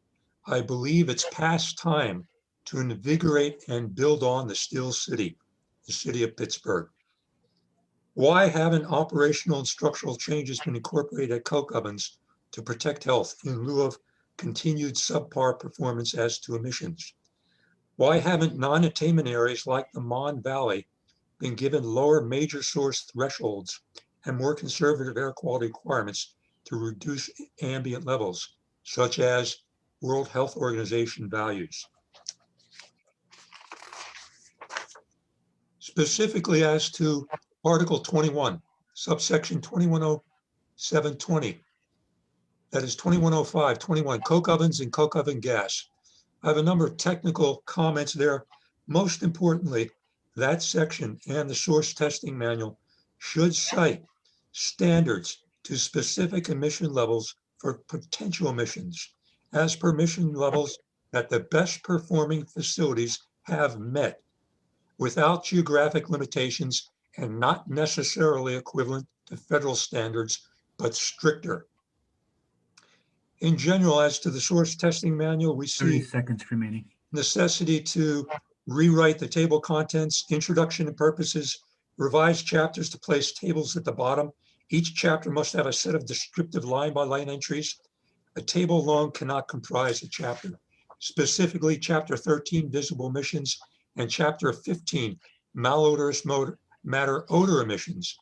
I believe it's past time to invigorate and build on the Steel City, the city of Pittsburgh. Why haven't operational and structural changes been incorporated at coke ovens to protect health in lieu of continued subpar performance as to emissions? Why haven't non-attainment areas like the Mon Valley been given lower major source thresholds and more conservative air quality requirements to reduce ambient levels, such as World Health Organization values? Specifically as to Article 21, subsection 210720, that is 2105, 21, coke ovens and coke oven gas. I have a number of technical comments there. Most importantly, that section and the source testing manual should cite standards to specific emission levels for potential emissions as per emission levels that the best performing facilities have met without geographic limitations and not necessarily equivalent to federal standards, but stricter. In general, as to the source testing manual, we 30 see seconds remaining. necessity to rewrite the table contents, introduction and purposes, revise chapters to place tables at the bottom. Each chapter must have a set of descriptive line-by-line entries. A table alone cannot comprise a chapter. Specifically, Chapter 13, visible emissions, and Chapter 15, malodorous matter odor emissions,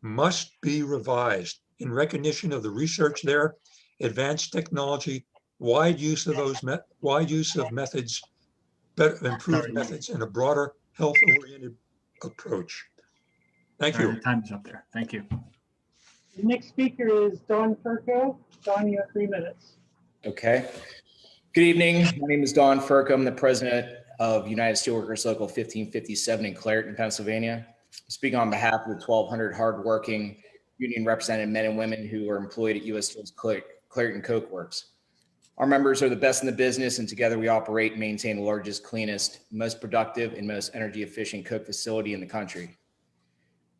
must be revised in recognition of the research there, advanced technology, wide use of methods, better improved methods, and a broader health-oriented approach. Thank you. Time's up there. Thank you. The next speaker is Don Perko. Don, you have 3 minutes. Okay. Good evening. My name is Don Furk. I'm the president of United Steelworkers Local 1557 in Clairton, Pennsylvania. I'm speaking on behalf of the 1,200 hardworking union represented men and women who are employed at U.S. Steel's Clairton Coke Works. Our members are the best in the business, and together we operate and maintain the largest, cleanest, most productive, and most energy efficient coke facility in the country.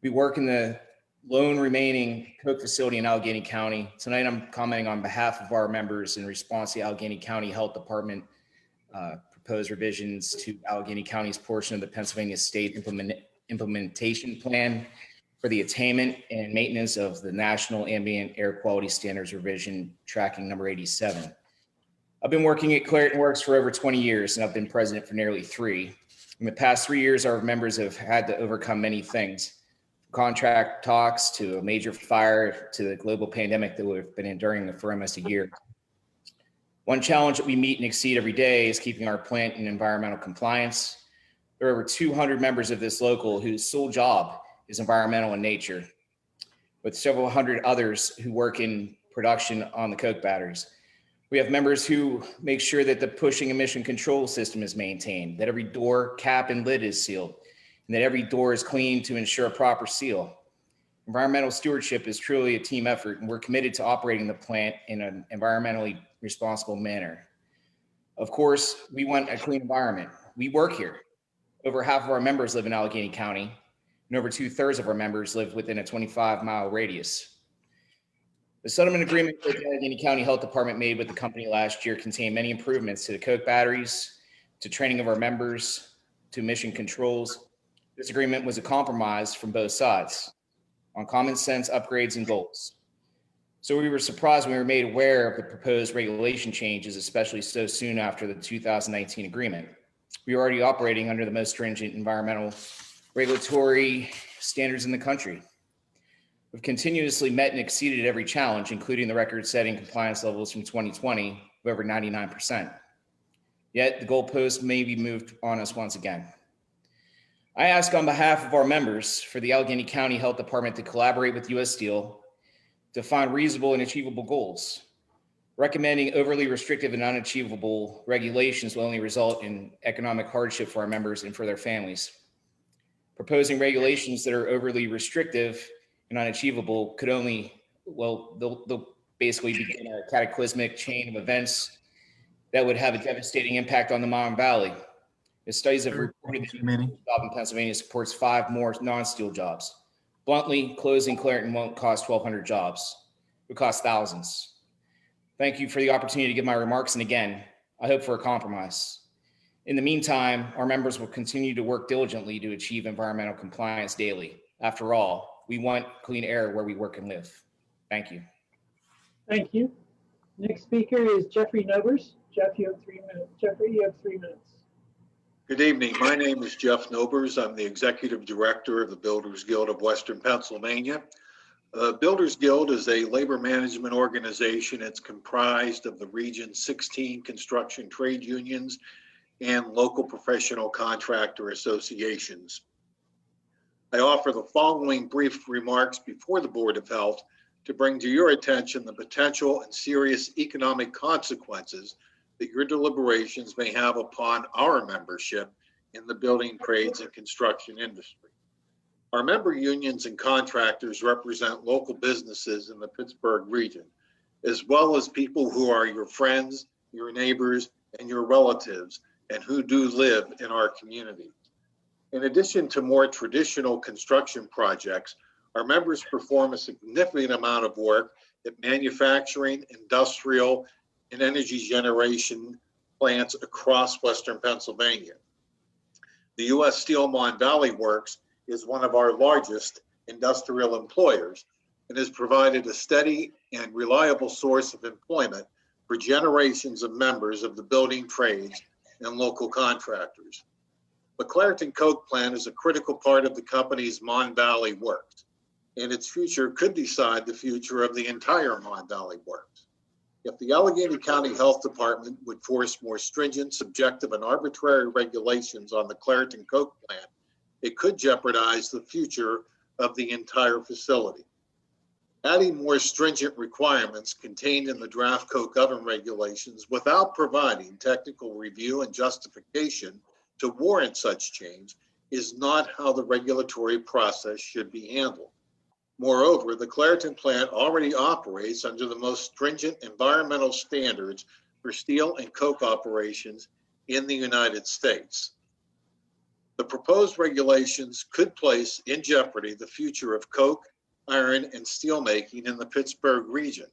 We work in the lone remaining coke facility in Allegheny County. Tonight, I'm commenting on behalf of our members in response to the Allegheny County Health Department proposed revisions to Allegheny County's portion of the Pennsylvania State Implementation Plan for the attainment and maintenance of the National Ambient Air Quality Standards Revision Tracking number 87. I've been working at Clairton Works for over 20 years, and I've been president for nearly 3. In the past 3 years, our members have had to overcome many things. Contract talks to a major fire to the global pandemic that we've been enduring for almost a year. One challenge that we meet and exceed every day is keeping our plant in environmental compliance. There are over 200 members of this local whose sole job is environmental in nature, with several hundred others who work in production on the coke batteries. We have members who make sure that the pushing emission control system is maintained, that every door, cap, and lid is sealed, and that every door is cleaned to ensure a proper seal. Environmental stewardship is truly a team effort, and we're committed to operating the plant in an environmentally responsible manner. Of course, we want a clean environment. We work here. Over half of our members live in Allegheny County, and over 2/3 of our members live within a 25-mile radius. The settlement agreement that the Allegheny County Health Department made with the company last year contained many improvements to the coke batteries, to training of our members, to emission controls. This agreement was a compromise from both sides on common sense upgrades and goals. So we were surprised when we were made aware of the proposed regulation changes, especially so soon after the 2019 agreement. We were already operating under the most stringent environmental regulatory standards in the country. We've continuously met and exceeded every challenge, including the record-setting compliance levels from 2020 of over 99%. Yet the goalpost may be moved on us once again. I ask on behalf of our members for the Allegheny County Health Department to collaborate with U.S. Steel to find reasonable and achievable goals. Recommending overly restrictive and unachievable regulations will only result in economic hardship for our members and for their families. Proposing regulations that are overly restrictive and unachievable could only, well, they'll basically begin a cataclysmic chain of events that would have a devastating impact on the Mahon Valley. The studies have reported that the job in Pennsylvania supports 5 more non-steel jobs. Bluntly, closing Clairton won't cost 1,200 jobs. It would cost thousands. Thank you for the opportunity to give my remarks, and again, I hope for a compromise. In the meantime, our members will continue to work diligently to achieve environmental compliance daily. After all, we want clean air where we work and live. Thank you. Thank you. Next speaker is Jeffrey Nobers. Jeff, you have 3 minutes. Jeffrey, you have 3 minutes. Good evening. My name is Jeff Nobers. I'm the Executive Director of the Builders Guild of Western Pennsylvania. Builders Guild is a labor management organization. It's comprised of the region's 16 construction trade unions and local professional contractor associations. I offer the following brief remarks before the Board of Health to bring to your attention the potential and serious economic consequences that your deliberations may have upon our membership in the building trades and construction industry. Our member unions and contractors represent local businesses in the Pittsburgh region, as well as people who are your friends, your neighbors, and your relatives, and who do live in our community. In addition to more traditional construction projects, our members perform a significant amount of work at manufacturing, industrial, and energy generation plants across Western Pennsylvania. The U.S. Steel Mon Valley Works is one of our largest industrial employers and has provided a steady and reliable source of employment for generations of members of the building trades and local contractors. The Clairton Coke plant is a critical part of the company's Mon Valley Works, and its future could decide the future of the entire Mon Valley Works. If the Allegheny County Health Department would force more stringent, subjective, and arbitrary regulations on the Clairton Coke plant, it could jeopardize the future of the entire facility. Adding more stringent requirements contained in the draft coke oven regulations without providing technical review and justification to warrant such change is not how the regulatory process should be handled. Moreover, the Clairton plant already operates under the most stringent environmental standards for steel and coke operations in the United States. The proposed regulations could place in jeopardy the future of coke, iron, and steel making in the Pittsburgh region.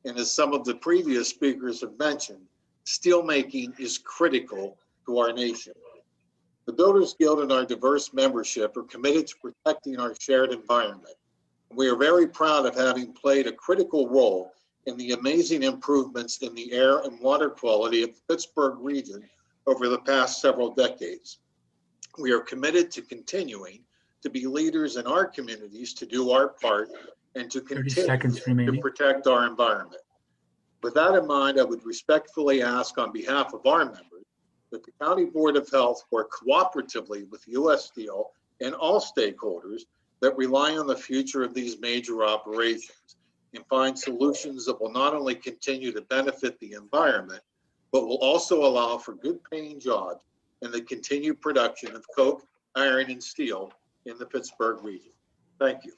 And as some of the previous speakers have mentioned, steel making is critical to our nation. The Builders Guild and our diverse membership are committed to protecting our shared environment. We are very proud of having played a critical role in the amazing improvements in the air and water quality of the Pittsburgh region over the past several decades. We are committed to continuing to be leaders in our communities to do our part and to 30 continue seconds to remaining. protect our environment. With that in mind, I would respectfully ask on behalf of our members that the County Board of Health work cooperatively with U.S. Steel and all stakeholders that rely on the future of these major operations and find solutions that will not only continue to benefit the environment, but will also allow for good paying jobs and the continued production of coke, iron, and steel in the Pittsburgh region. Thank you.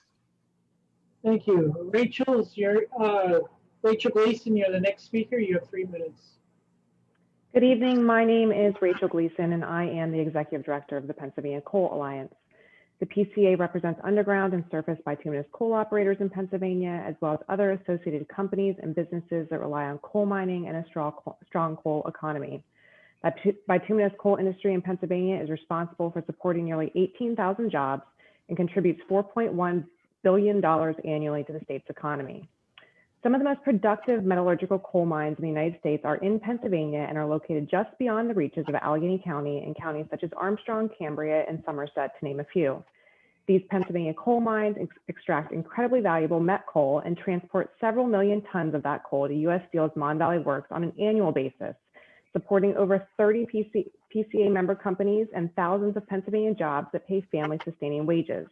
Thank you. Rachel, Rachel Gleason, you're the next speaker. You have 3 minutes. Good evening. My name is Rachel Gleason, and I am the Executive Director of the Pennsylvania Coal Alliance. The PCA represents underground and surface bituminous coal operators in Pennsylvania, as well as other associated companies and businesses that rely on coal mining and a strong coal economy. The bituminous coal industry in Pennsylvania is responsible for supporting nearly 18,000 jobs and contributes $4.1 billion annually to the state's economy. Some of the most productive metallurgical coal mines in the United States are in Pennsylvania and are located just beyond the reaches of Allegheny County and counties such as Armstrong, Cambria, and Somerset, to name a few. These Pennsylvania coal mines extract incredibly valuable met coal and transport several million tons of that coal to U.S. Steel's Mon Valley Works on an annual basis, supporting over 30 PCA member companies and thousands of Pennsylvania jobs that pay family-sustaining wages.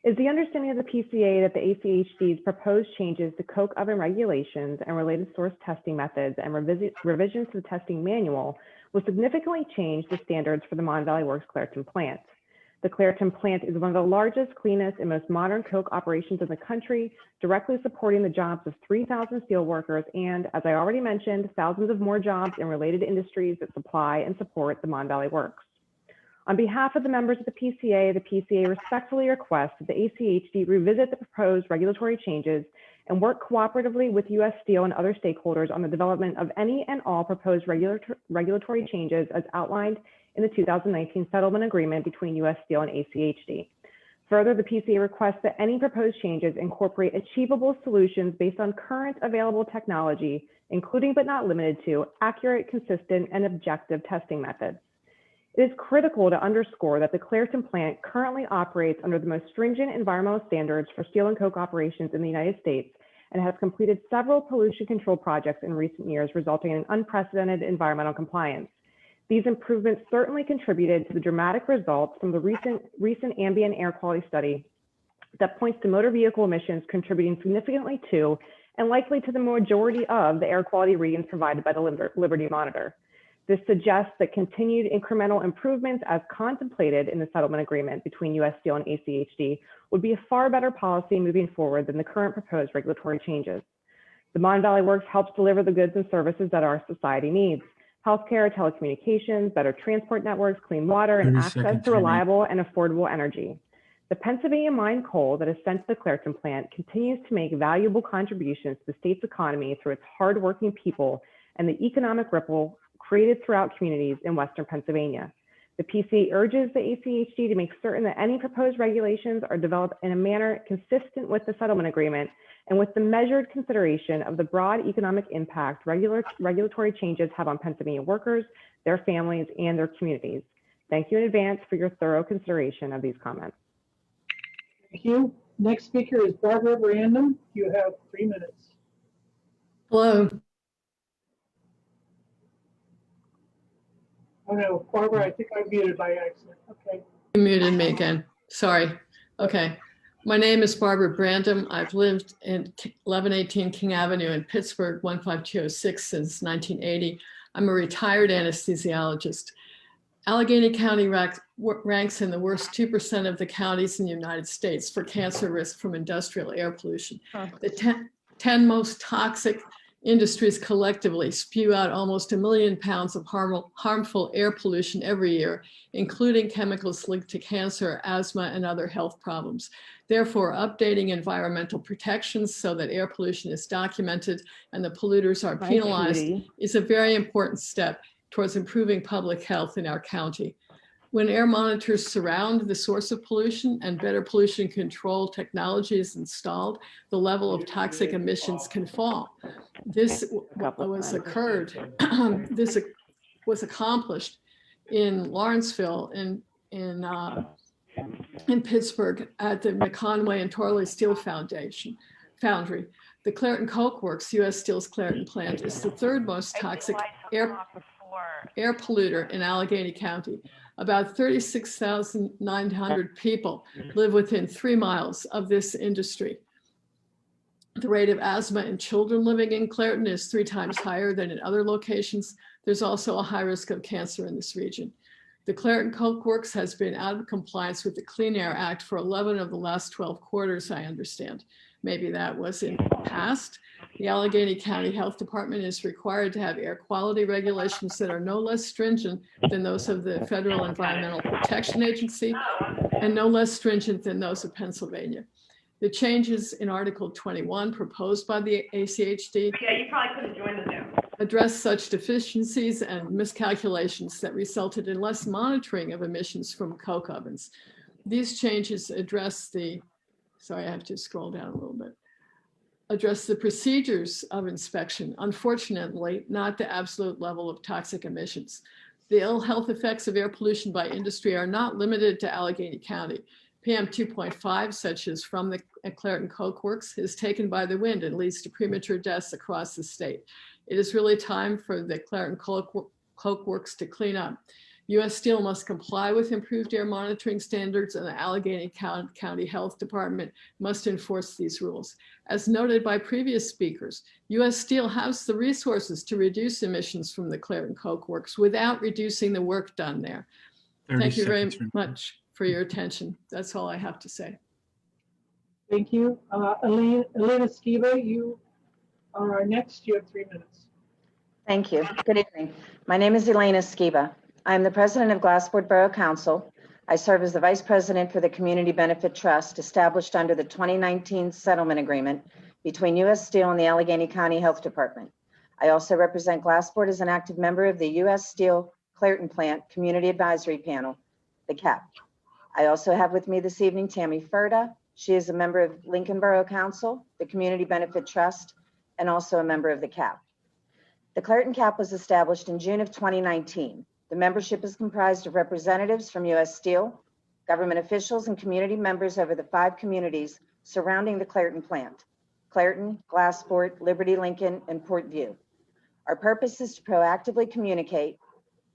Is the understanding of the PCA that the ACHD's proposed changes to coke oven regulations and related source testing methods and revisions to the testing manual will significantly change the standards for the Mon Valley Works Clairton plant? The Clairton plant is one of the largest, cleanest, and most modern coke operations in the country, directly supporting the jobs of 3,000 steel workers and, as I already mentioned, thousands of more jobs in related industries that supply and support the Mon Valley Works. On behalf of the members of the PCA respectfully requests that the ACHD revisit the proposed regulatory changes and work cooperatively with U.S. Steel and other stakeholders on the development of any and all proposed regulatory changes as outlined in the 2019 settlement agreement between U.S. Steel and ACHD. Further, the PCA requests that any proposed changes incorporate achievable solutions based on current available technology, including but not limited to accurate, consistent, and objective testing methods. It is critical to underscore that the Clairton plant currently operates under the most stringent environmental standards for steel and coke operations in the United States and has completed several pollution control projects in recent years, resulting in unprecedented environmental compliance. These improvements certainly contributed to the dramatic results from the recent ambient air quality study that points to motor vehicle emissions contributing significantly to and likely to the majority of the air quality readings provided by the Liberty Monitor. This suggests that continued incremental improvements as contemplated in the settlement agreement between U.S. Steel and ACHD would be a far better policy moving forward than the current proposed regulatory changes. The Mon Valley Works helps deliver the goods and services that our society needs: healthcare, telecommunications, better transport networks, clean water, and access to reliable and affordable energy. The Pennsylvania mine coal that is sent to the Clairton plant continues to make valuable contributions to the state's economy through its hardworking people and the economic ripple created throughout communities in Western Pennsylvania. The PCA urges the ACHD to make certain that any proposed regulations are developed in a manner consistent with the settlement agreement and with the measured consideration of the broad economic impact regulatory changes have on Pennsylvania workers, their families, and their communities. Thank you in advance for your thorough consideration of these comments. Thank you. Next speaker is Barbara Random. You have 3 minutes. Hello. Oh no, Barbara, I think I muted by accident. Okay. You muted me again. Sorry. Okay. My name is Barbara Brandom. I've lived in 1118 King Avenue in Pittsburgh, 15206 since 1980. I'm a retired anesthesiologist. Allegheny County ranks in the worst 2% of the counties in the United States for cancer risk from industrial air pollution. The 10 most toxic industries collectively spew out almost 1 million pounds of harmful air pollution every year, including chemicals linked to cancer, asthma, and other health problems. Therefore, updating environmental protections so that air pollution is documented and the polluters are penalized is a very important step towards improving public health in our county. When air monitors surround the source of pollution and better pollution control technology is installed, the level of toxic emissions can fall. This was accomplished in Lawrenceville in Pittsburgh at the McConway and Torley Steel Foundry. The Clairton Coke Works, U.S. Steel's Clairton plant, is the third most toxic air polluter in Allegheny County. About 36,900 people live within 3 miles of this industry. The rate of asthma in children living in Clairton is 3 times higher than in other locations. There's also a high risk of cancer in this region. The Clairton Coke Works has been out of compliance with the Clean Air Act for 11 of the last 12 quarters, I understand. Maybe that was in the past. The Allegheny County Health Department is required to have air quality regulations that are no less stringent than those of the Federal Environmental Protection Agency and no less stringent than those of Pennsylvania. The changes in Article 21 proposed by the ACHD address such deficiencies and miscalculations that resulted in less monitoring of emissions from coke ovens. These changes address the procedures of inspection, unfortunately, not the absolute level of toxic emissions. The ill health effects of air pollution by industry are not limited to Allegheny County. PM 2.5, such as from the Clairton Coke Works, is taken by the wind and leads to premature deaths across the state. It is really time for the Clairton Coke Works to clean up. U.S. Steel must comply with improved air monitoring standards, and the Allegheny County Health Department must enforce these rules. As noted by previous speakers, U.S. Steel has the resources to reduce emissions from the Clairton Coke Works without reducing the work done there. Thank you very much for your attention. That's all I have to say. Thank you. Elena Skiba, you are next. You have 3 minutes. Thank you. Good evening. My name is Elena Skiba. I am the president of Glassport Borough Council. I serve as the vice president for the Community Benefit Trust established under the 2019 settlement agreement between U.S. Steel and the Allegheny County Health Department. I also represent Glassport as an active member of the U.S. Steel Clairton Plant Community Advisory Panel, the CAP. I also have with me this evening Tammy Ferda. She is a member of Lincoln Borough Council, the Community Benefit Trust, and also a member of the CAP. The Clairton CAP was established in June of 2019. The membership is comprised of representatives from U.S. Steel, government officials, and community members over the 5 communities surrounding the Clairton plant: Clairton, Glassport, Liberty, Lincoln, and Port View. Our purpose is to proactively communicate,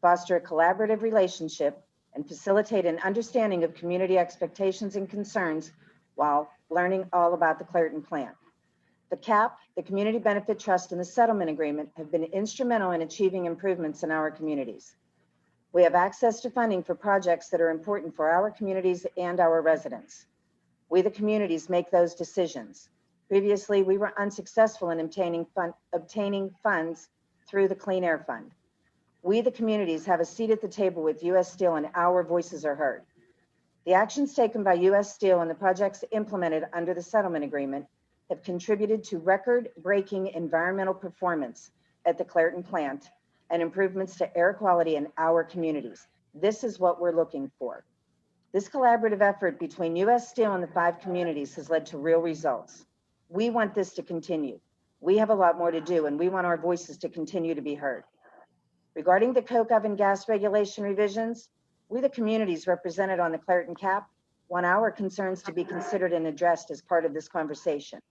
foster a collaborative relationship, and facilitate an understanding of community expectations and concerns while learning all about the Clairton plant. The CAP, the Community Benefit Trust, and the settlement agreement have been instrumental in achieving improvements in our communities. We have access to funding for projects that are important for our communities and our residents. We, the communities, make those decisions. Previously, we were unsuccessful in obtaining funds through the Clean Air Fund. We, the communities, have a seat at the table with U.S. Steel, and our voices are heard. The actions taken by U.S. Steel and the projects implemented under the settlement agreement have contributed to record-breaking environmental performance at the Clairton plant and improvements to air quality in our communities. This is what we're looking for. This collaborative effort between U.S. Steel and the 5 communities has led to real results. We want this to continue. We have a lot more to do, and we want our voices to continue to be heard. Regarding the coke oven gas regulation revisions, we, the communities represented on the Clairton CAP, want our concerns to be considered and addressed as part of this conversation.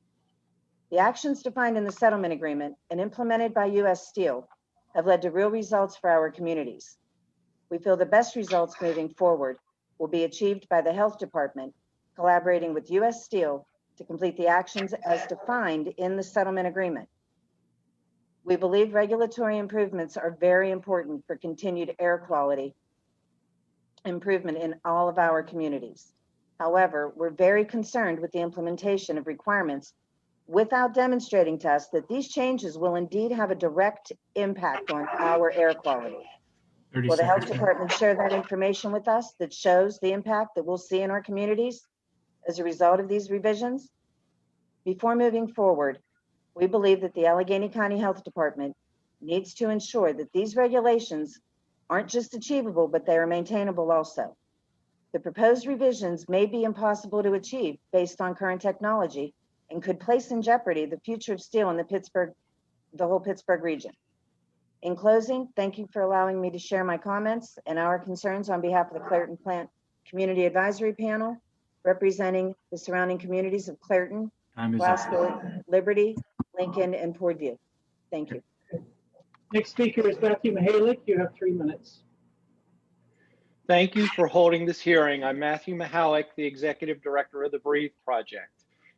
The actions defined in the settlement agreement and implemented by U.S. Steel have led to real results for our communities. We feel the best results moving forward will be achieved by the health department collaborating with U.S. Steel to complete the actions as defined in the settlement agreement. We believe regulatory improvements are very important for continued air quality improvement in all of our communities. However, we're very concerned with the implementation of requirements without demonstrating to us that these changes will indeed have a direct impact on our air quality. Will the health department share that information with us that shows the impact that we'll see in our communities as a result of these revisions? Before moving forward, we believe that the Allegheny County Health Department needs to ensure that these regulations aren't just achievable, but they are maintainable also. The proposed revisions may be impossible to achieve based on current technology and could place in jeopardy the future of steel in the whole Pittsburgh region. In closing, thank you for allowing me to share my comments and our concerns on behalf of the Clairton Plant Community Advisory Panel, representing the surrounding communities of Clairton, Glasgow, Liberty, Lincoln, and Portview. Thank you. Next speaker is Matthew Mahalik. You have 3 minutes. Thank you for holding this hearing. I'm Matthew Mahalik, the Executive Director of the Breathe Project.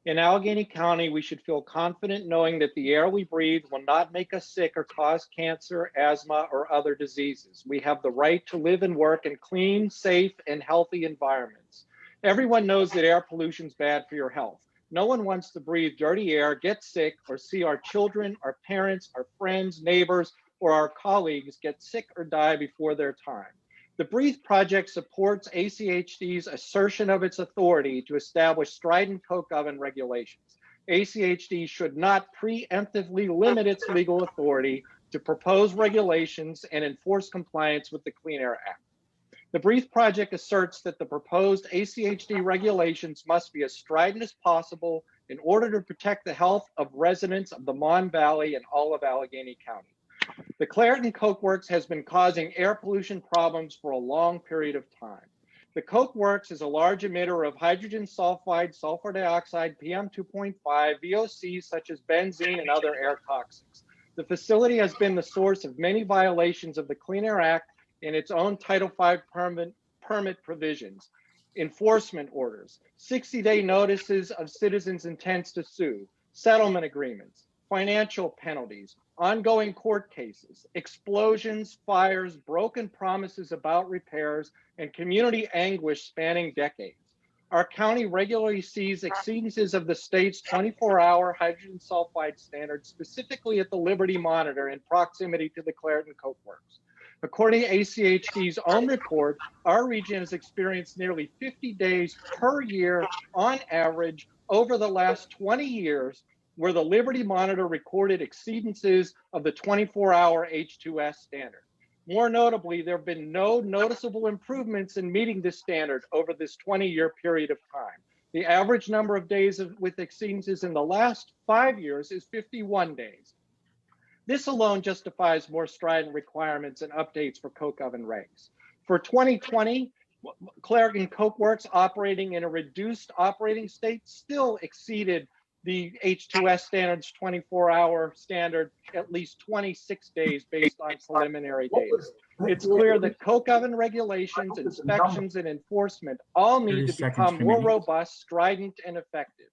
In Allegheny County, we should feel confident knowing that the air we breathe will not make us sick or cause cancer, asthma, or other diseases. We have the right to live and work in clean, safe, and healthy environments. Everyone knows that air pollution is bad for your health. No one wants to breathe dirty air, get sick, or see our children, our parents, our friends, neighbors, or our colleagues get sick or die before their time. The Breathe Project supports ACHD's assertion of its authority to establish strident coke oven regulations. ACHD should not preemptively limit its legal authority to propose regulations and enforce compliance with the Clean Air Act. The Breathe Project asserts that the proposed ACHD regulations must be as strident as possible in order to protect the health of residents of the Mon Valley and all of Allegheny County. The Clairton Coke Works has been causing air pollution problems for a long period of time. The Coke Works is a large emitter of hydrogen sulfide, sulfur dioxide, PM2.5, VOCs such as benzene and other air toxics. The facility has been the source of many violations of the Clean Air Act and its own Title V permit provisions, enforcement orders, 60-day notices of citizens' intents to sue, settlement agreements, financial penalties, ongoing court cases, explosions, fires, broken promises about repairs, and community anguish spanning decades. Our county regularly sees exceedances of the state's 24-hour hydrogen sulfide standard, specifically at the Liberty Monitor in proximity to the Clairton Coke Works. According to ACHD's own report, our region has experienced nearly 50 days per year on average over the last 20 years where the Liberty Monitor recorded exceedances of the 24-hour H2S standard. More notably, there have been no noticeable improvements in meeting this standard over this 20-year period of time. The average number of days with exceedances in the last 5 years is 51 days. This alone justifies more strident requirements and updates for coke oven regs. For 2020, Clairton Coke Works operating in a reduced operating state still exceeded the H2S standard's 24-hour standard at least 26 days based on preliminary data. It's clear that coke oven regulations, inspections, and enforcement all need to become more robust, strident, and effective.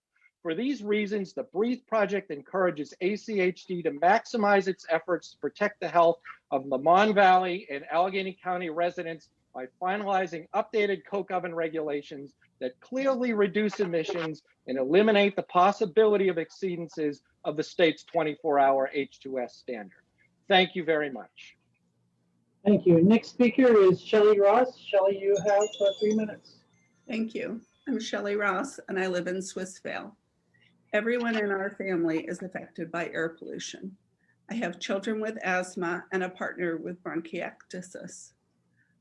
For these reasons, the Breathe Project encourages ACHD to maximize its efforts to protect the health of the Mon Valley and Allegheny County residents by finalizing updated coke oven regulations that clearly reduce emissions and eliminate the possibility of exceedances of the state's 24-hour H2S standard. Thank you very much. Thank you. Next speaker is Shelley Ross. Shelley, you have 3 minutes. Thank you. I'm Shelley Ross, and I live in Swissvale. Everyone in our family is affected by air pollution. I have children with asthma and a partner with bronchiectasis.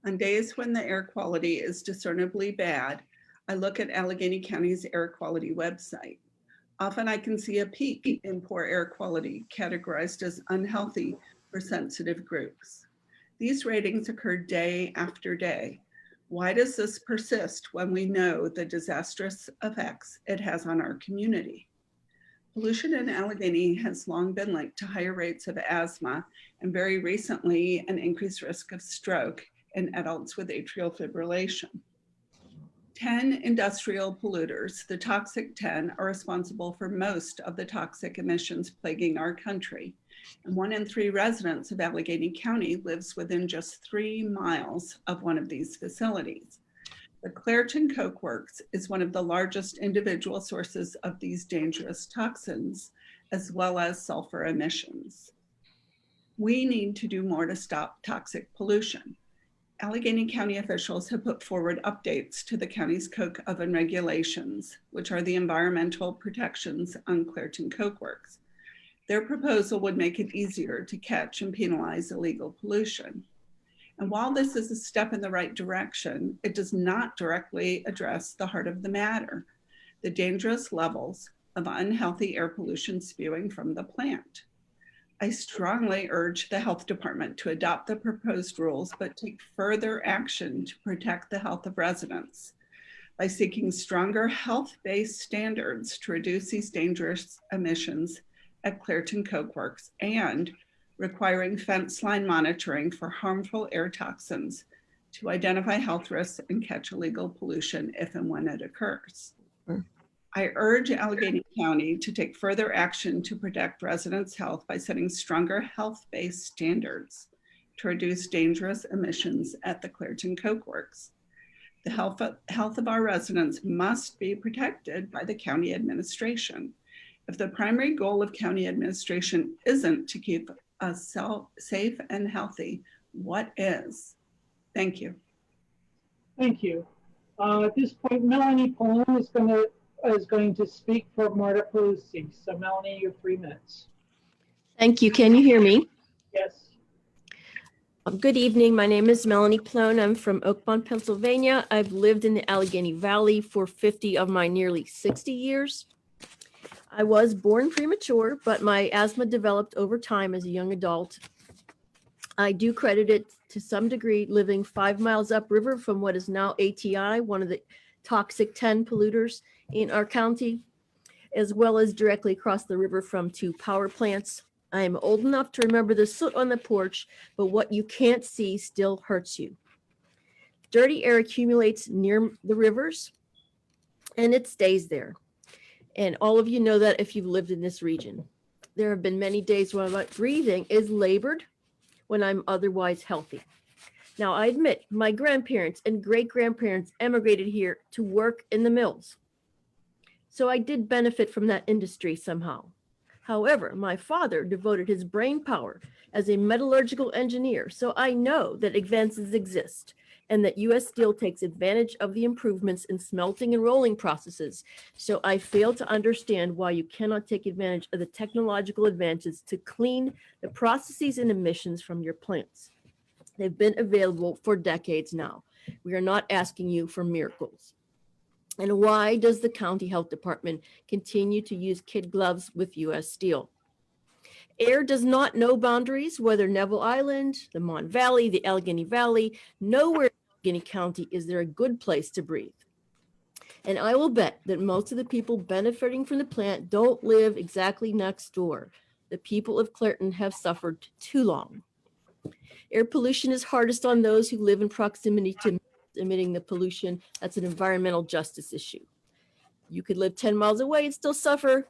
On days when the air quality is discernibly bad, I look at Allegheny County's air quality website. Often I can see a peak in poor air quality categorized as unhealthy for sensitive groups. These ratings occur day after day. Why does this persist when we know the disastrous effects it has on our community? Pollution in Allegheny has long been linked to higher rates of asthma and very recently an increased risk of stroke in adults with atrial fibrillation. 10 industrial polluters, the toxic 10, are responsible for most of the toxic emissions plaguing our country. And 1 in 3 residents of Allegheny County lives within just 3 miles of one of these facilities. The Clairton Coke Works is one of the largest individual sources of these dangerous toxins, as well as sulfur emissions. We need to do more to stop toxic pollution. Allegheny County officials have put forward updates to the county's coke oven regulations, which are the environmental protections on Clairton Coke Works. Their proposal would make it easier to catch and penalize illegal pollution. And while this is a step in the right direction, it does not directly address the heart of the matter, the dangerous levels of unhealthy air pollution spewing from the plant. I strongly urge the health department to adopt the proposed rules, but take further action to protect the health of residents by seeking stronger health-based standards to reduce these dangerous emissions at Clairton Coke Works and requiring fence line monitoring for harmful air toxins to identify health risks and catch illegal pollution if and when it occurs. I urge Allegheny County to take further action to protect residents' health by setting stronger health-based standards to reduce dangerous emissions at the Clairton Coke Works. The health of our residents must be protected by the county administration. If the primary goal of county administration isn't to keep us safe and healthy, what is? Thank you. Thank you. At this point, Melanie Palone is going to speak for Marta Pelosi. So Melanie, you have 3 minutes. Thank you. Can you hear me? Yes. Good evening. My name is Melanie Palone. I'm from Oakmont, Pennsylvania. I've lived in the Allegheny Valley for 50 of my nearly 60 years. I was born premature, but my asthma developed over time as a young adult. I do credit it to some degree living 5 miles upriver from what is now ATI, one of the toxic 10 polluters in our county, as well as directly across the river from 2 power plants. I am old enough to remember the soot on the porch, but what you can't see still hurts you. Dirty air accumulates near the rivers and it stays there. And all of you know that if you've lived in this region. There have been many days when my breathing is labored when I'm otherwise healthy. Now, I admit my grandparents and great-grandparents emigrated here to work in the mills. So I did benefit from that industry somehow. However, my father devoted his brain power as a metallurgical engineer, so I know that advances exist and that U.S. Steel takes advantage of the improvements in smelting and rolling processes. So I fail to understand why you cannot take advantage of the technological advances to clean the processes and emissions from your plants. They've been available for decades now. We are not asking you for miracles. And why does the county health department continue to use kid gloves with U.S. Steel? Air does not know boundaries, whether Neville Island, the Mon Valley, the Allegheny Valley, nowhere in Allegheny County is there a good place to breathe. And I will bet that most of the people benefiting from the plant don't live exactly next door. The people of Clairton have suffered too long. Air pollution is hardest on those who live in proximity to emitting the pollution. That's an environmental justice issue. You could live 10 miles away and still suffer.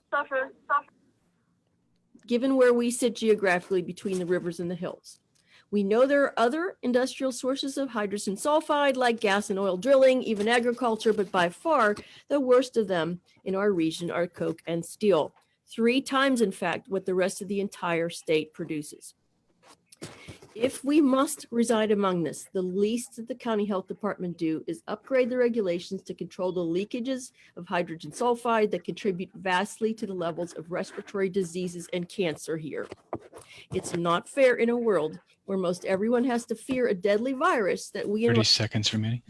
Given where we sit geographically between the rivers and the hills. We know there are other industrial sources of hydrogen sulfide like gas and oil drilling, even agriculture, but by far the worst of them in our region are coke and steel. 3 times, in fact, what the rest of the entire state produces. If we must reside among this, the least that the county health department do is upgrade the regulations to control the leakages of hydrogen sulfide that contribute vastly to the levels of respiratory diseases and cancer here. It's not fair in a world where most everyone has to fear a deadly virus that we 30 seconds remaining.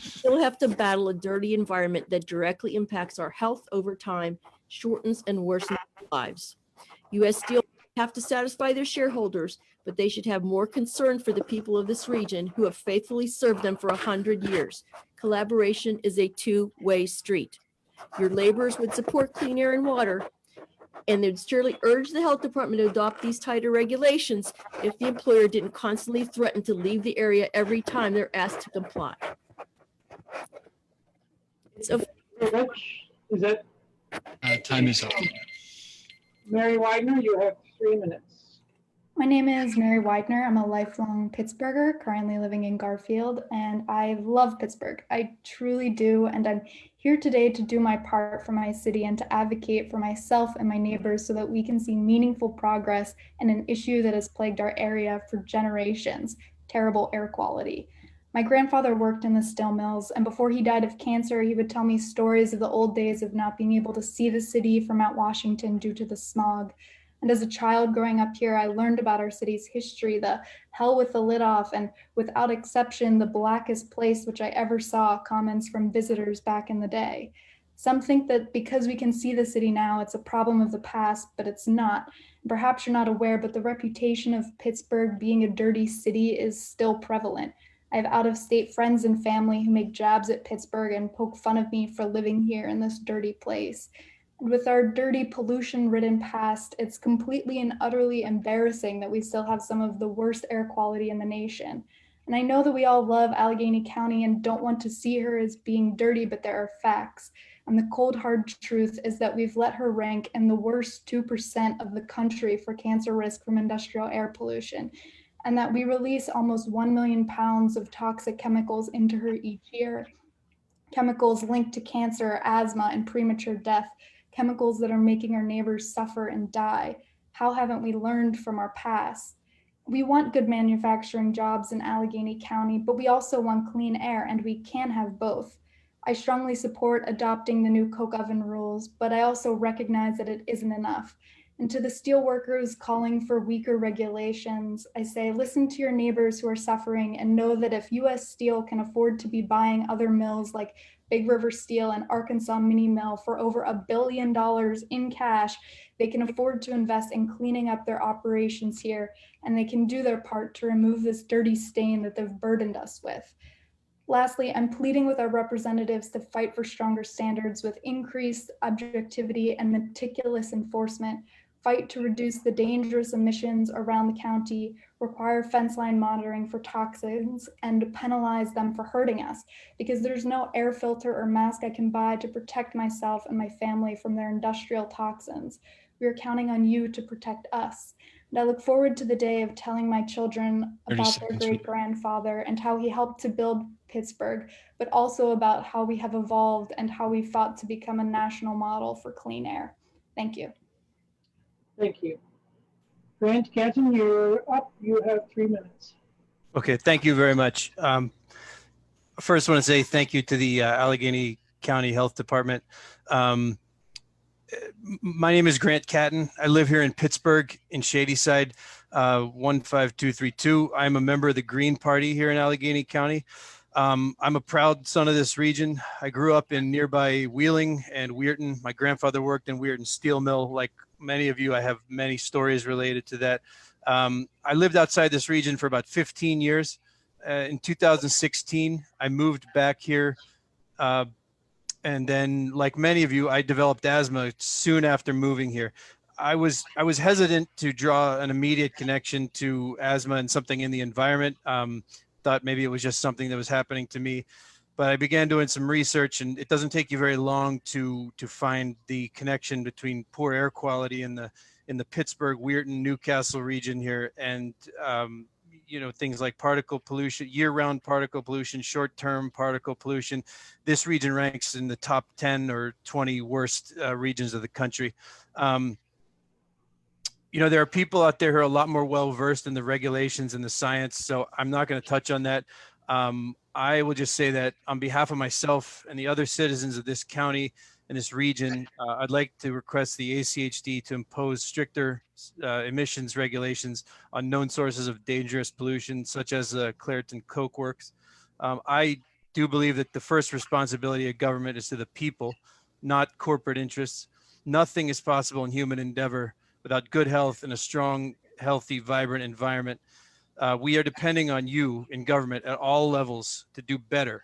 Still have to battle a dirty environment that directly impacts our health over time, shortens and worsens lives. U.S. Steel have to satisfy their shareholders, but they should have more concern for the people of this region who have faithfully served them for 100 years. Collaboration is a two-way street. Your laborers would support clean air and water, and they'd surely urge the health department to adopt these tighter regulations if the employer didn't constantly threaten to leave the area every time they're asked to comply. It's a Rich, is it Time is up. Mary Widener? You have 3 minutes. My name is Mary Widener. I'm a lifelong Pittsburgher, currently living in Garfield, and I love Pittsburgh. I truly do, and I'm here today to do my part for my city and to advocate for myself and my neighbors so that we can see meaningful progress in an issue that has plagued our area for generations: terrible air quality. My grandfather worked in the steel mills, and before he died of cancer, he would tell me stories of the old days of not being able to see the city from Mount Washington due to the smog. And as a child growing up here, I learned about our city's history, the hell with the lid off, and without exception, the blackest place which I ever saw, comments from visitors back in the day. Some think that because we can see the city now, it's a problem of the past, but it's not. Perhaps you're not aware, but the reputation of Pittsburgh being a dirty city is still prevalent. I have out-of-state friends and family who make jabs at Pittsburgh and poke fun of me for living here in this dirty place. And with our dirty, pollution-ridden past, it's completely and utterly embarrassing that we still have some of the worst air quality in the nation. And I know that we all love Allegheny County and don't want to see her as being dirty, but there are facts. And the cold, hard truth is that we've let her rank in the worst 2% of the country for cancer risk from industrial air pollution, and that we release almost 1 million pounds of toxic chemicals into her each year. Chemicals linked to cancer, asthma, and premature death, chemicals that are making our neighbors suffer and die. How haven't we learned from our past? We want good manufacturing jobs in Allegheny County, but we also want clean air, and we can have both. I strongly support adopting the new coke oven rules, but I also recognize that it isn't enough. And to the steelworkers calling for weaker regulations, I say, listen to your neighbors who are suffering and know that if US Steel can afford to be buying other mills like Big River Steel and Arkansas Mini Mill for over $1 billion in cash, they can afford to invest in cleaning up their operations here, and they can do their part to remove this dirty stain that they've burdened us with. Lastly, I'm pleading with our representatives to fight for stronger standards with increased objectivity and meticulous enforcement, fight to reduce the dangerous emissions around the county, require fence line monitoring for toxins, and penalize them for hurting us, because there's no air filter or mask I can buy to protect myself and my family from their industrial toxins. We are counting on you to protect us. And I look forward to the day of telling my children about their great-grandfather and how he helped to build Pittsburgh, but also about how we have evolved and how we fought to become a national model for clean air. Thank you. Thank you. Grant Catton, you're up. You have 3 minutes. Okay, thank you very much. First, I want to say thank you to the Allegheny County Health Department. My name is Grant Catton. I live here in Pittsburgh in Shadyside, 15232. I'm a member of the Green Party here in Allegheny County. I'm a proud son of this region. I grew up in nearby Wheeling and Weirton. My grandfather worked in Weirton Steel Mill. Like many of you, I have many stories related to that. I lived outside this region for about 15 years. In 2016, I moved back here. And then, like many of you, I developed asthma soon after moving here. I was hesitant to draw an immediate connection to asthma and something in the environment. Thought maybe it was just something that was happening to me, but I began doing some research, and it doesn't take you very long to find the connection between poor air quality in the Pittsburgh, Weirton, Newcastle region here, and things like particle pollution, year-round particle pollution, short-term particle pollution. This region ranks in the top 10 or 20 worst regions of the country. There are people out there who are a lot more well-versed in the regulations and the science, so I'm not going to touch on that. I will just say that on behalf of myself and the other citizens of this county and this region, I'd like to request the ACHD to impose stricter emissions regulations on known sources of dangerous pollution, such as Clairton Coke Works. I do believe that the first responsibility of government is to the people, not corporate interests. Nothing is possible in human endeavor without good health and a strong, healthy, vibrant environment. We are depending on you in government at all levels to do better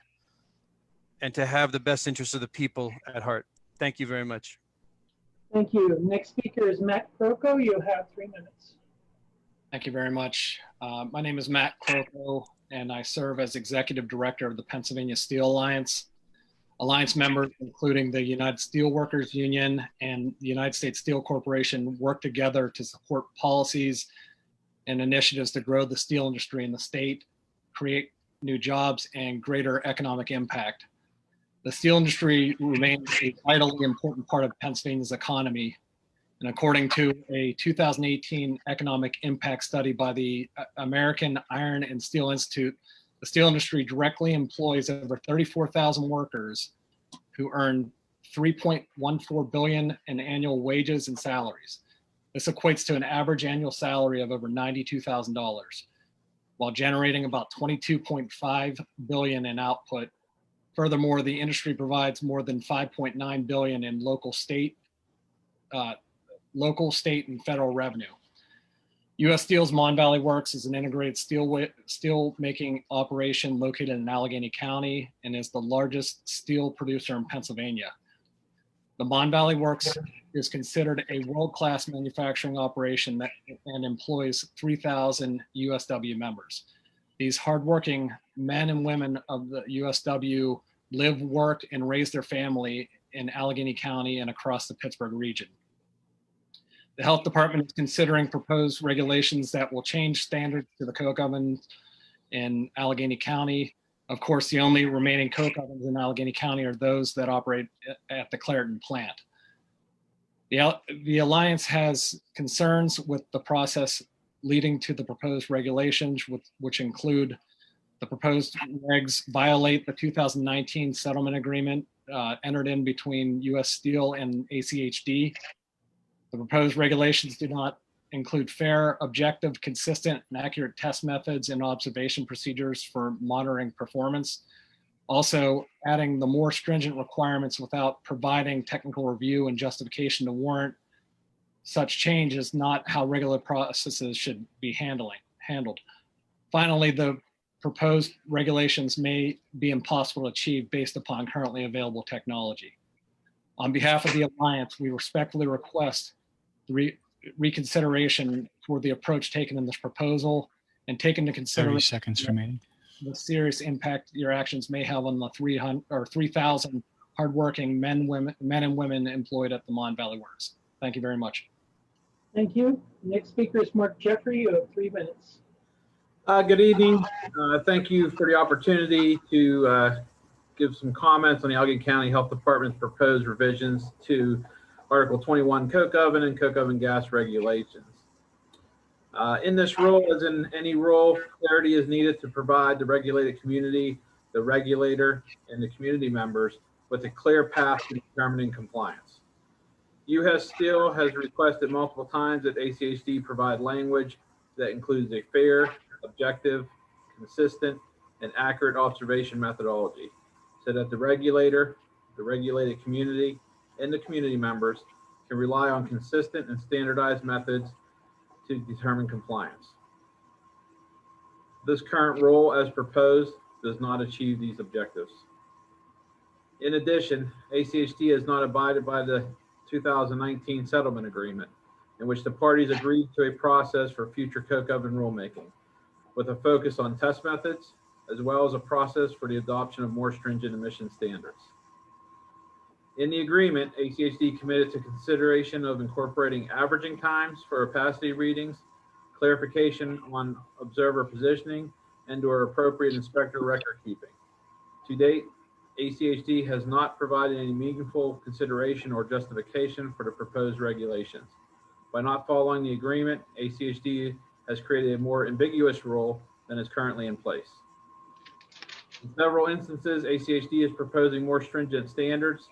and to have the best interests of the people at heart. Thank you very much. Thank you. Next speaker is Matt Croco. You have 3 minutes. Thank you very much. My name is Matt Croco, and I serve as Executive Director of the Pennsylvania Steel Alliance. Alliance members, including the United Steelworkers Union and the United States Steel Corporation, work together to support policies and initiatives to grow the steel industry in the state, create new jobs, and greater economic impact. The steel industry remains a vitally important part of Pennsylvania's economy. And according to a 2018 economic impact study by the American Iron and Steel Institute, the steel industry directly employs over 34,000 workers who earn $3.14 billion in annual wages and salaries. This equates to an average annual salary of over $92,000, while generating about $22.5 billion in output. Furthermore, the industry provides more than $5.9 billion in local, state, and federal revenue. U.S. Steel's Mon Valley Works is an integrated steel making operation located in Allegheny County and is the largest steel producer in Pennsylvania. The Mon Valley Works is considered a world-class manufacturing operation and employs 3,000 USW members. These hardworking men and women of the USW live, work, and raise their family in Allegheny County and across the Pittsburgh region. The health department is considering proposed regulations that will change standards to the coke ovens in Allegheny County. Of course, the only remaining coke ovens in Allegheny County are those that operate at the Clairton plant. The Alliance has concerns with the process leading to the proposed regulations, which include the proposed regs violate the 2019 settlement agreement entered in between U.S. Steel and ACHD. The proposed regulations do not include fair, objective, consistent, and accurate test methods and observation procedures for monitoring performance. Also, adding the more stringent requirements without providing technical review and justification to warrant such change is not how regular processes should be handled. Finally, the proposed regulations may be impossible to achieve based upon currently available technology. On behalf of the Alliance, we respectfully request the reconsideration for the approach taken in this proposal and take into 30 consideration seconds remaining. the serious impact your actions may have on the 3,000 hardworking men and women employed at the Mon Valley Works. Thank you very much. Thank you. Next speaker is Mark Jeffrey. You have 3 minutes. Good evening. Thank you for the opportunity to give some comments on the Allegheny County Health Department's proposed revisions to Article 21 coke oven and coke oven gas regulations. In this rule, as in any rule, clarity is needed to provide the regulated community, the regulator, and the community members with a clear path to determining compliance. U.S. Steel has requested multiple times that ACHD provide language that includes a fair, objective, consistent, and accurate observation methodology so that the regulator, the regulated community, and the community members can rely on consistent and standardized methods to determine compliance. This current rule, as proposed, does not achieve these objectives. In addition, ACHD has not abided by the 2019 settlement agreement, in which the parties agreed to a process for future coke oven rulemaking, with a focus on test methods, as well as a process for the adoption of more stringent emission standards. In the agreement, ACHD committed to consideration of incorporating averaging times for opacity readings, clarification on observer positioning, and or appropriate inspector record keeping. To date, ACHD has not provided any meaningful consideration or justification for the proposed regulations. By not following the agreement, ACHD has created a more ambiguous rule than is currently in place. In several instances, ACHD is proposing more stringent standards,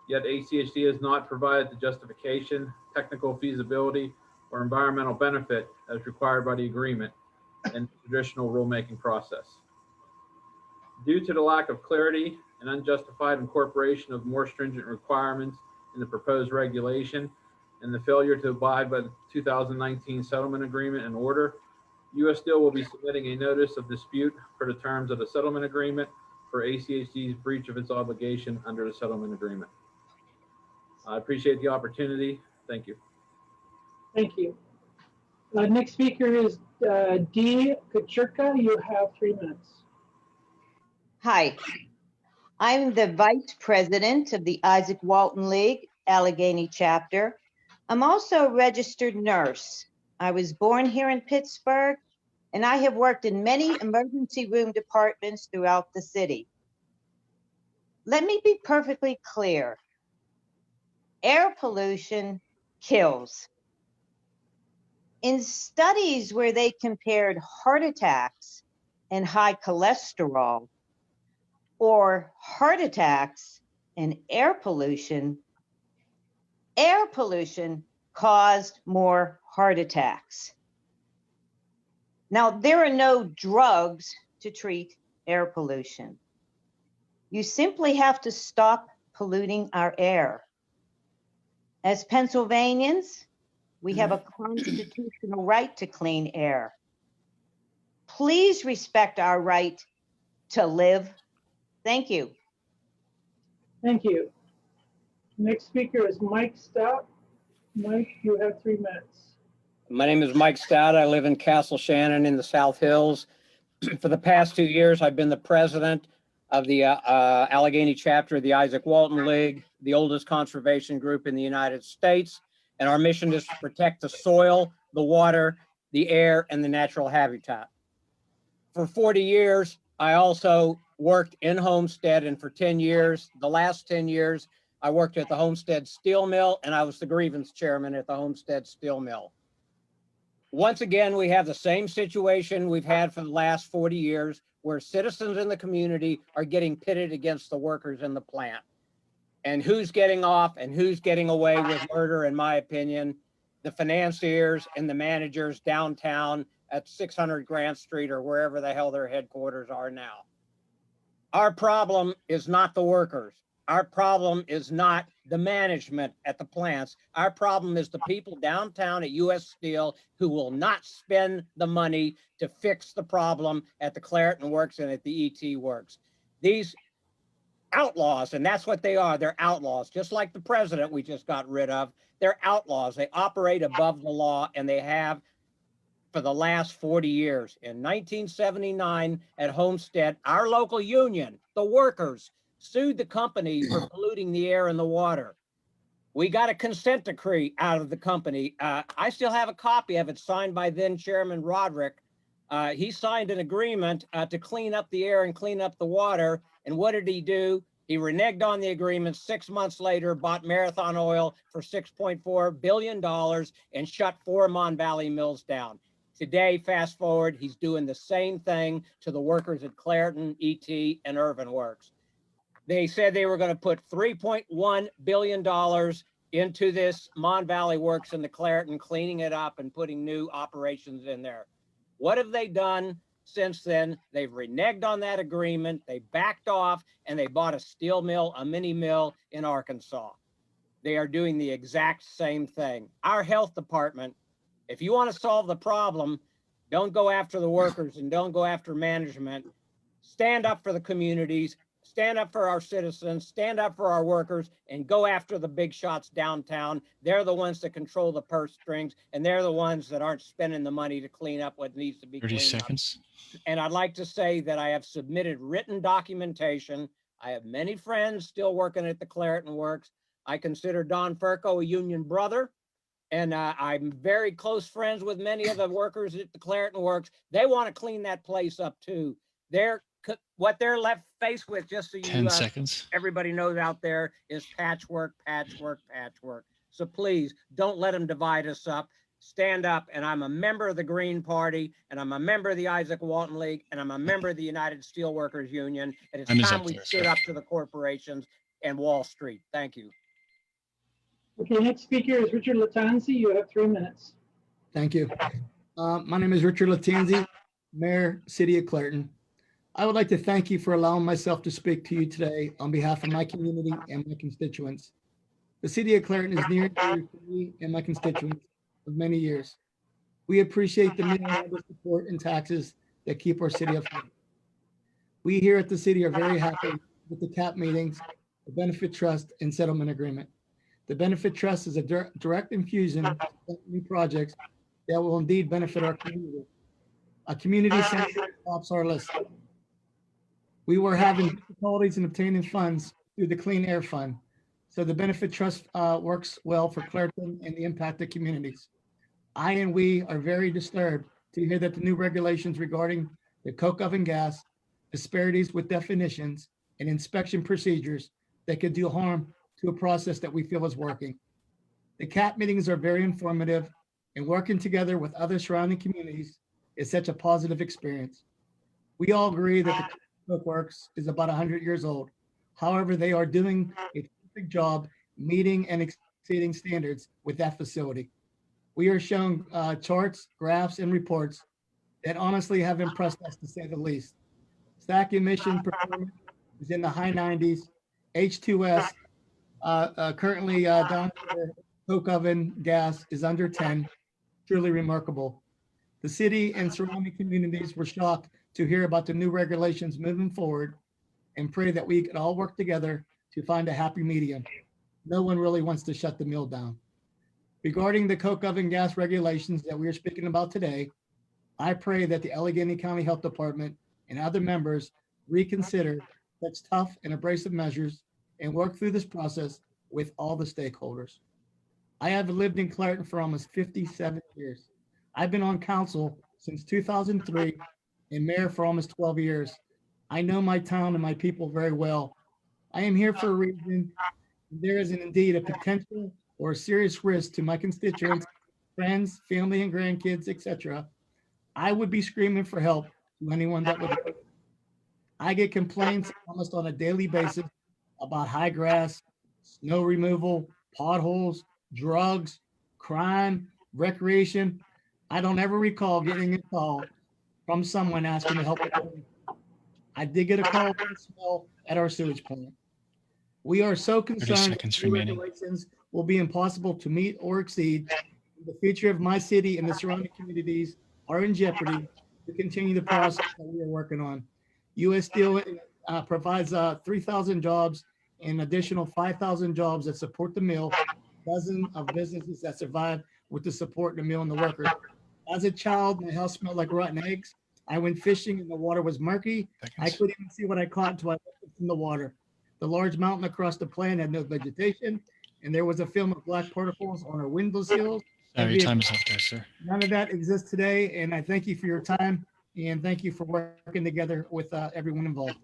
yet ACHD has not provided the justification, technical feasibility, or environmental benefit as required by the agreement and the traditional rulemaking process. Due to the lack of clarity and unjustified incorporation of more stringent requirements in the proposed regulation and the failure to abide by the 2019 settlement agreement and order, U.S. Steel will be submitting a notice of dispute for the terms of the settlement agreement for ACHD's breach of its obligation under the settlement agreement. I appreciate the opportunity. Thank you. Thank you. Next speaker is Dee Kucherka. You have 3 minutes. Hi, I'm the Vice President of the Isaac Walton League, Allegheny Chapter. I'm also a registered nurse. I was born here in Pittsburgh, and I have worked in many emergency room departments throughout the city. Let me be perfectly clear. Air pollution kills. In studies where they compared heart attacks and high cholesterol, or heart attacks and air pollution caused more heart attacks. Now, there are no drugs to treat air pollution. You simply have to stop polluting our air. As Pennsylvanians, we have a constitutional right to clean air. Please respect our right to live. Thank you. Thank you. Next speaker is Mike Stout. Mike, you have 3 minutes. My name is Mike Stout. I live in Castle Shannon in the South Hills. For the past 2 years, I've been the president of the Allegheny chapter of the Isaac Walton League, the oldest conservation group in the United States. And our mission is to protect the soil, the water, the air, and the natural habitat. For 40 years, I also worked in Homestead, and for 10 years, the last 10 years, I worked at the Homestead Steel Mill, and I was the grievance chairman at the Homestead Steel Mill. Once again, we have the same situation we've had for the last 40 years, where citizens in the community are getting pitted against the workers in the plant. And who's getting off and who's getting away with murder, in my opinion? The financiers and the managers downtown at 600 Grant Street or wherever the hell their headquarters are now. Our problem is not the workers. Our problem is not the management at the plants. Our problem is the people downtown at US Steel who will not spend the money to fix the problem at the Clairton Works and at the ET Works. These outlaws, and that's what they are. They're outlaws, just like the president we just got rid of. They're outlaws. They operate above the law, and they have for the last 40 years. In 1979 at Homestead, our local union, the workers, sued the company for polluting the air and the water. We got a consent decree out of the company. I still have a copy of it signed by then Chairman Roderick. He signed an agreement to clean up the air and clean up the water. And what did he do? He reneged on the agreement. 6 months later, bought Marathon Oil for $6.4 billion and shut 4 Mon Valley mills down. Today, fast forward, he's doing the same thing to the workers at Clairton, ET, and Irvin Works. They said they were going to put $3.1 billion into this Mon Valley Works in the Clairton, cleaning it up and putting new operations in there. What have they done since then? They've reneged on that agreement. They backed off and they bought a steel mill, a mini mill in Arkansas. They are doing the exact same thing. Our health department, if you want to solve the problem, don't go after the workers and don't go after management. Stand up for the communities, stand up for our citizens, stand up for our workers, and go after the big shots downtown. They're the ones that control the purse strings, and they're the ones that aren't spending the money to clean up what needs to be 30 cleaned seconds. up. And I'd like to say that I have submitted written documentation. I have many friends still working at the Clairton Works. I consider Don Furco a union brother, and I'm very close friends with many of the workers at the Clairton Works. They want to clean that place up too. What they're left faced with, just so you 10 seconds. everybody knows out there, is patchwork, patchwork, patchwork. So please don't let them divide us up. Stand up. And I'm a member of the Green Party, and I'm a member of the Isaac Walton League, and I'm a member of the United Steelworkers Union. And it's time we stood up to the corporations and Wall Street. Thank you. Okay, next speaker is Richard Latanzi. You have 3 minutes. Thank you. My name is Richard Latanzi, Mayor, City of Clairton. I would like to thank you for allowing myself to speak to you today on behalf of my community and my constituents. The City of Clairton is near and dear to me and my constituents of many years. We appreciate the many support and taxes that keep our city afloat. We here at the city are very happy with the CAP meetings, the Benefit Trust, and Settlement Agreement. The Benefit Trust is a direct infusion of new projects that will indeed benefit our community. A community center tops our list. We were having difficulties in obtaining funds through the Clean Air Fund. So the benefit trust works well for Clairton and the impacted communities. I and we are very disturbed to hear that the new regulations regarding the coke oven gas, disparities with definitions and inspection procedures that could do harm to a process that we feel is working. The CAT meetings are very informative, and working together with other surrounding communities is such a positive experience. We all agree that the Coke Works is about 100 years old. However, they are doing a terrific job meeting and exceeding standards with that facility. We are shown charts, graphs, and reports that honestly have impressed us, to say the least. Stack emission performance is in the high 90s. H2S currently down to the coke oven gas is under 10. Truly remarkable. The city and surrounding communities were shocked to hear about the new regulations moving forward and pray that we could all work together to find a happy medium. No one really wants to shut the mill down. Regarding the coke oven gas regulations that we are speaking about today, I pray that the Allegheny County Health Department and other members reconsider such tough and abrasive measures and work through this process with all the stakeholders. I have lived in Clairton for almost 57 years. I've been on council since 2003 and mayor for almost 12 years. I know my town and my people very well. I am here for a reason. There is indeed a potential or a serious risk to my constituents, friends, family and grandkids, etc. I would be screaming for help to anyone that would. I get complaints almost on a daily basis about high grass, snow removal, potholes, drugs, crime, recreation. I don't ever recall getting a call from someone asking to help. I did get a call for the smell at our sewage plant. We are so concerned that the regulations will be impossible to meet or exceed. The future of my city and the surrounding communities are in jeopardy to continue the process that we are working on. U.S. Steel provides 3,000 jobs and additional 5,000 jobs that support the mill, dozens of businesses that survive with the support of the mill and the workers. As a child, my house smelled like rotten eggs. I went fishing and the water was murky. I couldn't even see what I caught until I looked in the water. The large mountain across the plant had no vegetation, and there was a film of black particles on our windowsills. Sorry, time is up there, sir. None of that exists today, and I thank you for your time, and thank you for working together with everyone involved.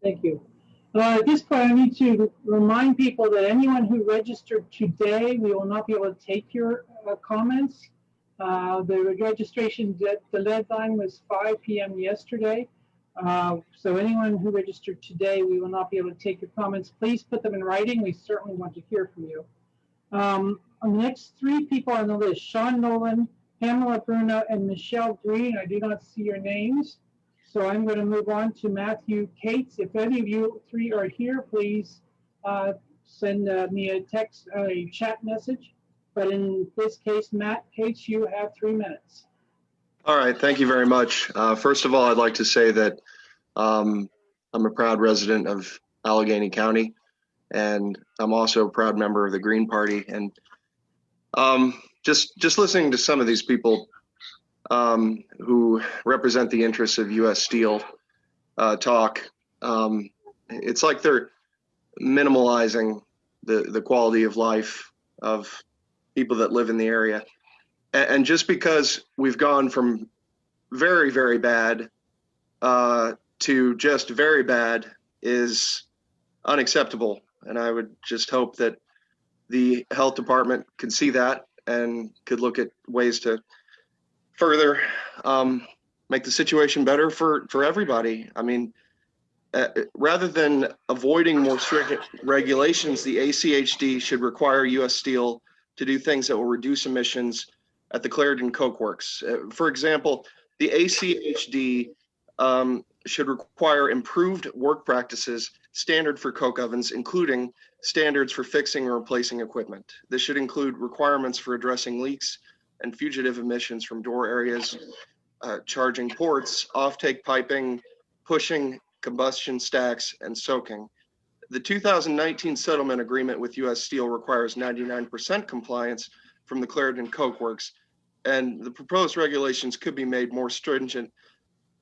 Thank you. At this point, I need to remind people that anyone who registered today, we will not be able to take your comments. The registration, the deadline was 5 p.m. yesterday. So anyone who registered today, we will not be able to take your comments. Please put them in writing. We certainly want to hear from you. On the next three people on the list, Sean Nolan, Pamela Bruno, and Michelle Green. I do not see your names. So I'm going to move on to Matthew Cates. If any of you three are here, please send me a text, a chat message. But in this case, Matt Cates, you have 3 minutes. All right, thank you very much. First of all, I'd like to say that I'm a proud resident of Allegheny County, and I'm also a proud member of the Green Party. And just listening to some of these people who represent the interests of U.S. Steel talk, it's like they're minimalizing the quality of life of people that live in the area. And just because we've gone from very, very bad to just very bad is unacceptable. And I would just hope that the health department could see that and could look at ways to further make the situation better for everybody. I mean, rather than avoiding more strict regulations, the ACHD should require U.S. Steel to do things that will reduce emissions at the Clairton Coke Works. For example, the ACHD should require improved work practices standard for coke ovens, including standards for fixing or replacing equipment. This should include requirements for addressing leaks and fugitive emissions from door areas, charging ports, offtake piping, pushing combustion stacks, and soaking. The 2019 settlement agreement with U.S. Steel requires 99% compliance from the Clairton Coke Works, and the proposed regulations could be made more stringent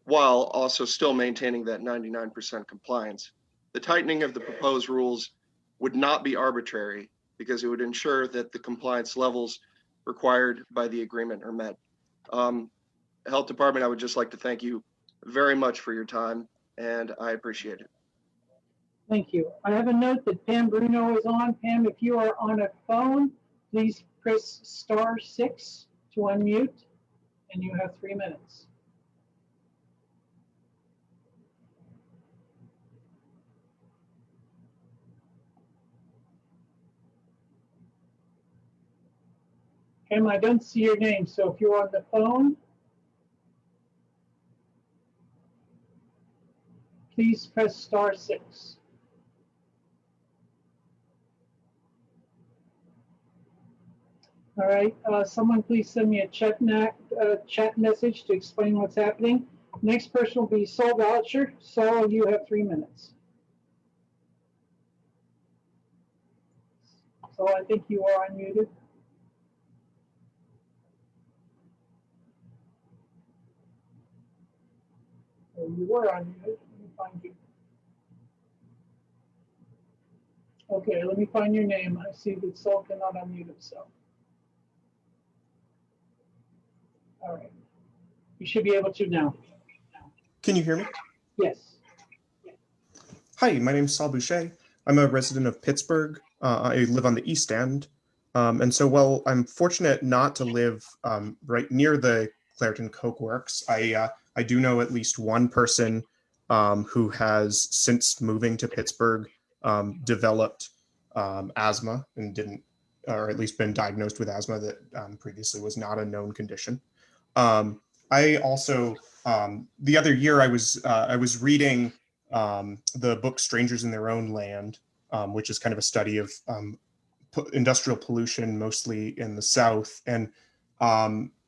while also still maintaining that 99% compliance. The tightening of the proposed rules would not be arbitrary because it would ensure that the compliance levels required by the agreement are met. Health Department, I would just like to thank you very much for your time, and I appreciate it. Thank you. I have a note that Pam Bruno is on. Pam, if you are on a phone, please press *6 to unmute, and you have 3 minutes. Pam, I don't see your name, so if you're on the phone, please press *6. All right, someone please send me a chat message to explain what's happening. Next person will be Saul Voucher. Saul, you have 3 minutes. So I think you are unmuted. Oh, you were unmuted. Let me find you. Okay, let me find your name. I see that Saul cannot unmute himself. All right. You should be able to now. Can you hear me? Yes. Hi, my name is Saul Boucher. I'm a resident of Pittsburgh. I live on the East End. And so while I'm fortunate not to live right near the Clairton Coke Works, I do know at least one person who has, since moving to Pittsburgh, developed asthma and didn't, or at least been diagnosed with asthma that previously was not a known condition. I also, the other year I was reading the book Strangers in Their Own Land, which is kind of a study of industrial pollution, mostly in the South. And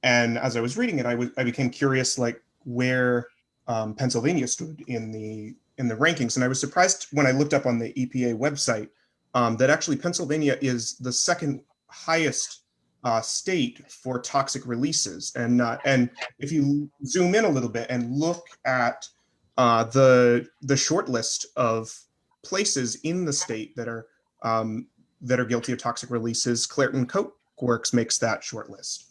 as I was reading it, I became curious, like where Pennsylvania stood in the rankings. And I was surprised when I looked up on the EPA website that actually Pennsylvania is the second highest state for toxic releases. And if you zoom in a little bit and look at the short list of places in the state that are guilty of toxic releases, Clairton Coke Works makes that short list.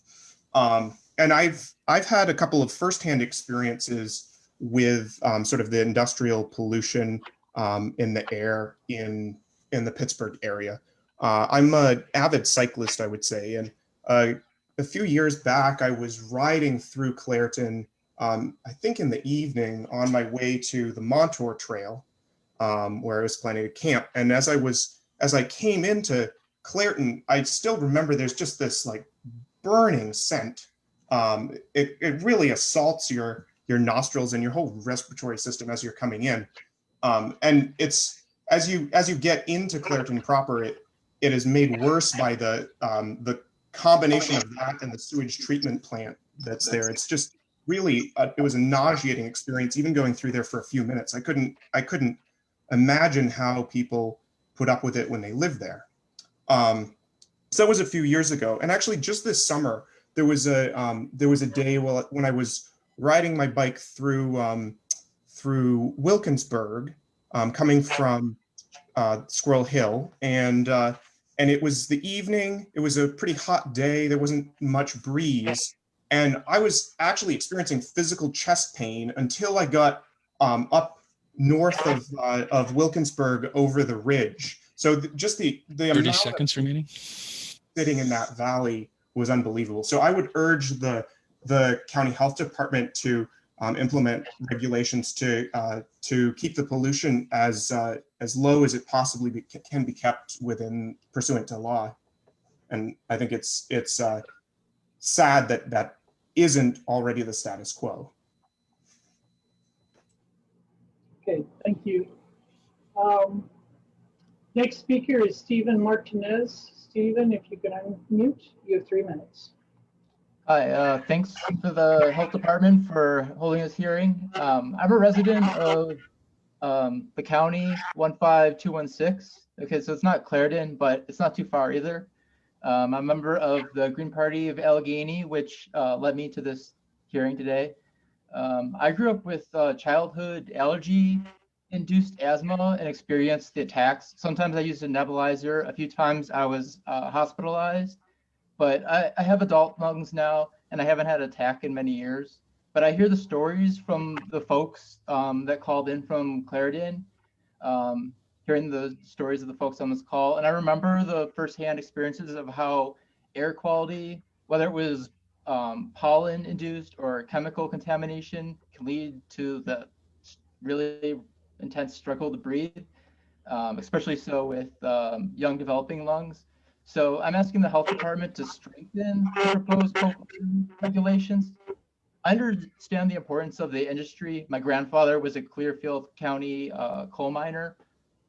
And I've had a couple of firsthand experiences with sort of the industrial pollution in the air in the Pittsburgh area. I'm an avid cyclist, I would say, and a few years back, I was riding through Clairton, I think in the evening, on my way to the Montour Trail, where I was planning to camp. And as I came into Clairton, I still remember there's just this like burning scent. It really assaults your nostrils and your whole respiratory system as you're coming in. And it's as you get into Clairton proper, it is made worse by the combination of that and the sewage treatment plant that's there. It's just really it was a nauseating experience, even going through there for a few minutes. I couldn't imagine how people put up with it when they lived there. So that was a few years ago, and actually just this summer there was a day when I was riding my bike through Wilkinsburg, coming from Squirrel Hill, and it was the evening. It was a pretty hot day. There wasn't much breeze, and I was actually experiencing physical chest pain until I got up north of Wilkinsburg over the ridge. So just the 30 seconds remaining. Sitting in that valley was unbelievable. So I would urge the county health department to implement regulations to keep the pollution as low as it possibly can be kept within pursuant to law. And I think it's sad that isn't already the status quo. Okay, thank you. Next speaker is Stvn Mrtnz. Stvn, if you can unmute, you have 3 minutes. Hi, thanks to the health department for holding this hearing. I'm a resident of the county 15216. Okay, so it's not Clairton, but it's not too far either. I'm a member of the Green Party of Allegheny, which led me to this hearing today. I grew up with childhood allergy-induced asthma and experienced the attacks. Sometimes I used a nebulizer. A few times I was hospitalized. But I have adult lungs now, and I haven't had an attack in many years. But I hear the stories from the folks that called in from Clarendon, hearing the stories of the folks on this call. And I remember the firsthand experiences of how air quality, whether it was pollen-induced or chemical contamination, can lead to the really intense struggle to breathe, especially so with young developing lungs. So I'm asking the health department to strengthen the proposed regulations. I understand the importance of the industry. My grandfather was a Clearfield County coal miner.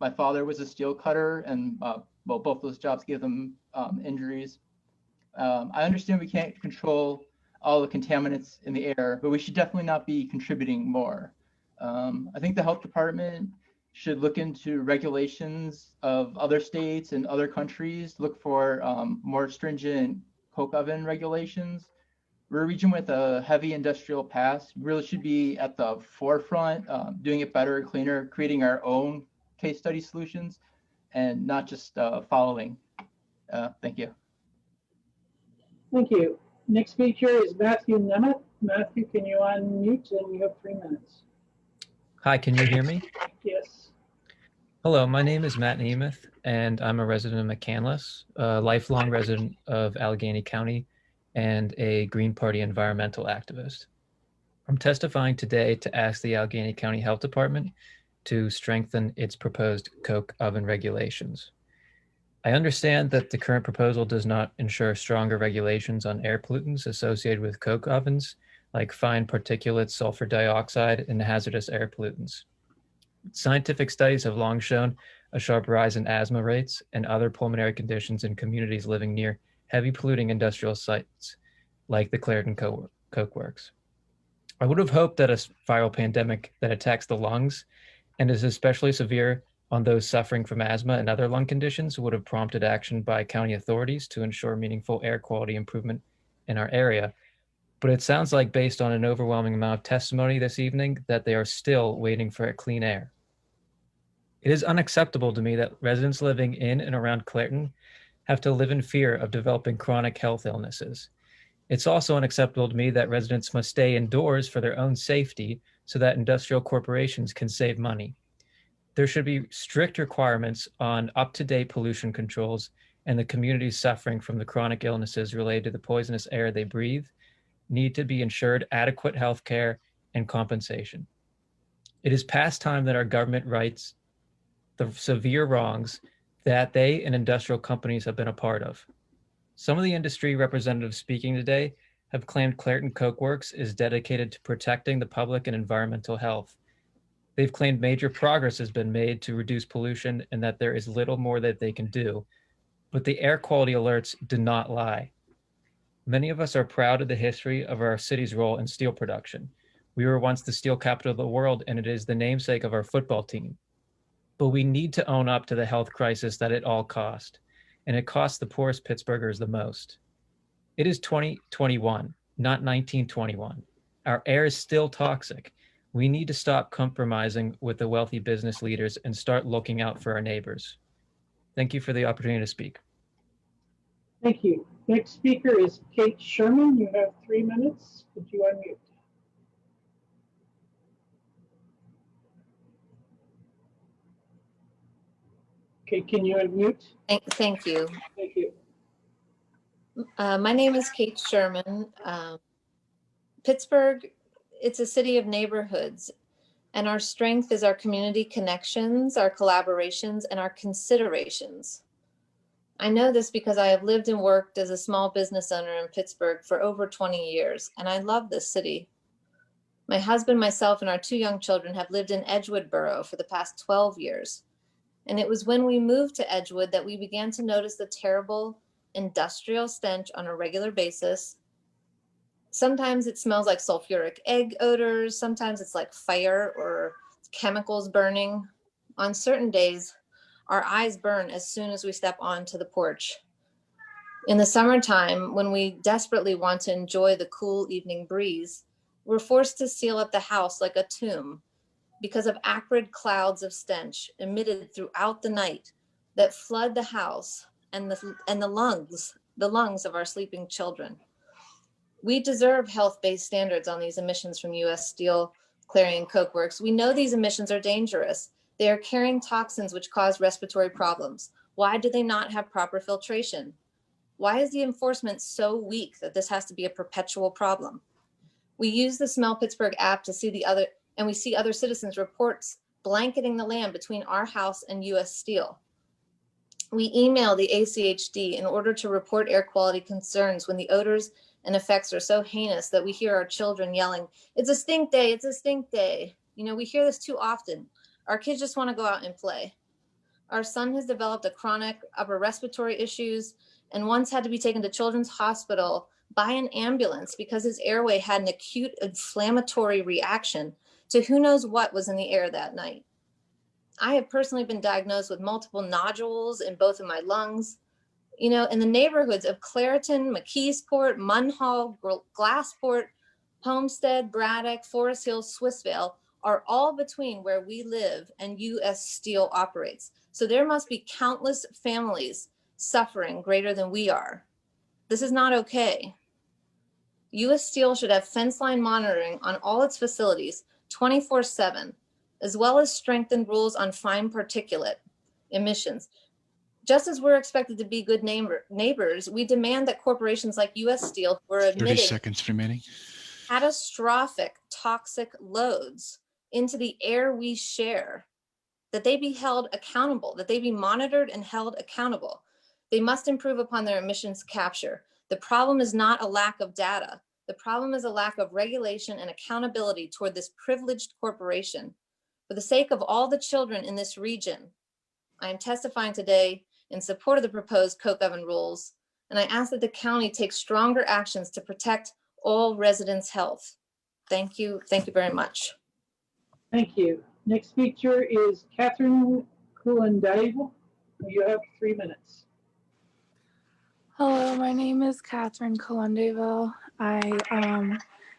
My father was a steel cutter, and well, both those jobs gave them injuries. I understand we can't control all the contaminants in the air, but we should definitely not be contributing more. I think the health department should look into regulations of other states and other countries, look for more stringent coke oven regulations. We're a region with a heavy industrial past. We really should be at the forefront, doing it better, cleaner, creating our own case study solutions, and not just following. Thank you. Thank you. Next speaker is Matthew Nemeth. Matthew, can you unmute, and you have 3 minutes. Hi, can you hear me? Yes. Hello, my name is Matt Nemeth, and I'm a resident of McCandless, a lifelong resident of Allegheny County, and a Green Party environmental activist. I'm testifying today to ask the Allegheny County Health Department to strengthen its proposed coke oven regulations. I understand that the current proposal does not ensure stronger regulations on air pollutants associated with coke ovens, like fine particulates, sulfur dioxide, and hazardous air pollutants. Scientific studies have long shown a sharp rise in asthma rates and other pulmonary conditions in communities living near heavy polluting industrial sites like the Clarendon Coke Works. I would have hoped that a viral pandemic that attacks the lungs and is especially severe on those suffering from asthma and other lung conditions would have prompted action by county authorities to ensure meaningful air quality improvement in our area. But it sounds like, based on an overwhelming amount of testimony this evening, that they are still waiting for clean air. It is unacceptable to me that residents living in and around Clarendon have to live in fear of developing chronic health illnesses. It's also unacceptable to me that residents must stay indoors for their own safety so that industrial corporations can save money. There should be strict requirements on up-to-date pollution controls, and the communities suffering from the chronic illnesses related to the poisonous air they breathe need to be ensured adequate health care and compensation. It is past time that our government rights the severe wrongs that they and industrial companies have been a part of. Some of the industry representatives speaking today have claimed Clarendon Coke Works is dedicated to protecting the public and environmental health. They've claimed major progress has been made to reduce pollution and that there is little more that they can do. But the air quality alerts do not lie. Many of us are proud of the history of our city's role in steel production. We were once the steel capital of the world, and it is the namesake of our football team. But we need to own up to the health crisis that it all cost, and it costs the poorest Pittsburghers the most. It is 2021, not 1921. Our air is still toxic. We need to stop compromising with the wealthy business leaders and start looking out for our neighbors. Thank you for the opportunity to speak. Thank you. Next speaker is Kate Sherman. You have 3 minutes. Could you unmute? Okay, can you unmute? Thank you. Thank you. My name is Kate Sherman. Pittsburgh, it's a city of neighborhoods, and our strength is our community connections, our collaborations, and our considerations. I know this because I have lived and worked as a small business owner in Pittsburgh for over 20 years, and I love this city. My husband, myself, and our 2 young children have lived in Edgewood Borough for the past 12 years. And it was when we moved to Edgewood that we began to notice the terrible industrial stench on a regular basis. Sometimes it smells like sulfuric egg odors. Sometimes it's like fire or chemicals burning. On certain days, our eyes burn as soon as we step onto the porch. In the summertime, when we desperately want to enjoy the cool evening breeze, We're forced to seal up the house like a tomb because of acrid clouds of stench emitted throughout the night that flood the house and the lungs of our sleeping children. We deserve health-based standards on these emissions from U.S. Steel, Clarion Coke Works. We know these emissions are dangerous. They are carrying toxins which cause respiratory problems. Why do they not have proper filtration? Why is the enforcement so weak that this has to be a perpetual problem? We use the Smell Pittsburgh app to see we see other citizens' reports blanketing the land between our house and U.S. Steel. We email the ACHD in order to report air quality concerns when the odors and effects are so heinous that we hear our children yelling, "It's a stink day, it's a stink day." You know, we hear this too often. Our kids just want to go out and play. Our son has developed a chronic upper respiratory issues and once had to be taken to Children's Hospital by an ambulance because his airway had an acute inflammatory reaction to who knows what was in the air that night. I have personally been diagnosed with multiple nodules in both of my lungs. You know, in the neighborhoods of Clairton, McKeesport, Munhall, Glassport, Homestead, Braddock, Forest Hills, Swissvale are all between where we live and U.S. Steel operates. So there must be countless families suffering greater than we are. This is not okay. U.S. Steel should have fence line monitoring on all its facilities 24/7, as well as strengthened rules on fine particulate emissions. Just as we're expected to be good neighbors, we demand that corporations like U.S. Steel, who are 30 emitting seconds remaining. catastrophic toxic loads into the air we share, that they be held accountable, that they be monitored and held accountable. They must improve upon their emissions capture. The problem is not a lack of data. The problem is a lack of regulation and accountability toward this privileged corporation. For the sake of all the children in this region, I am testifying today in support of the proposed coke oven rules, and I ask that the county take stronger actions to protect all residents' health. Thank you. Thank you very much. Thank you. Next speaker is Catherine Kulandaivel. You have 3 minutes. Hello, my name is Catherine Kulandaivel. I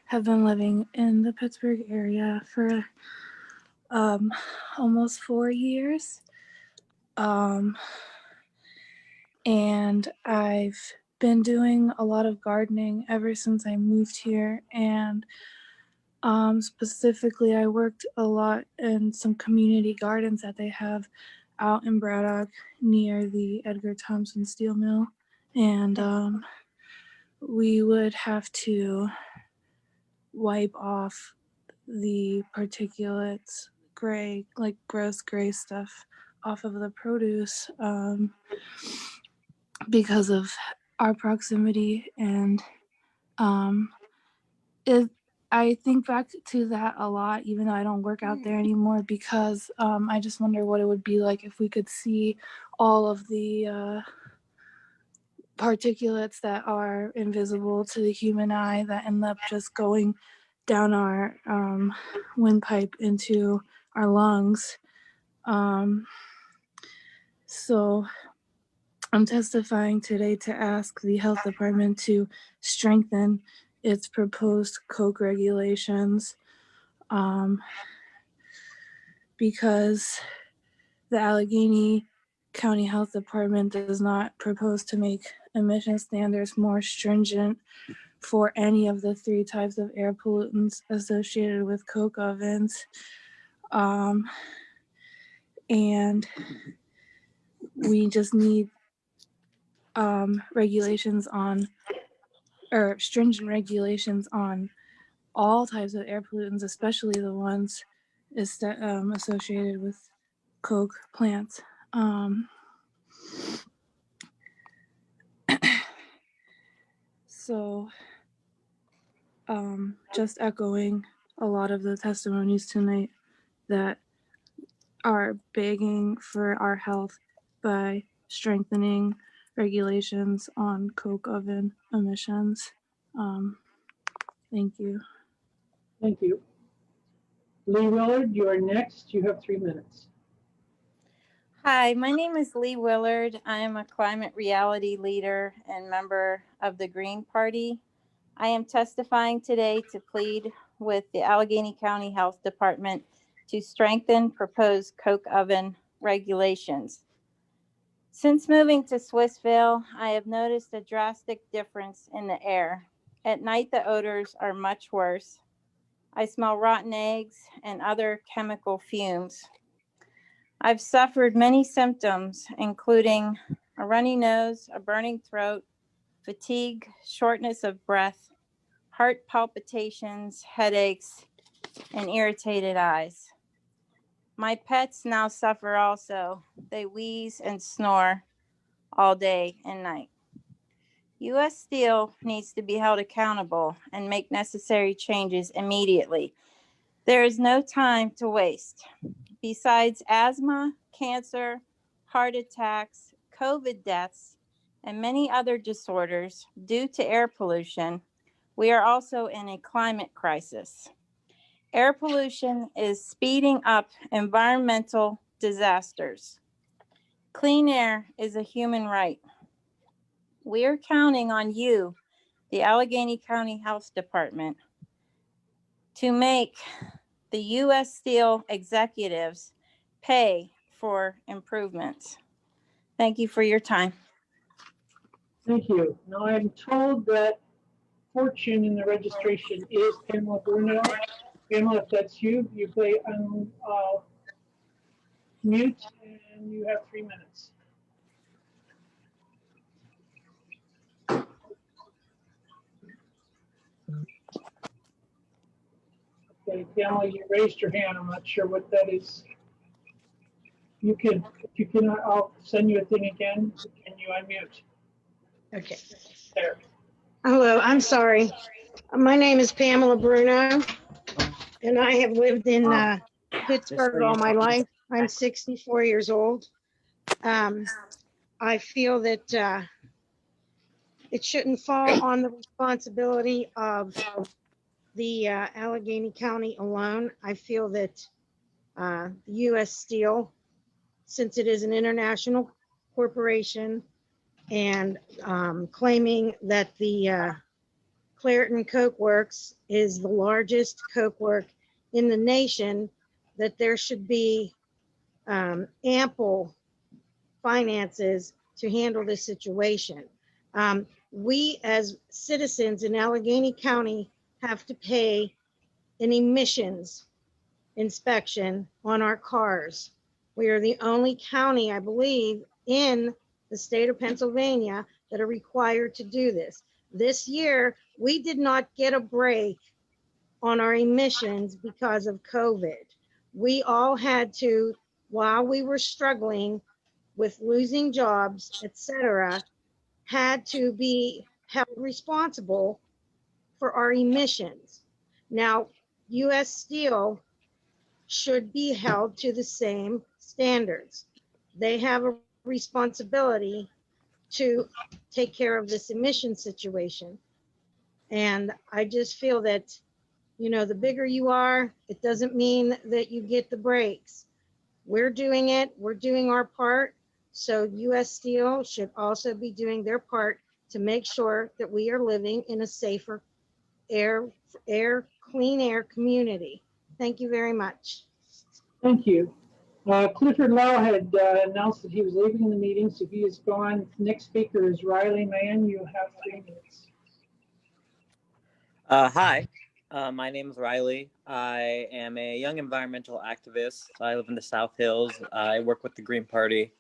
have been living in the Pittsburgh area for almost 4 years. And I've been doing a lot of gardening ever since I moved here. And specifically, I worked a lot in some community gardens that they have out in Braddock near the Edgar Thompson steel mill. And we would have to wipe off the particulates, gray, like gross gray stuff off of the produce because of our proximity. And I think back to that a lot, even though I don't work out there anymore, because I just wonder what it would be like if we could see all of the particulates that are invisible to the human eye that end up just going down our windpipe into our lungs. So I'm testifying today to ask the health department to strengthen its proposed coke regulations because the Allegheny County Health Department does not propose to make emission standards more stringent for any of the 3 types of air pollutants associated with coke ovens. And we just need regulations on, or stringent regulations on all types of air pollutants, especially the ones associated with coke plants. So just echoing a lot of the testimonies tonight that are begging for our health by strengthening regulations on coke oven emissions. Thank you. Thank you. Lee Willard, you are next. You have 3 minutes. Hi, my name is Lee Willard. I am a climate reality leader and member of the Green Party. I am testifying today to plead with the Allegheny County Health Department to strengthen proposed coke oven regulations. Since moving to Swissvale, I have noticed a drastic difference in the air. At night, the odors are much worse. I smell rotten eggs and other chemical fumes. I've suffered many symptoms, including a runny nose, a burning throat, fatigue, shortness of breath, heart palpitations, headaches, and irritated eyes. My pets now suffer also. They wheeze and snore all day and night. U.S. Steel needs to be held accountable and make necessary changes immediately. There is no time to waste. Besides asthma, cancer, heart attacks, COVID deaths, and many other disorders due to air pollution, we are also in a climate crisis. Air pollution is speeding up environmental disasters. Clean air is a human right. We are counting on you, the Allegheny County Health Department, to make the U.S. Steel executives pay for improvements. Thank you for your time. Thank you. Now I'm told that fortune in the registration is Pamela Bruno. Pamela, if that's you, you play on mute and you have 3 minutes. Okay, Pamela, you raised your hand. I'm not sure what that is. You can, if you cannot, I'll send you a thing again. Can you unmute? Okay. There. Hello, I'm sorry. My name is Pamela Bruno, and I have lived in Pittsburgh all my life. I'm 64 years old. I feel that it shouldn't fall on the responsibility of the Allegheny County alone. I feel that U.S. Steel, since it is an international corporation, and claiming that the Clairton Coke Works is the largest coke work in the nation, that there should be ample finances to handle this situation. We as citizens in Allegheny County have to pay an emissions inspection on our cars. We are the only county, I believe, in the state of Pennsylvania that are required to do this. This year, we did not get a break on our emissions because of COVID. We all had to, while we were struggling with losing jobs, etc., had to be held responsible for our emissions. Now, U.S. Steel should be held to the same standards. They have a responsibility to take care of this emission situation. And I just feel that, you know, the bigger you are, it doesn't mean that you get the breaks. We're doing it, we're doing our part. So U.S. Steel should also be doing their part to make sure that we are living in a safer clean air community. Thank you very much. Thank you. Clifford Lau had announced that he was leaving the meeting, so he is gone. Next speaker is Riley Mann. You have 3 minutes. Hi, my name is Riley. I am a young environmental activist. I live in the South Hills. I work with the Green Party.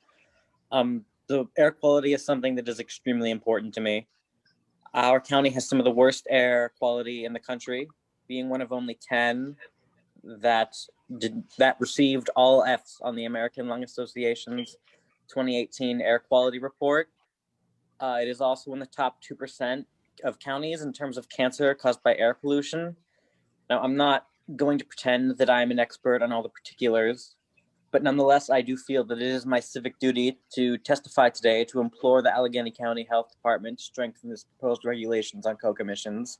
The air quality is something that is extremely important to me. Our county has some of the worst air quality in the country, being one of only 10 that received all Fs on the American Lung Association's 2018 air quality report. It is also in the top 2% of counties in terms of cancer caused by air pollution. Now, I'm not going to pretend that I'm an expert on all the particulars, but nonetheless, I do feel that it is my civic duty to testify today to implore the Allegheny County Health Department to strengthen this proposed regulations on coke emissions.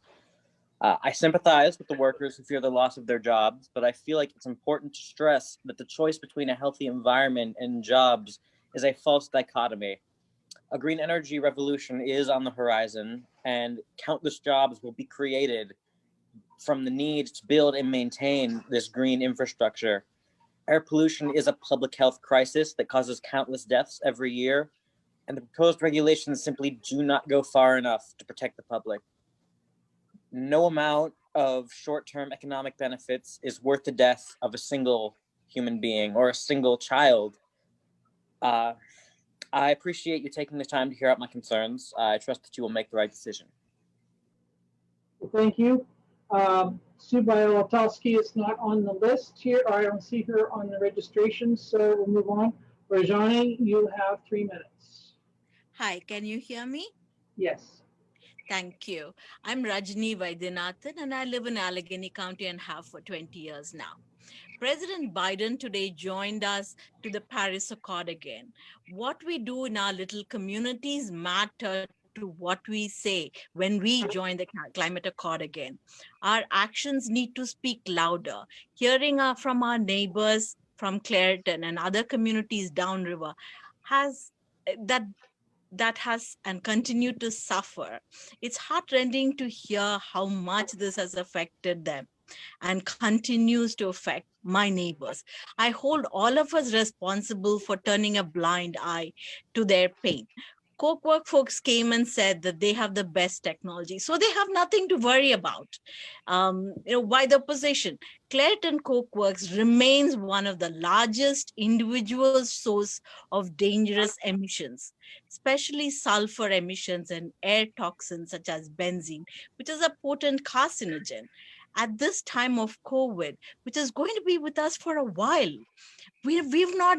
I sympathize with the workers who fear the loss of their jobs, but I feel like it's important to stress that the choice between a healthy environment and jobs is a false dichotomy. A green energy revolution is on the horizon, and countless jobs will be created from the need to build and maintain this green infrastructure. Air pollution is a public health crisis that causes countless deaths every year, and the proposed regulations simply do not go far enough to protect the public. No amount of short-term economic benefits is worth the death of a single human being or a single child. I appreciate you taking the time to hear out my concerns. I trust that you will make the right decision. Thank you. Sue Bialotowski is not on the list here, or I don't see her on the registration, so we'll move on. Rajani, you have 3 minutes. Hi, can you hear me? Yes. Thank you. I'm Rajni Vaidyanathan and I live in Allegheny County and have for 20 years now. President Biden today joined us to the Paris Accord again. What we do in our little communities matter to what we say when we join the climate accord again. Our actions need to speak louder. Hearing from our neighbors from Clairton and other communities downriver has and continue to suffer. It's heartrending to hear how much this has affected them and continues to affect my neighbors. I hold all of us responsible for turning a blind eye to their pain. Cokework folks came and said that they have the best technology, so they have nothing to worry about. Why the opposition? Clairton Cokeworks remains one of the largest individual source of dangerous emissions, especially sulfur emissions and air toxins such as benzene, which is a potent carcinogen. At this time of COVID, which is going to be with us for a while, we've not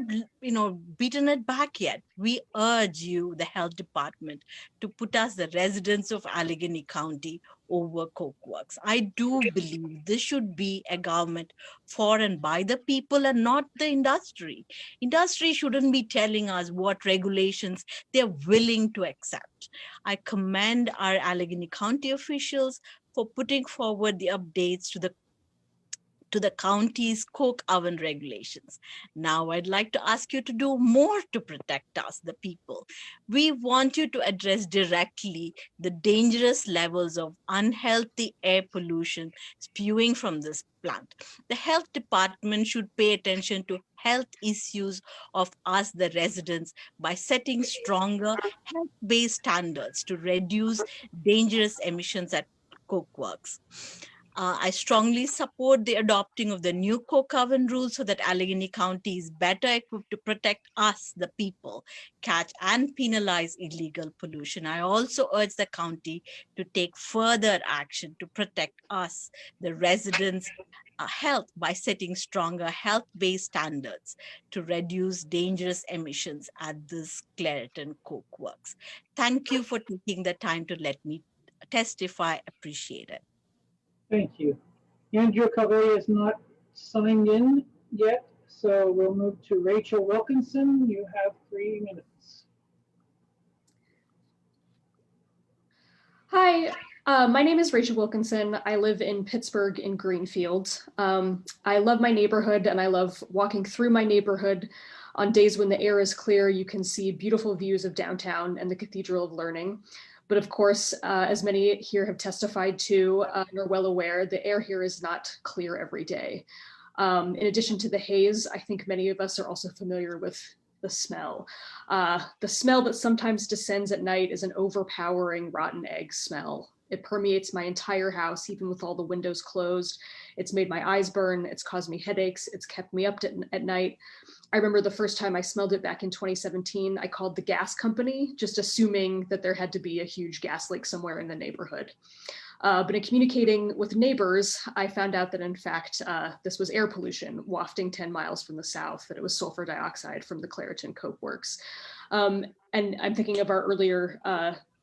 beaten it back yet. We urge you, the health department, to put us, the residents of Allegheny County, over Cokeworks. I do believe this should be a government for and by the people and not the industry. Industry shouldn't be telling us what regulations they're willing to accept. I commend our Allegheny County officials for putting forward the updates to the county's coke oven regulations. Now I'd like to ask you to do more to protect us, the people. We want you to address directly the dangerous levels of unhealthy air pollution spewing from this plant. The health department should pay attention to health issues of us, the residents, by setting stronger health-based standards to reduce dangerous emissions at cokeworks. I strongly support the adopting of the new coke oven rules so that Allegheny County is better equipped to protect us, the people, catch and penalize illegal pollution. I also urge the county to take further action to protect us, the residents' health by setting stronger health-based standards to reduce dangerous emissions at this Clairton Coke Works. Thank you for taking the time to let me testify. Appreciate it. Thank you. Andrew Calvary is not signed in yet, so we'll move to Rachel Wilkinson. You have 3 minutes. Hi, my name is Rachel Wilkinson. I live in Pittsburgh in Greenfield. I love my neighborhood and I love walking through my neighborhood. On days when the air is clear, you can see beautiful views of downtown and the Cathedral of Learning. But of course, as many here have testified to and are well aware, the air here is not clear every day. In addition to the haze, I think many of us are also familiar with the smell. The smell that sometimes descends at night is an overpowering rotten egg smell. It permeates my entire house, even with all the windows closed. It's made my eyes burn, it's caused me headaches, it's kept me up at night. I remember the first time I smelled it back in 2017, I called the gas company, just assuming that there had to be a huge gas leak somewhere in the neighborhood. But in communicating with neighbors, I found out that in fact, this was air pollution wafting 10 miles from the south, that it was sulfur dioxide from the Clairton Coke Works. And I'm thinking of our earlier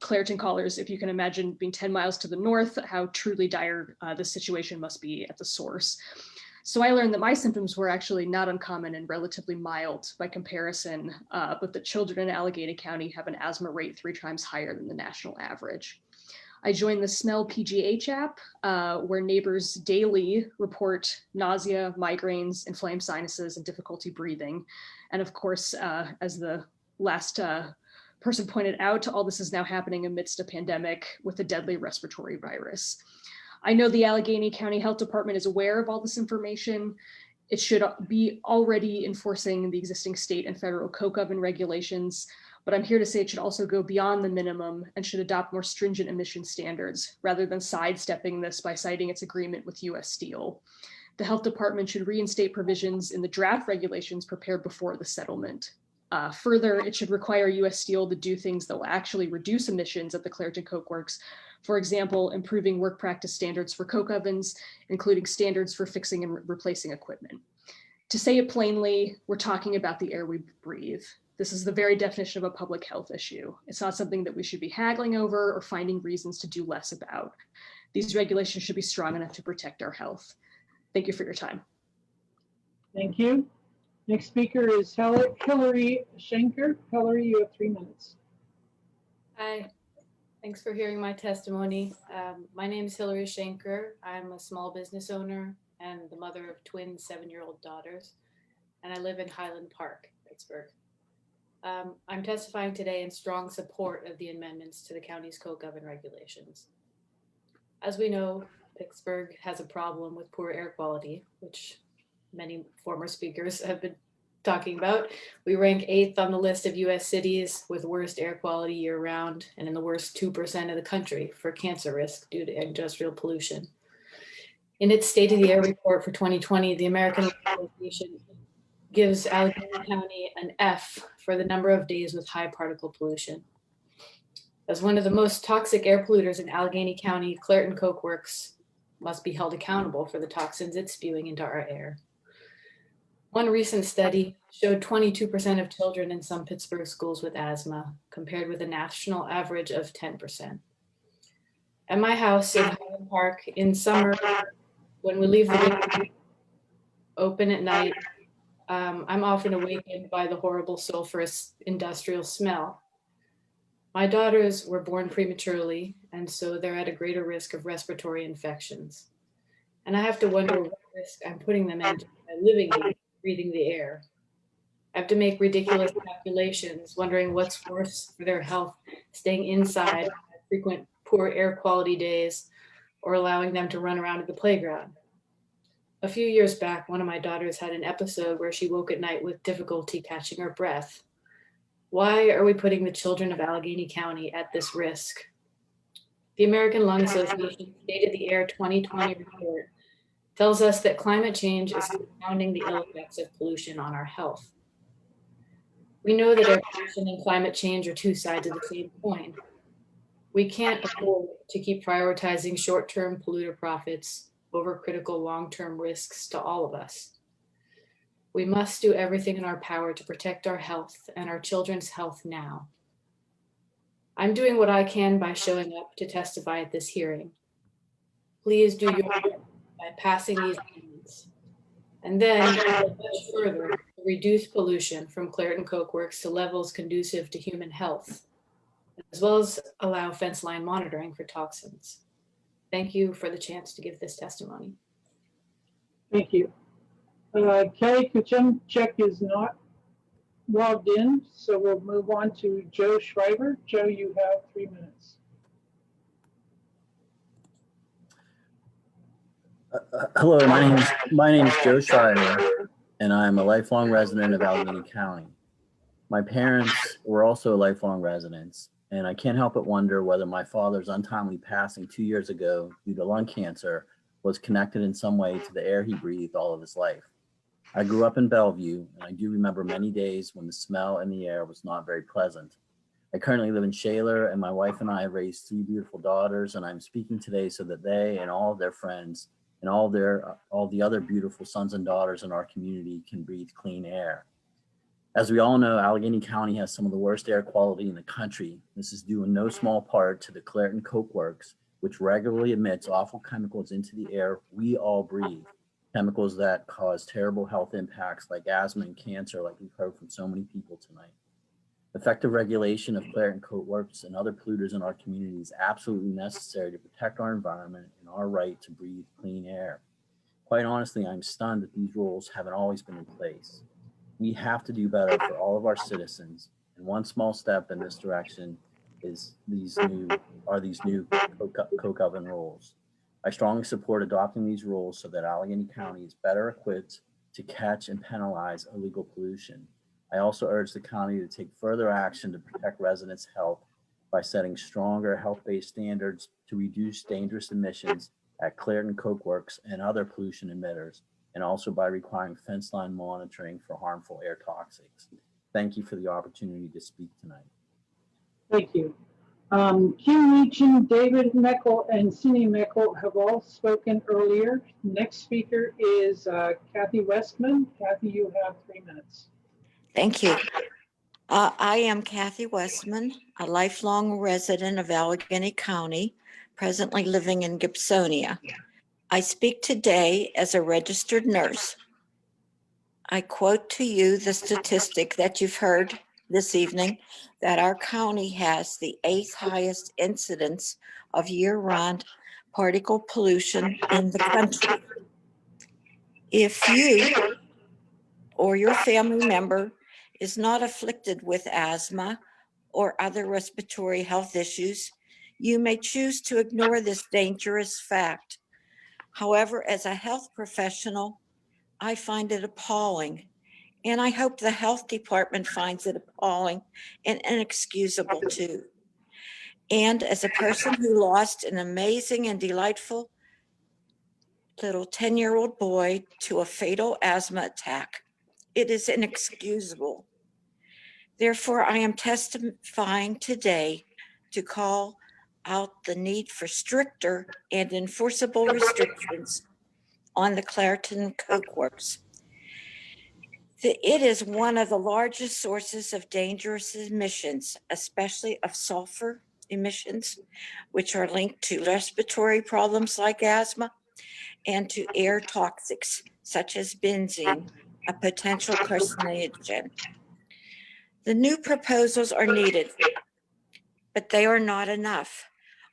Clairton callers, if you can imagine being 10 miles to the north, how truly dire the situation must be at the source. So I learned that my symptoms were actually not uncommon and relatively mild by comparison, but that children in Allegheny County have an asthma rate 3 times higher than the national average. I joined the Smell PGH app, where neighbors daily report nausea, migraines, inflamed sinuses, and difficulty breathing. And of course, as the last person pointed out, all this is now happening amidst a pandemic with a deadly respiratory virus. I know the Allegheny County Health Department is aware of all this information. It should be already enforcing the existing state and federal coke oven regulations, but I'm here to say it should also go beyond the minimum and should adopt more stringent emission standards rather than sidestepping this by citing its agreement with US Steel. The health department should reinstate provisions in the draft regulations prepared before the settlement. Further, it should require US Steel to do things that will actually reduce emissions at the Clairton Coke Works. For example, improving work practice standards for coke ovens, including standards for fixing and replacing equipment. To say it plainly, we're talking about the air we breathe. This is the very definition of a public health issue. It's not something that we should be haggling over or finding reasons to do less about. These regulations should be strong enough to protect our health. Thank you for your time. Thank you. Next speaker is Hillary Schenker. Hillary, you have 3 minutes. Hi, thanks for hearing my testimony. My name is Hillary Schenker. I'm a small business owner and the mother of twin 7-year-old daughters, and I live in Highland Park, Pittsburgh. I'm testifying today in strong support of the amendments to the county's coke oven regulations. As we know, Pittsburgh has a problem with poor air quality, which many former speakers have been talking about. We rank 8th on the list of US cities with worst air quality year round and in the worst 2% of the country for cancer risk due to industrial pollution. In its State of the Air report for 2020, the American Association gives Allegheny County an F for the number of days with high particle pollution. As one of the most toxic air polluters in Allegheny County, Clairton Coke Works must be held accountable for the toxins it's spewing into our air. One recent study showed 22% of children in some Pittsburgh schools with asthma, compared with a national average of 10%. At my house in Highland Park, in summer, when we leave the window open at night, I'm often awakened by the horrible sulfurous industrial smell. My daughters were born prematurely, and so they're at a greater risk of respiratory infections. And I have to wonder what risk I'm putting them in by living and breathing the air. I have to make ridiculous calculations, wondering what's worse for their health, staying inside on frequent poor air quality days or allowing them to run around at the playground. A few years back, one of my daughters had an episode where she woke at night with difficulty catching her breath. Why are we putting the children of Allegheny County at this risk? The American Lung Association State of the Air 2020 report tells us that climate change is compounding the ill effects of pollution on our health. We know that air pollution and climate change are two sides of the same coin. We can't afford to keep prioritizing short-term polluter profits over critical long-term risks to all of us. We must do everything in our power to protect our health and our children's health now. I'm doing what I can by showing up to testify at this hearing. Please do your part by passing these amendments. And then go much further to reduce pollution from Clairton Coke Works to levels conducive to human health, as well as allow fence line monitoring for toxins. Thank you for the chance to give this testimony. Thank you. Kelly Kuchemchek is not logged in, so we'll move on to Joe Schreiber. Joe, you have 3 minutes. Hello, my name is Joe Schreiber, and I'm a lifelong resident of Allegheny County. My parents were also lifelong residents, and I can't help but wonder whether my father's untimely passing 2 years ago due to lung cancer was connected in some way to the air he breathed all of his life. I grew up in Bellevue, and I do remember many days when the smell in the air was not very pleasant. I currently live in Shaler, and my wife and I have raised 3 beautiful daughters, and I'm speaking today so that they and all of their friends and all the other beautiful sons and daughters in our community can breathe clean air. As we all know, Allegheny County has some of the worst air quality in the country. This is due in no small part to the Clairton Coke Works, which regularly emits awful chemicals into the air we all breathe, chemicals that cause terrible health impacts like asthma and cancer, like we've heard from so many people tonight. Effective regulation of Clairton Coke Works and other polluters in our community is absolutely necessary to protect our environment and our right to breathe clean air. Quite honestly, I'm stunned that these rules haven't always been in place. We have to do better for all of our citizens, and one small step in this direction is these new coke oven rules. I strongly support adopting these rules so that Allegheny County is better equipped to catch and penalize illegal pollution. I also urge the county to take further action to protect residents' health by setting stronger health-based standards to reduce dangerous emissions at Clairton Coke Works and other pollution emitters, and also by requiring fence line monitoring for harmful air toxics. Thank you for the opportunity to speak tonight. Thank you. Kim Meachin, David Meckel, and Cindy Meckel have all spoken earlier. Next speaker is Kathy Westman. Kathy, you have 3 minutes. Thank you. I am Kathy Westman, a lifelong resident of Allegheny County, presently living in Gibsonia. I speak today as a registered nurse. I quote to you the statistic that you've heard this evening, that our county has the 8th highest incidence of year-round particle pollution in the country. If you or your family member is not afflicted with asthma or other respiratory health issues, you may choose to ignore this dangerous fact. However, as a health professional, I find it appalling, and I hope the health department finds it appalling and inexcusable too. And as a person who lost an amazing and delightful little 10-year-old boy to a fatal asthma attack, it is inexcusable. Therefore, I am testifying today to call out the need for stricter and enforceable restrictions on the Clairton Coke Works. It is one of the largest sources of dangerous emissions, especially of sulfur emissions, which are linked to respiratory problems like asthma and to air toxics such as benzene, a potential carcinogen. The new proposals are needed, but they are not enough.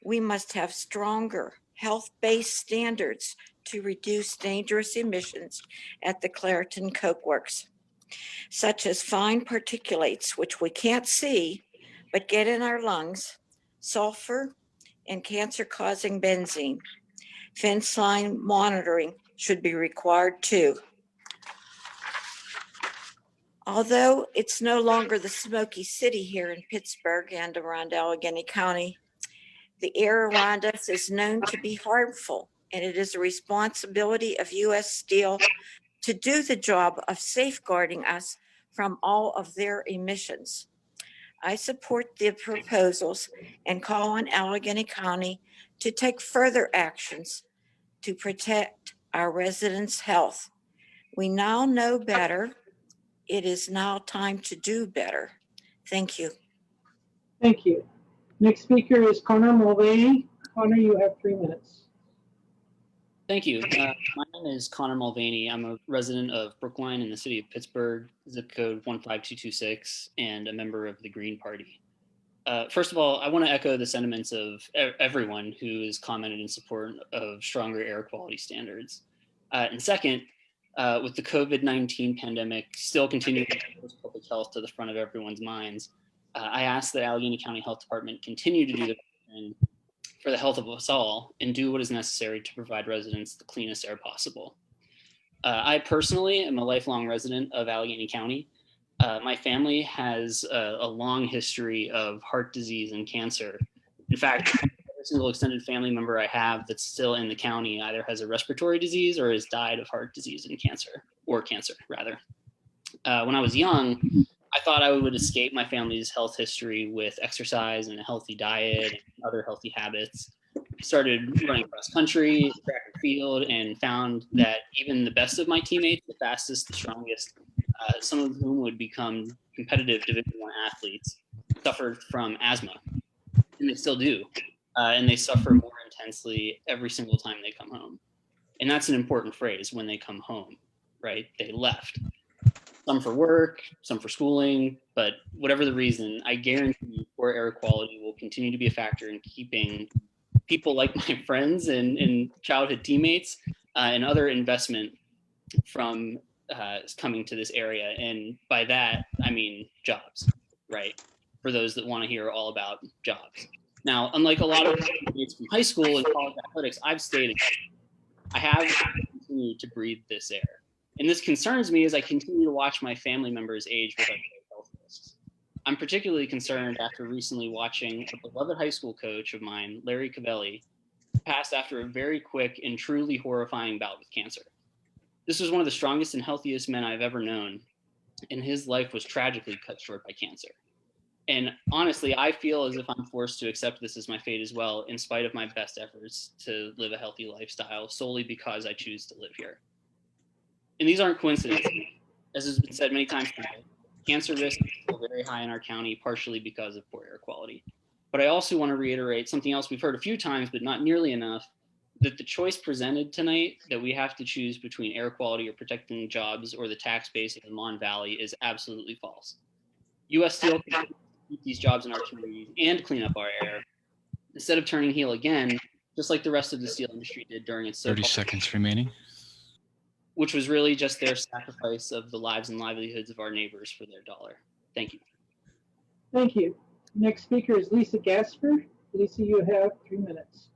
We must have stronger health-based standards to reduce dangerous emissions at the Clairton Coke Works, such as fine particulates, which we can't see, but get in our lungs, sulfur, and cancer-causing benzene. Fence line monitoring should be required too. Although it's no longer the smoky city here in Pittsburgh and around Allegheny County, the air around us is known to be harmful, and it is the responsibility of U.S. Steel to do the job of safeguarding us from all of their emissions. I support the proposals and call on Allegheny County to take further actions to protect our residents' health. We now know better. It is now time to do better. Thank you. Thank you. Next speaker is Connor Mulvaney. Connor, you have 3 minutes. Thank you. My name is Connor Mulvaney. I'm a resident of Brookline in the city of Pittsburgh, zip code 15226, and a member of the Green Party. First of all, I want to echo the sentiments of everyone who has commented in support of stronger air quality standards. And second, with the COVID-19 pandemic still continuing to push public health to the front of everyone's minds, I ask that Allegheny County Health Department continue to do the thing for the health of us all and do what is necessary to provide residents the cleanest air possible. I personally am a lifelong resident of Allegheny County. My family has a long history of heart disease and cancer. In fact, every single extended family member I have that's still in the county either has a respiratory disease or has died of heart disease and cancer, or cancer rather. When I was young, I thought I would escape my family's health history with exercise and a healthy diet and other healthy habits. I started running cross country, track and field, and found that even the best of my teammates, the fastest, the strongest, some of whom would become competitive Division I athletes, suffered from asthma, and they still do. And they suffer more intensely every single time they come home. And that's an important phrase, when they come home, right? They left. Some for work, some for schooling, but whatever the reason, I guarantee poor air quality will continue to be a factor in keeping people like my friends and childhood teammates and other investment from coming to this area. And by that, I mean jobs, right? For those that want to hear all about jobs. Now, unlike a lot of kids from high school and college athletics, I've stayed in. I have continued to breathe this air. And this concerns me as I continue to watch my family members age with health risks. I'm particularly concerned after recently watching a beloved high school coach of mine, Larry Cavelli, pass after a very quick and truly horrifying bout with cancer. This was one of the strongest and healthiest men I've ever known, and his life was tragically cut short by cancer. And honestly, I feel as if I'm forced to accept this as my fate as well, in spite of my best efforts to live a healthy lifestyle, solely because I choose to live here. And these aren't coincidences. As has been said many times today, cancer risk is still very high in our county, partially because of poor air quality. But I also want to reiterate something else we've heard a few times, but not nearly enough, that the choice presented tonight, that we have to choose between air quality or protecting jobs or the tax base of the Mon Valley, is absolutely false. U.S. Steel can keep these jobs in our communities and clean up our air, instead of turning heel again, just like the rest of the steel industry did during its 30 seconds remaining. Which was really just their sacrifice of the lives and livelihoods of our neighbors for their dollar. Thank you. Thank you. Next speaker is Lisa Gasper. Lisa, you have 3 minutes.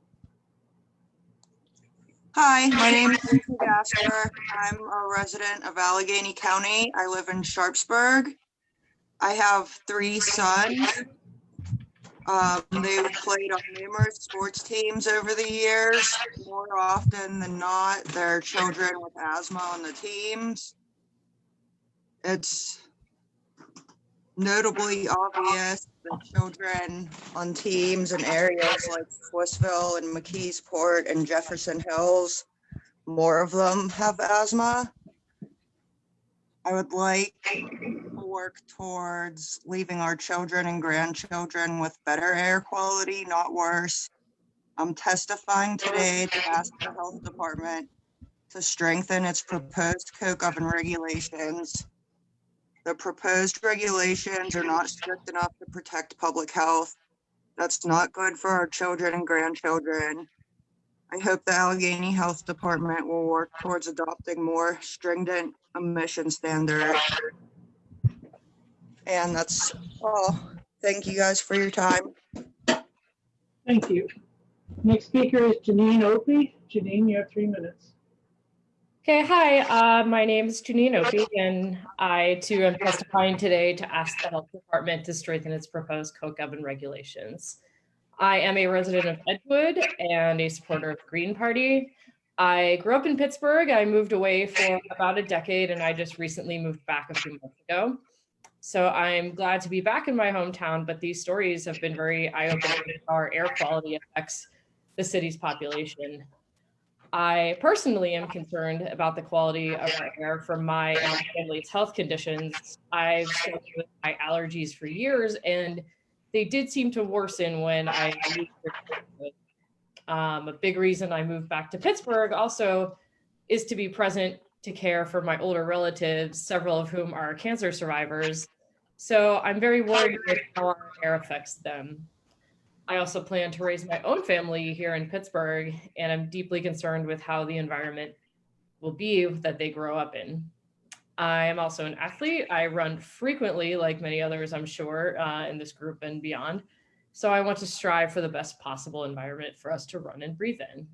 Hi, my name is Lisa Gasper. I'm a resident of Allegheny County. I live in Sharpsburg. I have 3 sons. They've played on numerous sports teams over the years. More often than not, they're children with asthma on the teams. It's notably obvious that children on teams in areas like Swissville and McKeesport and Jefferson Hills, more of them have asthma. I would like to work towards leaving our children and grandchildren with better air quality, not worse. I'm testifying today to ask the health department to strengthen its proposed coke oven regulations. The proposed regulations are not strict enough to protect public health. That's not good for our children and grandchildren. I hope the Allegheny Health Department will work towards adopting more stringent emission standards. And that's all. Thank you guys for your time. Thank you. Next speaker is Jeannine Opie. Jeannine, you have 3 minutes. Okay, hi, my name is Jeannine Opie, and I too am testifying today to ask the health department to strengthen its proposed coke oven regulations. I am a resident of Edgewood and a supporter of the Green Party. I grew up in Pittsburgh. I moved away for about a decade, and I just recently moved back a few months ago. So I'm glad to be back in my hometown, but these stories have been very eye-opening how our air quality affects the city's population. I personally am concerned about the quality of our air from my and my family's health conditions. I've struggled with my allergies for years, and they did seem to worsen when I moved here. A big reason I moved back to Pittsburgh also is to be present to care for my older relatives, several of whom are cancer survivors. So I'm very worried about how our air affects them. I also plan to raise my own family here in Pittsburgh, and I'm deeply concerned with how the environment will be that they grow up in. I am also an athlete. I run frequently, like many others, I'm sure, in this group and beyond. So I want to strive for the best possible environment for us to run and breathe in.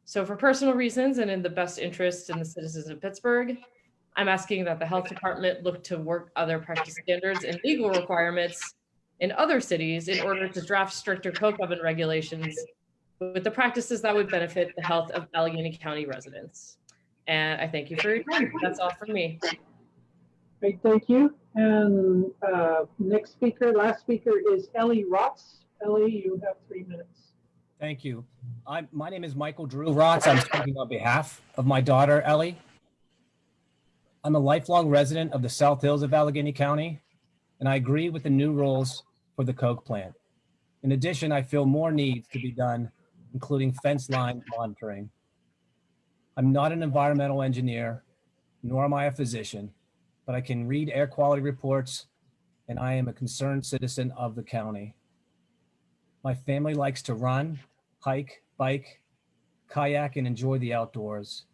So for personal reasons and in the best interest in the citizens of Pittsburgh, I'm asking that the health department look to work other practice standards and legal requirements in other cities in order to draft stricter coke oven regulations with the practices that would benefit the health of Allegheny County residents. And I thank you for your time. That's all from me. Great, thank you. And next speaker, last speaker is Ellie Rotz. Ellie, you have 3 minutes. Thank you. My name is Michael Drew Rotz. I'm speaking on behalf of my daughter, Ellie. I'm a lifelong resident of the South Hills of Allegheny County, and I agree with the new rules for the coke plant. In addition, I feel more needs to be done, including fence line monitoring. I'm not an environmental engineer, nor am I a physician, but I can read air quality reports, and I am a concerned citizen of the county. My family likes to run, hike, bike, kayak, and enjoy the outdoors.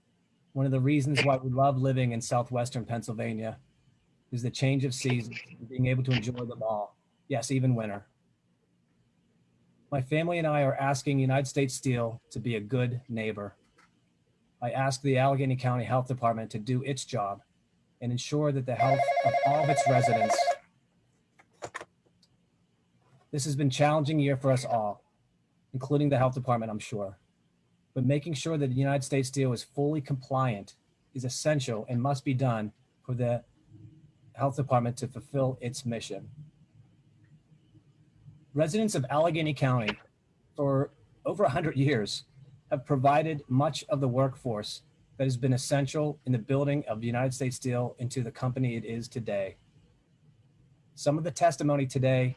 One of the reasons why we love living in southwestern Pennsylvania is the change of seasons and being able to enjoy them all. Yes, even winter. My family and I are asking United States Steel to be a good neighbor. I ask the Allegheny County Health Department to do its job and ensure that the health of all of its residents. This has been a challenging year for us all, including the health department, I'm sure. But making sure that the United States Steel is fully compliant is essential and must be done for the health department to fulfill its mission. Residents of Allegheny County for over 100 years have provided much of the workforce that has been essential in the building of the United States Steel into the company it is today. Some of the testimony today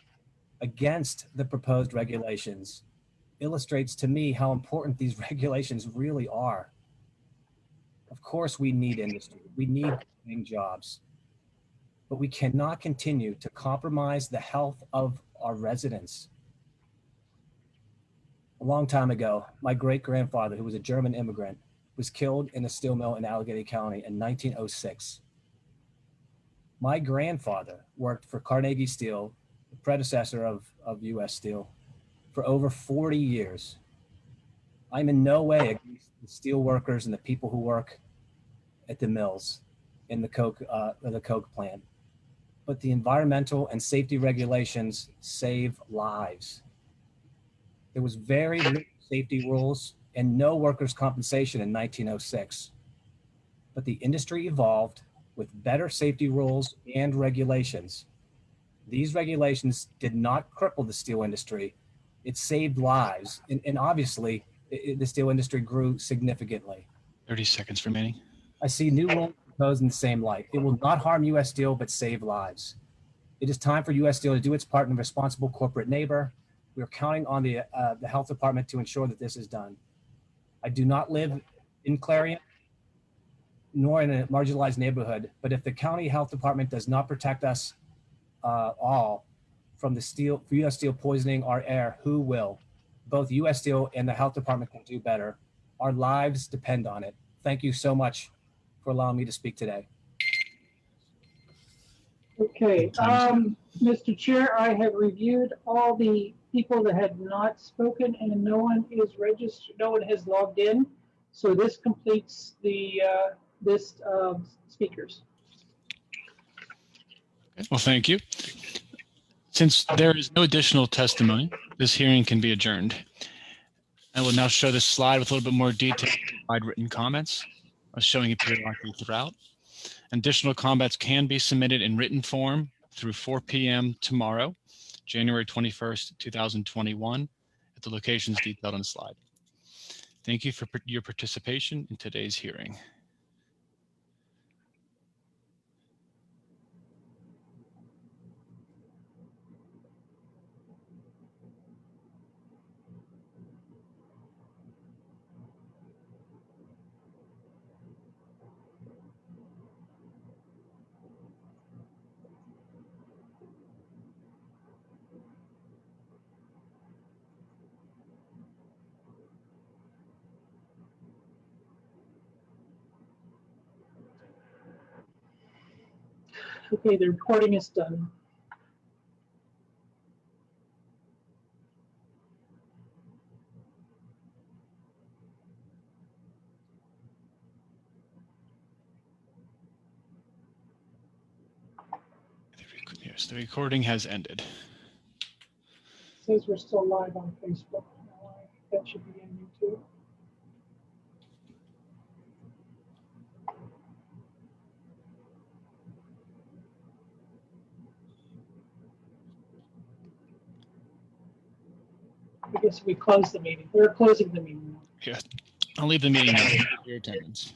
against the proposed regulations illustrates to me how important these regulations really are. Of course, we need industry, we need paying jobs, but we cannot continue to compromise the health of our residents. A long time ago, my great-grandfather, who was a German immigrant, was killed in a steel mill in Allegheny County in 1906. My grandfather worked for Carnegie Steel, the predecessor of US Steel, for over 40 years. I'm in no way against the steel workers and the people who work at the mills in the coke plant, but the environmental and safety regulations save lives. There was very little safety rules and no workers' compensation in 1906. But the industry evolved with better safety rules and regulations. These regulations did not cripple the steel industry. It saved lives. And obviously, the steel industry grew significantly. 30 seconds remaining. I see new rules proposed in the same light. It will not harm U.S. Steel, but save lives. It is time for U.S. Steel to do its part in a responsible corporate neighbor. We are counting on the health department to ensure that this is done. I do not live in Clarion, nor in a marginalized neighborhood, but if the county health department does not protect us all from the steel, for U.S. Steel poisoning our air, who will? Both U.S. Steel and the health department can do better. Our lives depend on it. Thank you so much for allowing me to speak today. Okay, Mr. Chair, I have reviewed all the people that had not spoken and no one is registered, no one has logged in. So this completes the list of speakers. Okay, well, thank you. Since there is no additional testimony, this hearing can be adjourned. I will now show this slide with a little bit more detail, provide written comments, showing it periodically throughout. Additional comments can be submitted in written form through 4 p.m. tomorrow, January 21st, 2021, at the locations detailed on the slide. Thank you for your participation in today's hearing. Okay, the recording is done. Yes, the recording has ended. It says we're still live on Facebook. That should be in YouTube. I guess we close the meeting. We're closing the meeting now. Yeah, I'll leave the meeting now. Thank you for your attendance.